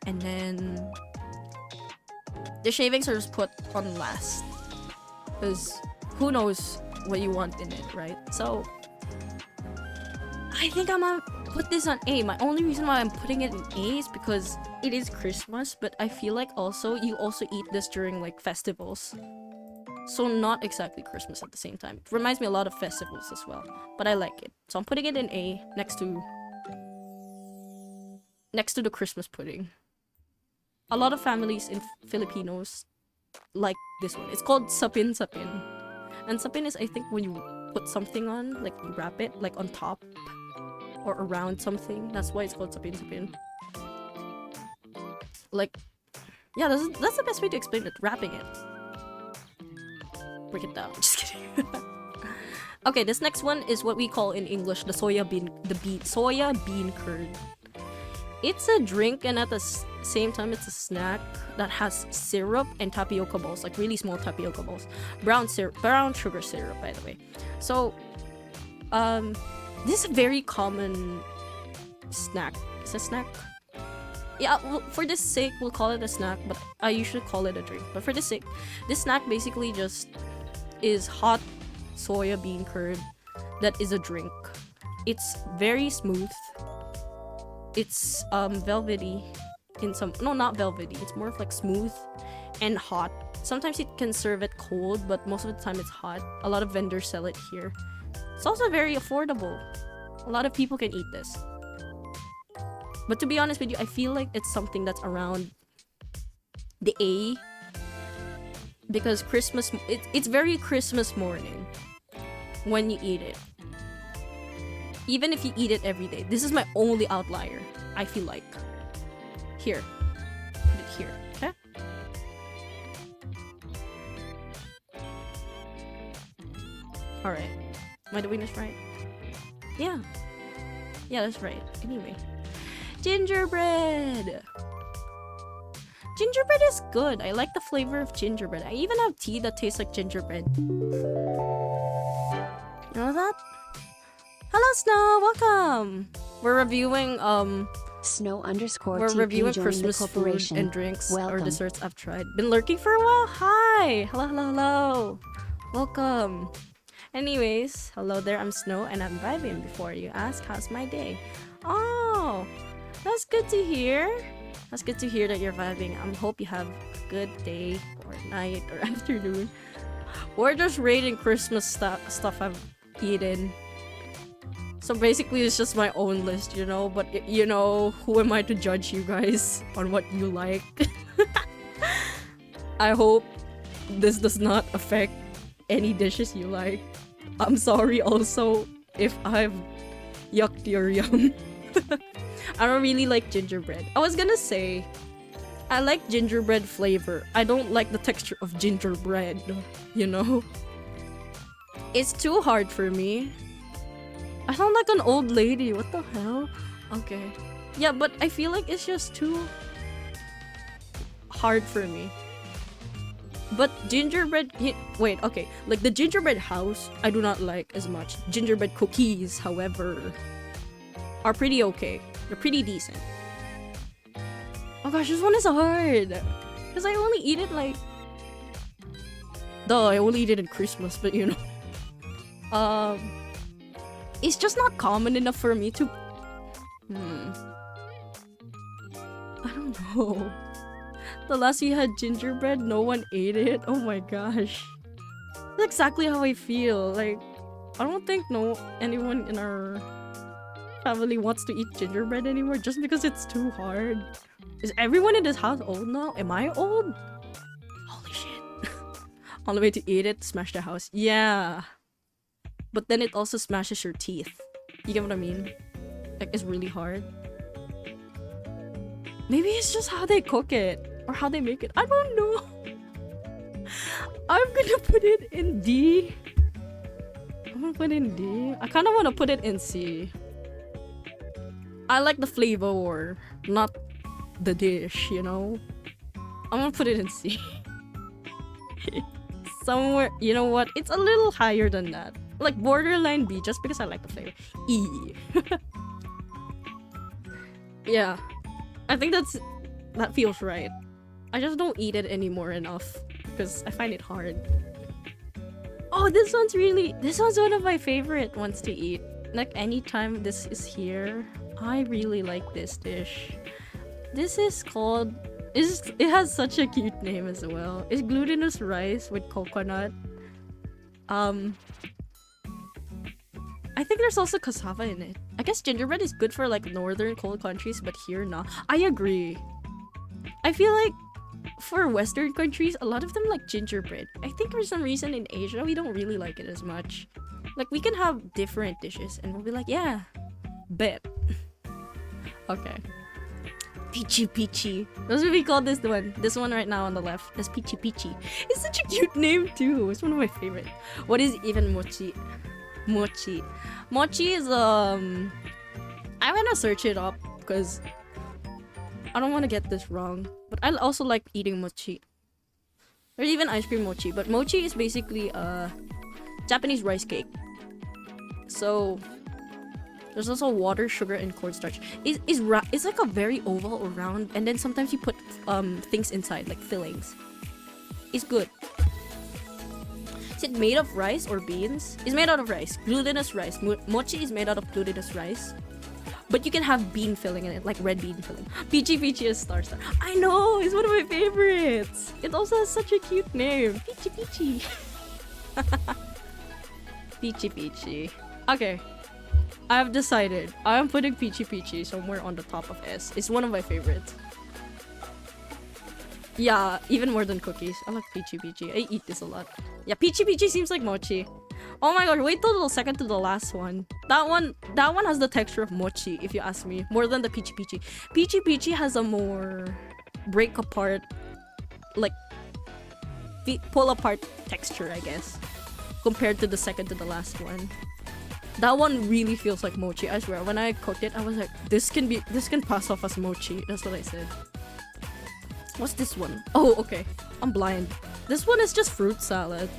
And then the shavings are just put on last. Because who knows what you want in it, right? So I think I'm gonna put this on A. My only reason why I'm putting it in A is because it is Christmas, but I feel like you also eat this during like festivals. So not exactly Christmas at the same time. It reminds me a lot of festivals as well. But I like it. So I'm putting it in A next to the Christmas pudding. A lot of families in Filipinos like this one. It's called sapin sapin. And sapin is, I think, when you put something on, like you wrap it like on top or around something. That's why it's called sapin sapin. Like, yeah, that's the best way to explain it. Wrapping it. Break it down. Just kidding. Okay, this next one is what we call in English the soya bean curd. It's a drink, and at the same time, it's a snack that has syrup and tapioca balls, like really small tapioca balls. Brown sugar syrup, by the way. So, this is a very common snack. It's a snack. Yeah, well, for this sake, we'll call it a snack, but I usually call it a drink. But for this sake, this snack basically just is hot soya bean curd that is a drink. It's very smooth. It's velvety in some, no, not velvety, it's more of like smooth and hot. Sometimes it can serve it cold, but most of the time it's hot. A lot of vendors sell it here. It's also very affordable. A lot of people can eat this. But to be honest with you, I feel like it's something that's around the A, because Christmas, it's very Christmas morning when you eat it. Even if you eat it every day. This is my only outlier, I feel like. Here. Put it here, okay? Alright. Am I doing this right? Yeah. Yeah, that's right. Anyway. Gingerbread! Gingerbread is good. I like the flavor of gingerbread. I even have tea that tastes like gingerbread. You know that? Hello, Snow! Welcome! We're reviewing, Snow underscore we're TP reviewing joined Christmas the food corporation. and drinks or Welcome. desserts I've tried. Been lurking for a while? Hi! Hello, hello, hello! Welcome! Anyways, hello there, I'm Snow and I'm vibing before you ask how's my day. Oh! That's good to hear! That's good to hear that you're vibing. I hope you have a good day or night or afternoon. We're just rating Christmas stuff I've eaten. So basically it's just my own list, you know, but you know, who am I to judge you guys on what you like? I hope this does not affect any dishes you like. I'm sorry also if I've yucked your yum. I don't really like gingerbread. I was gonna say, I like gingerbread flavor. I don't like the texture of gingerbread, you know? It's too hard for me. I sound like an old lady. What the hell? Okay. Yeah, but I feel like it's just too hard for me. But gingerbread... Wait, okay. Like the gingerbread house, I do not like as much. Gingerbread cookies, however, are pretty okay. They're pretty decent. Oh gosh, this one is hard. Because I only eat it like... Duh, I only eat it at Christmas, but you know. It's just not common enough for me to... I don't know. The last we had gingerbread, no one ate it. Oh my gosh. That's exactly how I feel. Like, I don't think anyone in our family wants to eat gingerbread anymore just because it's too hard. Is everyone in this house old now? Am I old? Holy shit. On the way to eat it, smash the house. Yeah. But then it also smashes your teeth. You get what I mean? Like, it's really hard. Maybe it's just how they cook it. Or how they make it. I don't know. I'm gonna put it in D. I'm gonna put it in D. I kind of want to put it in C. I like the flavor, not the dish, you know? I'm gonna put it in C. Somewhere, you know what? It's a little higher than that. Like borderline B, just because I like the flavor. E. Yeah. I think that feels right. I just don't eat it anymore enough because I find it hard. Oh, this one's one of my favorite ones to eat. Like anytime this is here, I really like this dish. This is called, it has such a cute name as well. It's glutinous rice with coconut. I think there's also cassava in it. I guess gingerbread is good for like northern cold countries, but here not. I agree. I feel like for Western countries, a lot of them like gingerbread. I think for some reason in Asia, we don't really like it as much. Like, we can have different dishes and we'll be like, yeah, bet. Okay. Peachy Peachy. That's what we call this one. This one right now on the left. That's Peachy Peachy. It's such a cute name too. It's one of my favorite. What is even mochi? Mochi. Mochi is I'm gonna search it up because I don't want to get this wrong. But I also like eating mochi. There's even ice cream mochi. But mochi is basically Japanese rice cake. So there's also water, sugar, and cornstarch. It's like a very oval or round, and then sometimes you put things inside, like fillings. It's good. Is it made of rice or beans? It's made out of rice. Glutinous rice. Mochi is made out of glutinous rice. But you can have bean filling in it, like red bean filling. Peachy Peachy is Star Star. I know! It's one of my favorites! It also has such a cute name. Peachy Peachy. Peachy Peachy. Okay. I've decided. I'm putting Peachy Peachy somewhere on the top of S. It's one of my favorites. Yeah, even more than cookies. I like Peachy Peachy. I eat this a lot. Yeah, Peachy Peachy seems like mochi. Oh my god, wait till the second to the last one. That one has the texture of mochi, if you ask me. More than the Peachy Peachy. Peachy Peachy has a more break apart, like pull apart texture, I guess. Compared to the second to the last one. That one really feels like mochi, I swear. When I cooked it, I was like, this can pass off as mochi. That's what I said. What's this one? Oh, okay. I'm blind. This one is just fruit salad.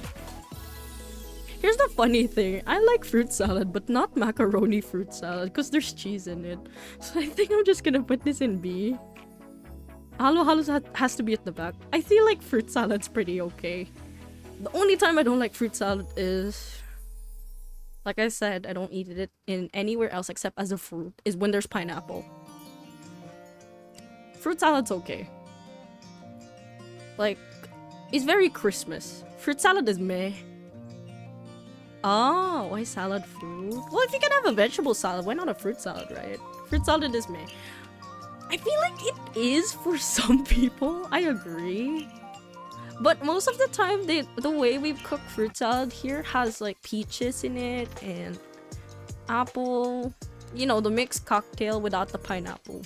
Here's the funny thing. I like fruit salad, but not macaroni fruit salad because there's cheese in it. So I think I'm just gonna put this in B. Halo Halos has to be at the back. I feel like fruit salad's pretty okay. The only time I don't like fruit salad is... Like I said, I don't eat it in anywhere else except as a fruit, is when there's pineapple. Fruit salad's okay. Like, it's very Christmas. Fruit salad is meh. Oh, why salad fruit? Well, if you can have a vegetable salad, why not a fruit salad, right? Fruit salad is meh. I feel like it is for some people. I agree. But most of the time, the way we cook fruit salad here has like peaches in it and apple. You know, the mixed cocktail without the pineapple.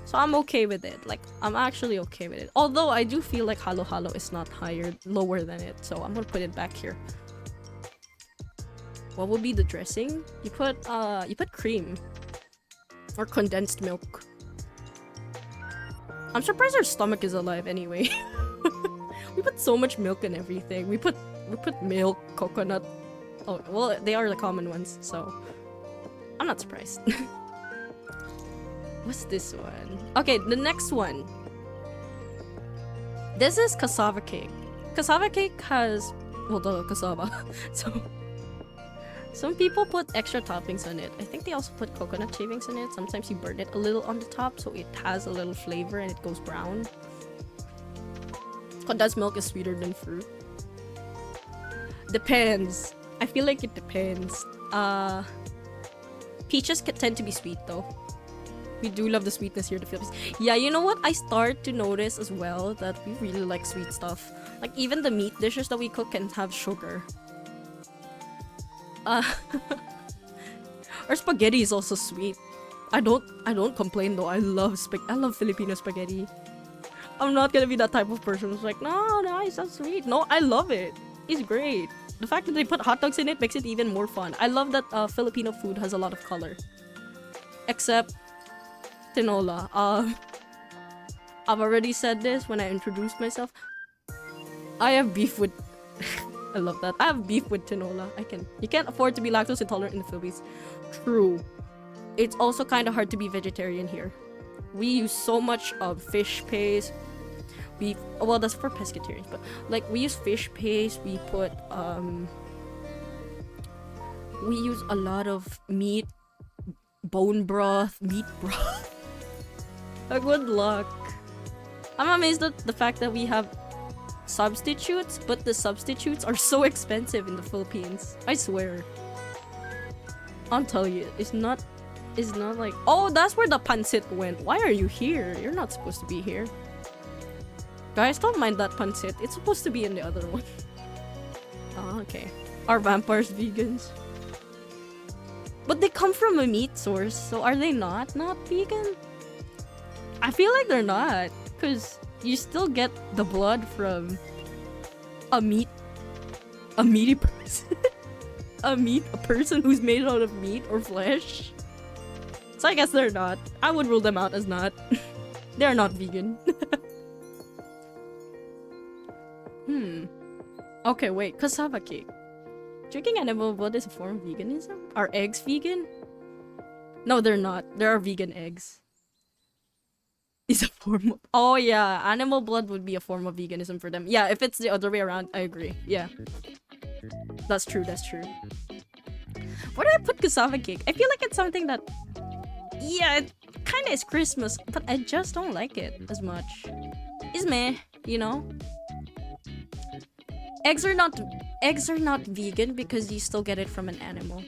So I'm okay with it. Like, I'm actually okay with it. Although I do feel like Halo Halo is not lower than it. So I'm gonna put it back here. What would be the dressing? You put cream. Or condensed milk. I'm surprised our stomach is alive anyway. We put so much milk in everything. We put milk, coconut. Oh, well, they are the common ones, so I'm not surprised. What's this one? Okay, the next one. This is cassava cake. Cassava cake has, well, the cassava. So some people put extra toppings on it. I think they also put coconut shavings in it. Sometimes you burn it a little on the top so it has a little flavor and it goes brown. Condensed milk is sweeter than fruit. Depends. I feel like it depends. Peaches tend to be sweet though. We do love the sweetness here in the Philippines. Yeah, you know what? I start to notice as well that we really like sweet stuff. Like even the meat dishes that we cook can have sugar. Our spaghetti is also sweet. I don't complain though. I love Filipino spaghetti. I'm not gonna be that type of person who's like, no, it's not sweet. No, I love it. It's great. The fact that they put hot dogs in it makes it even more fun. I love that Filipino food has a lot of color. Except tinola. I've already said this when I introduced myself. I have beef with... I love that. I have beef with tinola. You can't afford to be lactose intolerant in the Philippines. True. It's also kind of hard to be vegetarian here. We use so much fish paste. Well, that's for pescatarians, but like we use fish paste. We put we use a lot of meat, bone broth, meat broth. Good luck. I'm amazed at the fact that we have substitutes, but the substitutes are so expensive in the Philippines. I swear. I'll tell you, it's not like, oh, that's where the pancit went. Why are you here? You're not supposed to be here. Guys, don't mind that pancit. It's supposed to be in the other one. Oh, okay. Are vampires vegans? But they come from a meat source, so are they not vegan? I feel like they're not, because you still get the blood from a meaty person. A person who's made out of meat or flesh. So I guess they're not. I would rule them out as not. They're not vegan. Okay, wait. Cassava cake. Drinking animal blood is a form of veganism? Are eggs vegan? No, they're not. There are vegan eggs. Is a form of... Oh yeah, animal blood would be a form of veganism for them. Yeah, if it's the other way around, I agree. Yeah. That's true, that's true. Where do I put cassava cake? I feel like it's something that... Yeah, it kinda is Christmas, but I just don't like it as much. It's meh, you know? Eggs are not vegan because you still get it from an animal.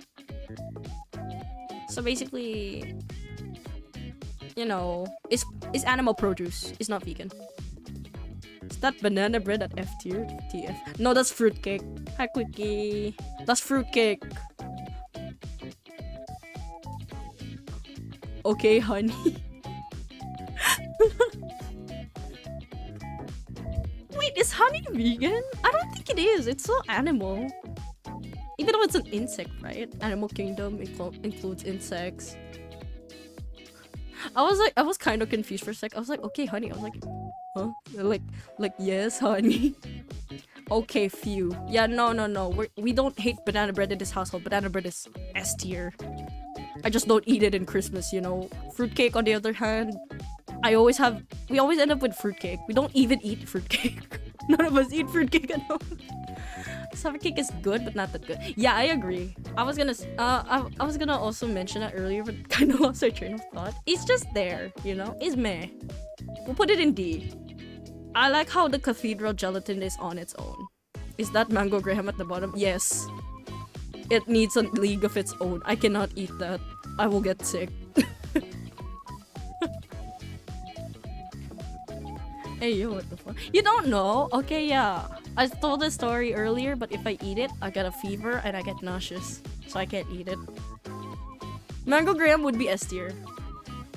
So basically, you know, it's animal produce. It's not vegan. Is that banana bread at F tier? TF. No, that's fruitcake. Hi, Quickie. That's fruitcake. Okay, honey. Wait, is honey vegan? I don't think it is. It's so animal. Even though it's an insect, right? Animal kingdom includes insects. I was kind of confused for a sec. I was like, okay, honey. I was like, huh? Like yes, honey. Okay, few. Yeah, no. We don't hate banana bread in this household. Banana bread is S tier. I just don't eat it in Christmas, you know. Fruitcake, on the other hand, we always end up with fruitcake. We don't even eat fruitcake. None of us eat fruitcake at home. Cassava cake is good, but not that good. Yeah, I agree. I was gonna also mention that earlier, but kind of lost my train of thought. It's just there, you know. It's meh. We'll put it in D. I like how the cathedral gelatin is on its own. Is that mango graham at the bottom? Yes. It needs a league of its own. I cannot eat that. I will get sick. Hey, yo, what the fuck? You don't know? Okay, yeah. I told the story earlier, but if I eat it, I get a fever and I get nauseous. So I can't eat it. Mango graham would be S tier.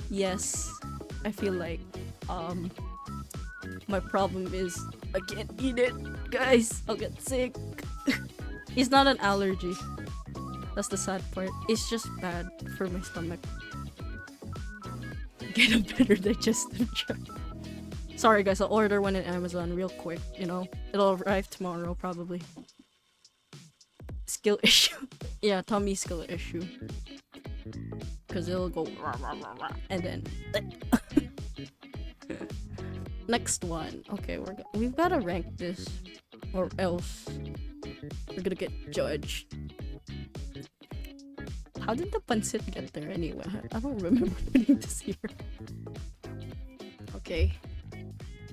Yes. I feel like, my problem is I can't eat it. Guys, I'll get sick. It's not an allergy. That's the sad part. It's just bad for my stomach. Get a better digestive tract. Sorry guys, I'll order one on Amazon real quick, you know? It'll arrive tomorrow, probably. Skill issue. Yeah, tummy skill issue. Cause it'll go rah, rah, rah, rah, and then... Next one. Okay, we've gotta rank this, or else we're gonna get judged. How did the pancit get there anyway? I don't remember putting this here. Okay.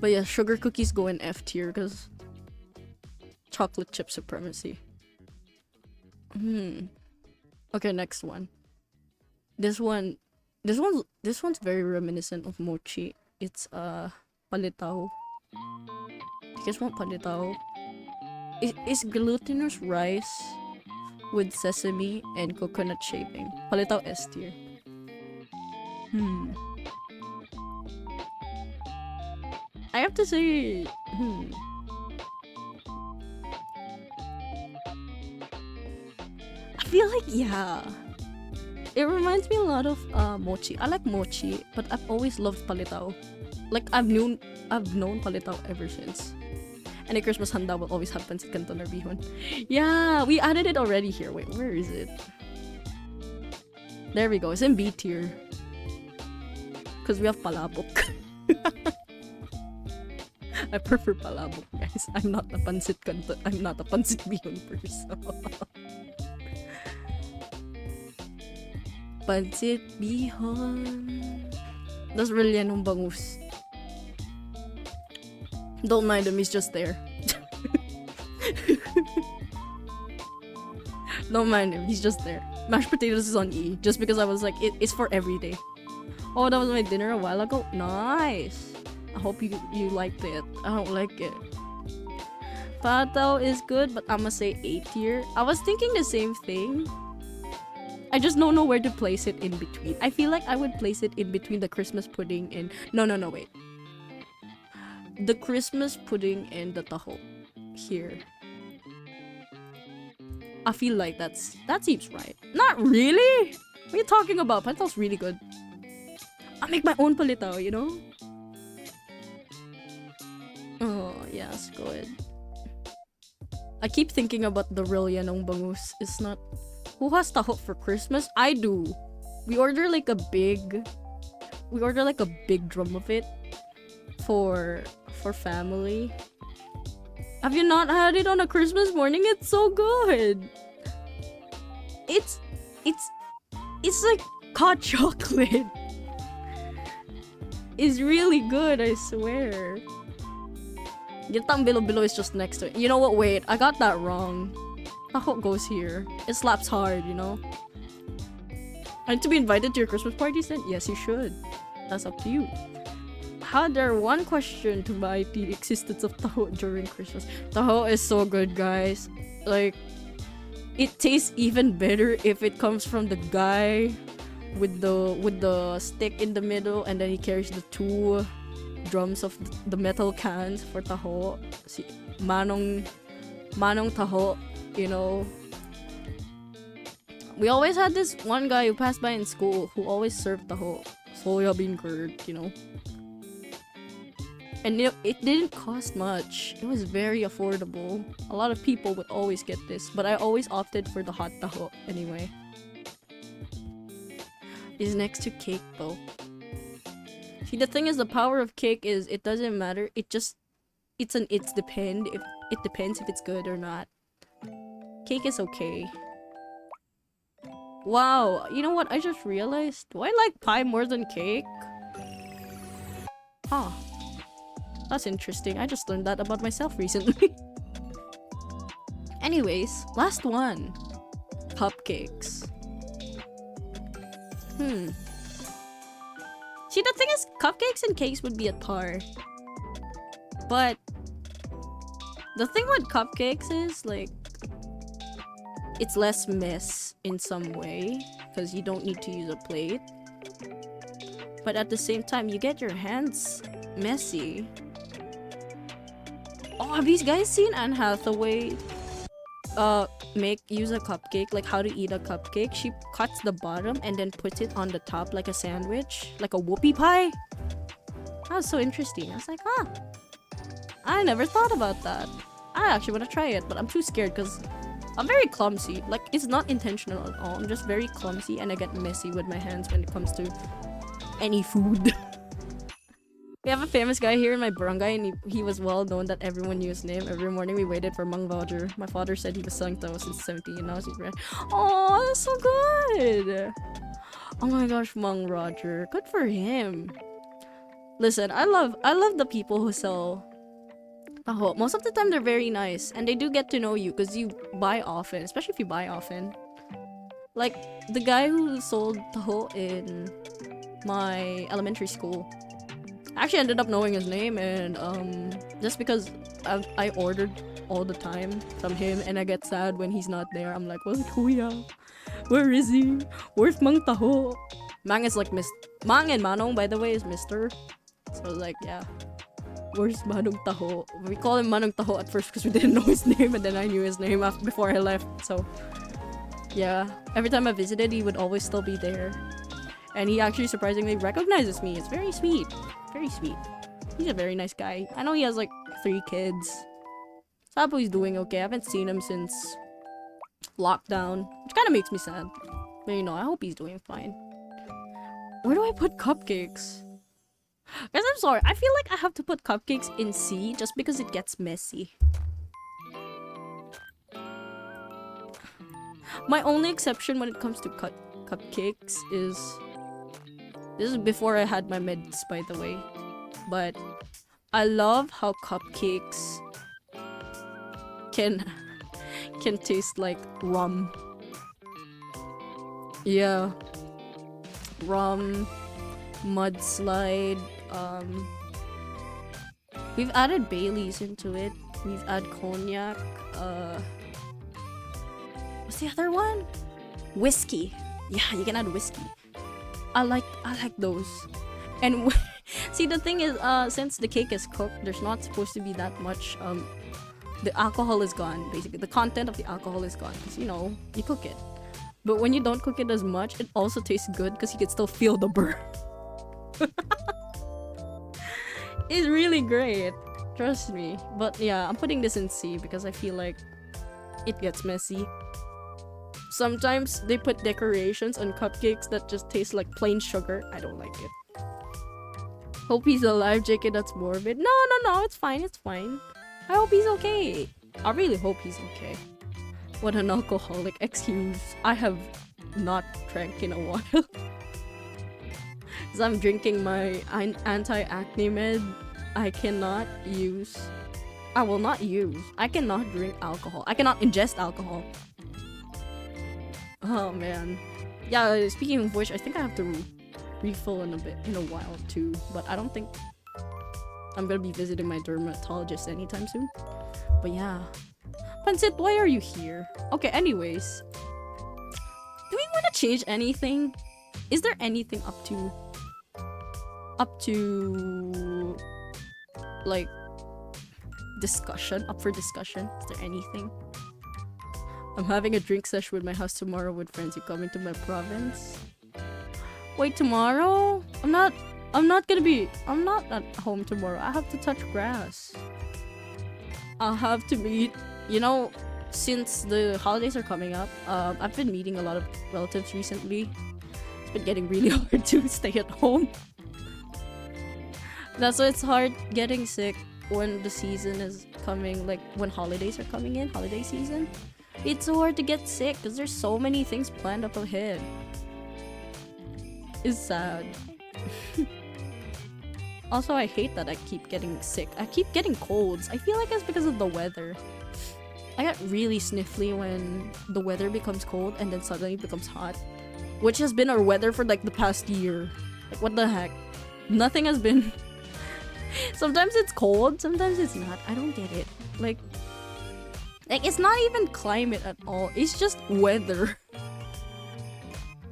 But yeah, sugar cookies go in F tier because chocolate chip supremacy. Okay, next one. This one's very reminiscent of mochi. It's palitaw. You guys want palitaw? It's glutinous rice with sesame and coconut shaping. Palitaw S tier. I have to say, I feel like, yeah. It reminds me a lot of mochi. I like mochi, but I've always loved palitaw. Like, I've known palitaw ever since. And a Christmas handa will always have pancit canton or bihon. Yeah, we added it already here. Wait, where is it? There we go. It's in B tier. Because we have palabok. I prefer palabok, guys. I'm not a pancit canton. I'm not a pancit bihon person. Pancit bihon. That's Rellenong bangus. Don't mind him, he's just there. Don't mind him, he's just there. Mashed potatoes is on E, just because I was like, it's for every day. Oh, that was my dinner a while ago? Nice! I hope you liked it. I don't like it. Palitaw is good, but I'ma say A tier. I was thinking the same thing. I just don't know where to place it in between. I feel like I would place it in between the Christmas pudding and no, wait. The Christmas pudding and the taho here. I feel like that seems right. Not really. What are you talking about? Palitao's really good. I make my own palitao, you know? Oh, yes, good. I keep thinking about the real Yanong Bangus. It's not... Who has taho for Christmas? I do. We order like a big drum of it for family. Have you not had it on a Christmas morning? It's so good. It's like hot chocolate. It's really good, I swear. Gintang Bilo-Bilo is just next to it. You know what? Wait, I got that wrong. Taho goes here. It slaps hard, you know? I need to be invited to your Christmas parties then? Yes, you should. That's up to you. Had there one question to my the existence of taho during Christmas. Taho is so good, guys. Like, it tastes even better if it comes from the guy with the stick in the middle, and then he carries the two drums of the metal cans for taho. Si Manong Taho, you know. We always had this one guy who passed by in school who always served taho, soya bean curd, you know. And it didn't cost much. It was very affordable. A lot of people would always get this, but I always opted for the hot taho anyway. It's next to cake though. See, the thing is, the power of cake is it doesn't matter. It depends if it's good or not. Cake is okay. Wow, you know what? I just realized. Do I like pie more than cake? Huh. That's interesting. I just learned that about myself recently. Anyways, last one. Cupcakes. See, the thing is, cupcakes and cakes would be at par. But the thing with cupcakes is, like, it's less mess in some way because you don't need to use a plate. But at the same time, you get your hands messy. Oh, have you guys seen Anne Hathaway use a cupcake, like how to eat a cupcake? She cuts the bottom and then puts it on the top like a sandwich, like a whoopie pie. That was so interesting. I was like, huh, I never thought about that. I actually want to try it, but I'm too scared because I'm very clumsy. Like, it's not intentional at all. I'm just very clumsy and I get messy with my hands when it comes to any food. We have a famous guy here in my barangay, and he was well known that everyone knew his name. Every morning we waited for Mang Roger. My father said he was selling tao since 17 and now he's red. Oh, that's so good! Oh my gosh, Mang Roger. Good for him. Listen, I love the people who sell taho. Most of the time they're very nice and they do get to know you because you buy often, especially if you buy often. Like the guy who sold taho in my elementary school. I actually ended up knowing his name, and just because I ordered all the time from him and I get sad when he's not there. I'm like, where's Kuya? Where is he? Where's Mang Taho? Mang is like Mang and Manong, by the way, is Mr. So like, yeah. Where's Manong Taho? We call him Manong Taho at first because we didn't know his name, and then I knew his name before I left. So yeah, every time I visited, he would always still be there. And he actually surprisingly recognizes me. It's very sweet. Very sweet. He's a very nice guy. I know he has like 3 kids. So I hope he's doing okay. I haven't seen him since lockdown, which kind of makes me sad. But you know, I hope he's doing fine. Where do I put cupcakes? Guys, I'm sorry. I feel like I have to put cupcakes in C just because it gets messy. My only exception when it comes to cupcakes is... This is before I had my meds, by the way. But I love how cupcakes can taste like rum. Yeah. Rum, mudslide, we've added Baileys into it. We've added cognac, what's the other one? Whiskey. Yeah, you can add whiskey. I like those. And see, the thing is, since the cake is cooked, there's not supposed to be that much. The alcohol is gone. Basically, the content of the alcohol is gone because you cook it. But when you don't cook it as much, it also tastes good because you can still feel the burn. It's really great. Trust me. But yeah, I'm putting this in C because I feel like it gets messy. Sometimes they put decorations on cupcakes that just taste like plain sugar. I don't like it. Hope he's alive, JK, that's morbid. No, it's fine, it's fine. I hope he's okay. I really hope he's okay. What an alcoholic. Excuse. I have not drank in a while. Because I'm drinking my anti-acne med. I cannot use... I will not use. I cannot drink alcohol. I cannot ingest alcohol. Oh man. Yeah, speaking of which, I think I have to refill in a while too. But I don't think I'm gonna be visiting my dermatologist anytime soon. But yeah. Pansit, why are you here? Okay, anyways. Do we want to change anything? Is there anything up to like discussion? Up for discussion? Is there anything? I'm having a drink session with my house tomorrow with friends. You coming to my province? Wait, tomorrow? I'm not at home tomorrow. I have to touch grass. I'll have to meet, since the holidays are coming up, I've been meeting a lot of relatives recently. It's been getting really hard to stay at home. That's why it's hard getting sick when the season is coming, like when holidays are coming in, holiday season. It's so hard to get sick because there's so many things planned up ahead. It's sad. Also, I hate that I keep getting sick. I keep getting colds. I feel like it's because of the weather. I get really sniffly when the weather becomes cold and then suddenly it becomes hot. Which has been our weather for like the past year. Like, what the heck? Nothing has been... Sometimes it's cold, sometimes it's not. I don't get it. Like, it's not even climate at all. It's just weather.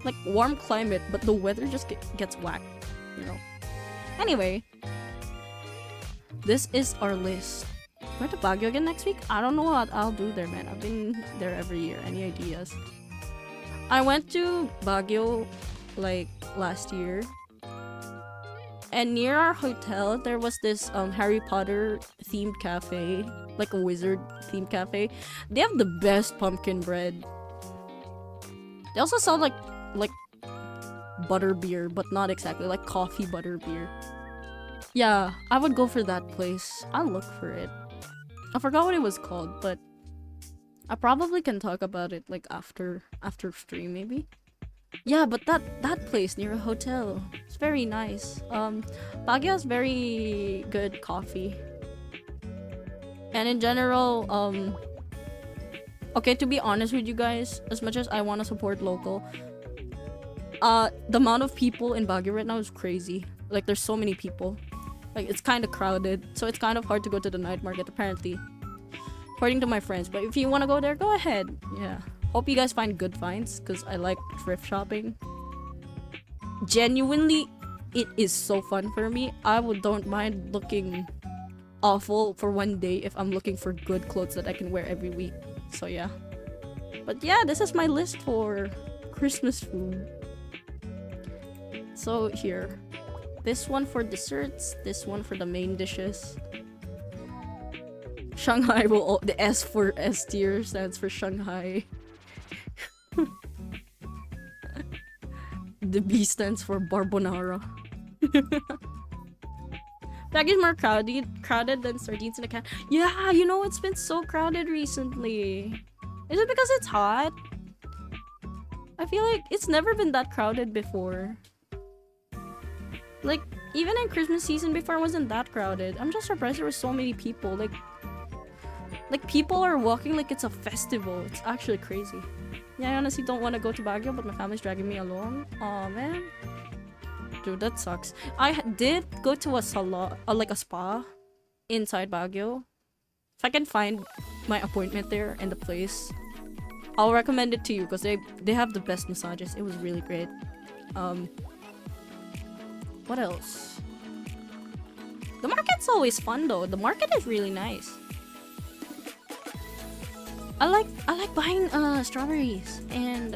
Like, warm climate, but the weather just gets whacked, Anyway, this is our list. We're to Baguio again next week? I don't know what I'll do there, man. I've been there every year. Any ideas? I went to Baguio, like, last year. And near our hotel, there was this Harry Potter themed cafe. Like a wizard themed cafe. They have the best pumpkin bread. They also sell like butter beer, but not exactly, like coffee butter beer. Yeah, I would go for that place. I'll look for it. I forgot what it was called, but I probably can talk about it like after stream maybe. Yeah, but that place near a hotel, it's very nice. Baguio has very good coffee. And in general, okay, to be honest with you guys, as much as I want to support local, the amount of people in Baguio right now is crazy. Like, there's so many people. Like, it's kind of crowded, so it's kind of hard to go to the night market, apparently. According to my friends. But if you want to go there, go ahead. Yeah. Hope you guys find good finds, because I like thrift shopping. Genuinely, it is so fun for me. Don't mind looking awful for one day if I'm looking for good clothes that I can wear every week. So yeah. But yeah, this is my list for Christmas food. So here. This one for desserts, this one for the main dishes. Shanghai the S for S tier stands for Shanghai. The B stands for Barbonara. Baguio is more crowded than sardines in a can. Yeah, it's been so crowded recently. Is it because it's hot? I feel like it's never been that crowded before. Like, even in Christmas season before, it wasn't that crowded. I'm just surprised there were so many people. Like people are walking like it's a festival. It's actually crazy. Yeah, I honestly don't want to go to Baguio, but my family's dragging me along. Aw, man. Dude, that sucks. I did go to a salon, like a spa, inside Baguio. If I can find my appointment there and the place, I'll recommend it to you because they have the best massages. It was really great. What else? The market's always fun though. The market is really nice. I like buying strawberries and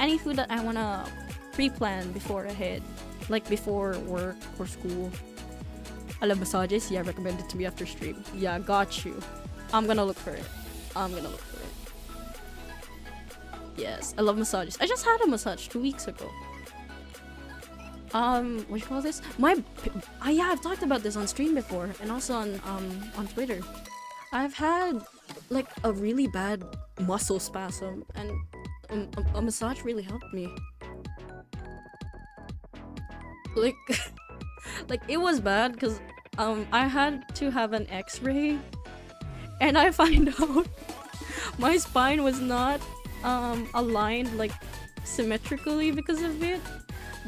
any food that I wanna pre-plan before ahead, like before work or school. I love massages. Yeah, recommend it to me after stream. Yeah, got you. I'm gonna look for it. Yes, I love massages. I just had a massage 2 weeks ago. What do you call this? Yeah, I've talked about this on stream before and also on Twitter. I've had like a really bad muscle spasm and a massage really helped me. Like like it was bad because I had to have an x-ray and I find out my spine was not aligned like symmetrically because of it.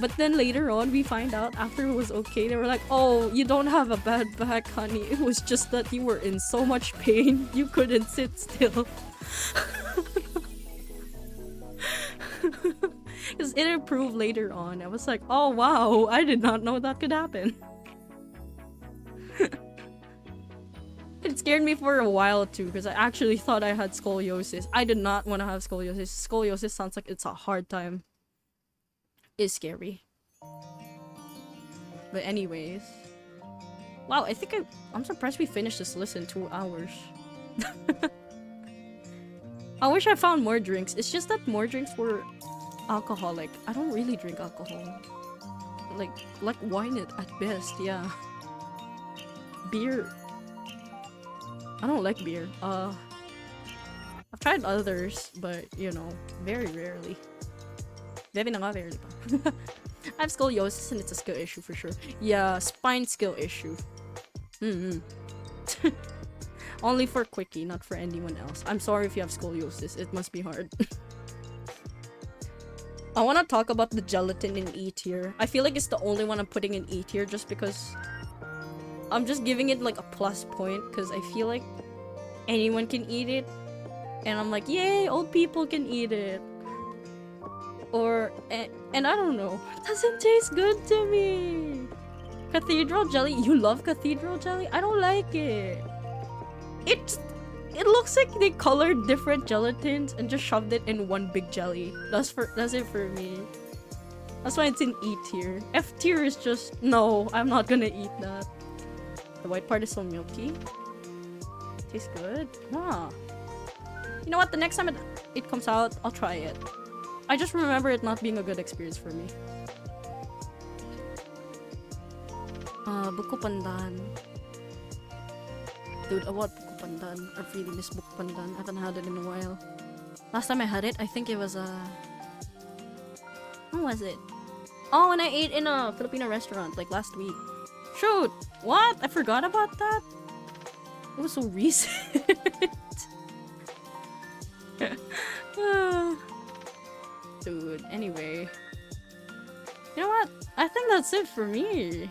But then later on we find out after it was okay, they were like, oh, you don't have a bad back, honey. It was just that you were in so much pain you couldn't sit still. Because it improved later on. I was like, oh wow, I did not know that could happen. It scared me for a while too because I actually thought I had scoliosis. I did not want to have scoliosis. Scoliosis sounds like it's a hard time. It's scary. But anyways. Wow, I think I'm surprised we finished this list in 2 hours. I wish I found more drinks. It's just that more drinks were alcoholic. I don't really drink alcohol. Like wine at best, yeah. Beer. I don't like beer. I've tried others, but you know, very rarely. Very rarely pa. I have scoliosis and it's a skill issue for sure. Yeah, spine skill issue. Only for Quickie, not for anyone else. I'm sorry if you have scoliosis. It must be hard. I want to talk about the gelatin in E tier. I feel like it's the only one I'm putting in E tier just because I'm just giving it like a plus point because I feel like anyone can eat it. And I'm like, yay, old people can eat it. And I don't know. It doesn't taste good to me. Cathedral jelly? You love cathedral jelly? I don't like it. It looks like they colored different gelatins and just shoved it in one big jelly. That's it for me. That's why it's in E tier. F tier is just no, I'm not gonna eat that. The white part is so milky. Tastes good. Huh. You know what? The next time it comes out, I'll try it. I just remember it not being a good experience for me. Buko Pandan. Dude, I want Buko Pandan. I really miss Buko Pandan. I haven't had it in a while. Last time I had it, I think it was when was it? Oh, when I ate in a Filipino restaurant, like last week. Shoot! What? I forgot about that? It was so recent. Dude, anyway. You know what? I think that's it for me.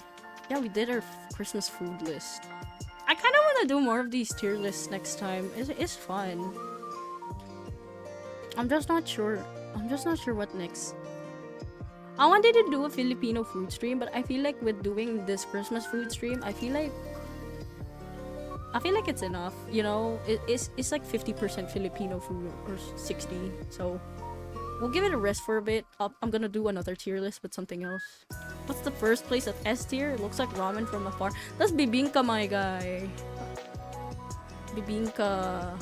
Yeah, we did our Christmas food list. I kind of want to do more of these tier lists next time. It's fun. I'm just not sure. What next. I wanted to do a Filipino food stream, but I feel like with doing this Christmas food stream, I feel like it's enough. You know, it's like 50% Filipino food or 60. So we'll give it a rest for a bit. I'm gonna do another tier list with something else. What's the first place at S tier? It looks like ramen from afar. That's Bibingka, my guy. Bibingka.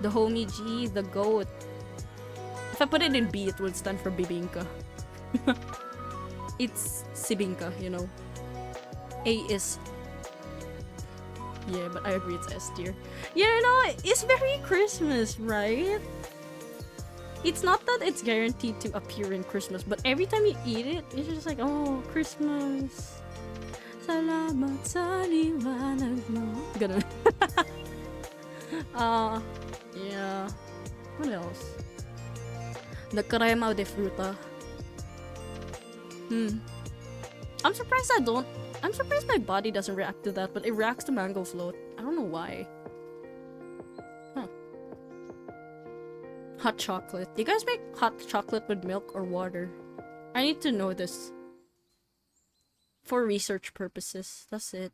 The homie G, the goat. If I put it in B, it would stand for Bibingka. It's Sibingka, you know. A is... Yeah, but I agree it's S tier. Yeah, you know, it's very Christmas, right? It's not that it's guaranteed to appear in Christmas, but every time you eat it, it's just like, oh, Christmas. Salamat sa liwanag mo. Ganun. Yeah. What else? The crema de fruta. I'm surprised my body doesn't react to that, but it reacts to mango float. I don't know why. Huh. Hot chocolate. Do you guys make hot chocolate with milk or water? I need to know this. For research purposes. That's it.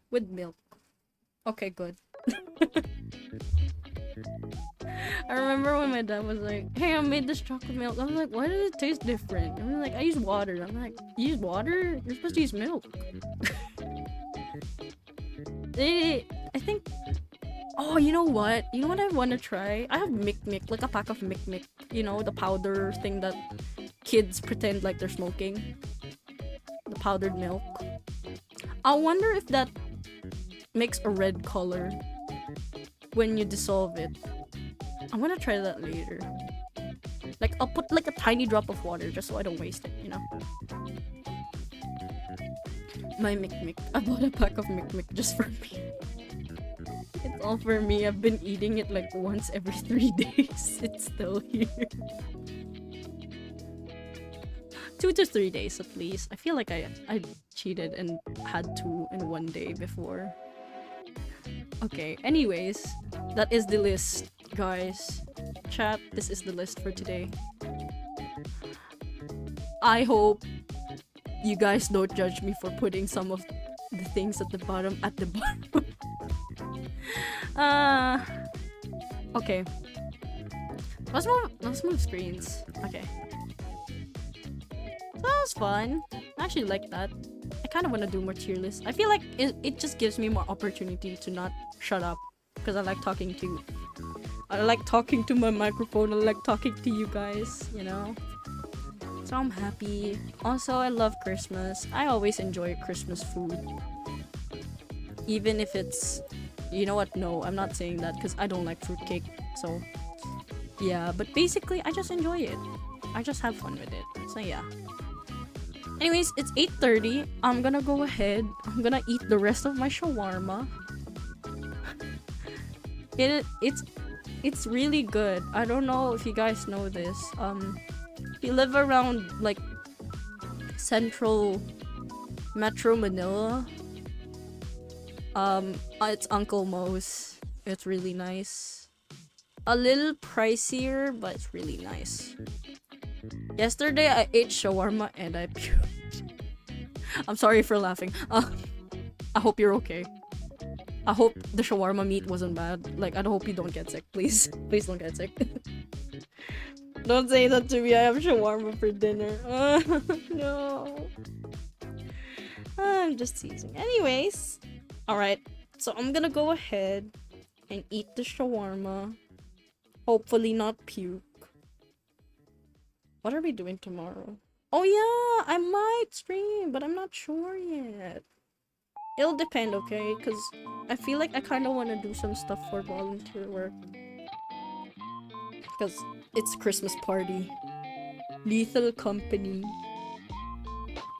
With milk. Okay, good. I remember when my dad was like, hey, I made this chocolate milk. I was like, why does it taste different? I was like, I use water. I'm like, you use water? You're supposed to use milk. I think... Oh, you know what? You know what I want to try? I have Mick Mick, like a pack of Mick Mick. You know, the powder thing that kids pretend like they're smoking. The powdered milk. I wonder if that makes a red color when you dissolve it. I'm gonna try that later. Like, I'll put like a tiny drop of water just so I don't waste it, you know? My Mick Mick. I bought a pack of Mick Mick just for me. It's all for me. I've been eating it like once every 3 days. It's still here. 2 to 3 days at least. I feel like I cheated and had 2 in 1 day before. Okay, anyways, that is the list, guys. Chat, this is the list for today. I hope you guys don't judge me for putting some of the things at the bottom. Okay. Let's move screens. Okay. So that was fun. I actually like that. I kind of want to do more tier lists. I feel like it just gives me more opportunity to not shut up. Because I like talking to... I like talking to my microphone. I like talking to you guys, you know? So I'm happy. Also, I love Christmas. I always enjoy Christmas food. Even if it's... You know what? No, I'm not saying that because I don't like fruitcake. So, yeah. But basically, I just enjoy it. I just have fun with it. So, yeah. Anyways, it's 8:30. I'm gonna go ahead. I'm gonna eat the rest of my shawarma. It's really good. I don't know if you guys know this. If you live around like central Metro Manila, it's Uncle Mo's. It's really nice. A little pricier, but it's really nice. Yesterday I ate shawarma and I puked. I'm sorry for laughing. I hope you're okay. I hope the shawarma meat wasn't bad. Like, I hope you don't get sick, please. Please don't get sick. Don't say that to me. I have shawarma for dinner. No. I'm just teasing. Anyways. Alright. So I'm gonna go ahead and eat the shawarma. Hopefully not puke. What are we doing tomorrow? Oh yeah, I might stream, but I'm not sure yet. It'll depend, okay? Because I feel like I kind of want to do some stuff for volunteer work. Because it's Christmas party. Lethal Company.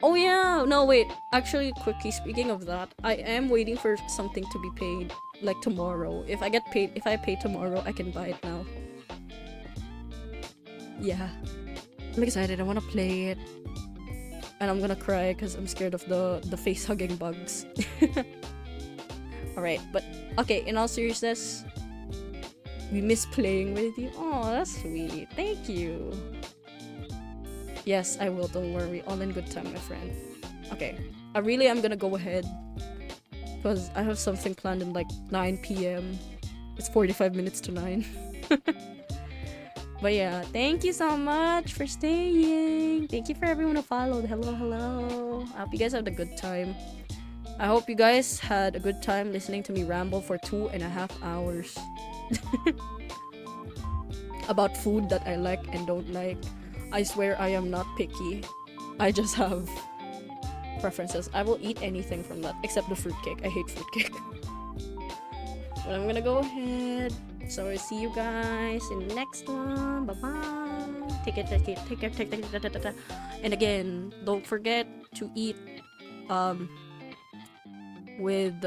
Oh yeah! No, wait. Actually, quickly, speaking of that, I am waiting for something to be paid. Like tomorrow. If I pay tomorrow, I can buy it now. Yeah. I'm excited. I want to play it. And I'm gonna cry because I'm scared of the face-hugging bugs. Alright, but... Okay, in all seriousness... We miss playing with you. Oh, that's sweet. Thank you. Yes, I will. Don't worry. All in good time, my friend. Okay. I really am gonna go ahead. Because I have something planned in like 9 p.m. It's 45 minutes to 9. But yeah, thank you so much for staying. Thank you for everyone who followed. Hello, hello. I hope you guys had a good time. I hope you guys had a good time listening to me ramble for 2.5 hours. About food that I like and don't like. I swear I am not picky. I just have preferences. I will eat anything from that except the fruitcake. I hate fruitcake. But I'm gonna go ahead. So I'll see you guys in the next one. Bye bye. Take care. And again, don't forget to eat with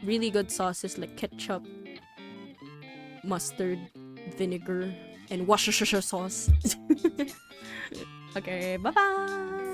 really good sauces like ketchup, mustard, vinegar, and Worcestershire sauce. Okay, bye bye.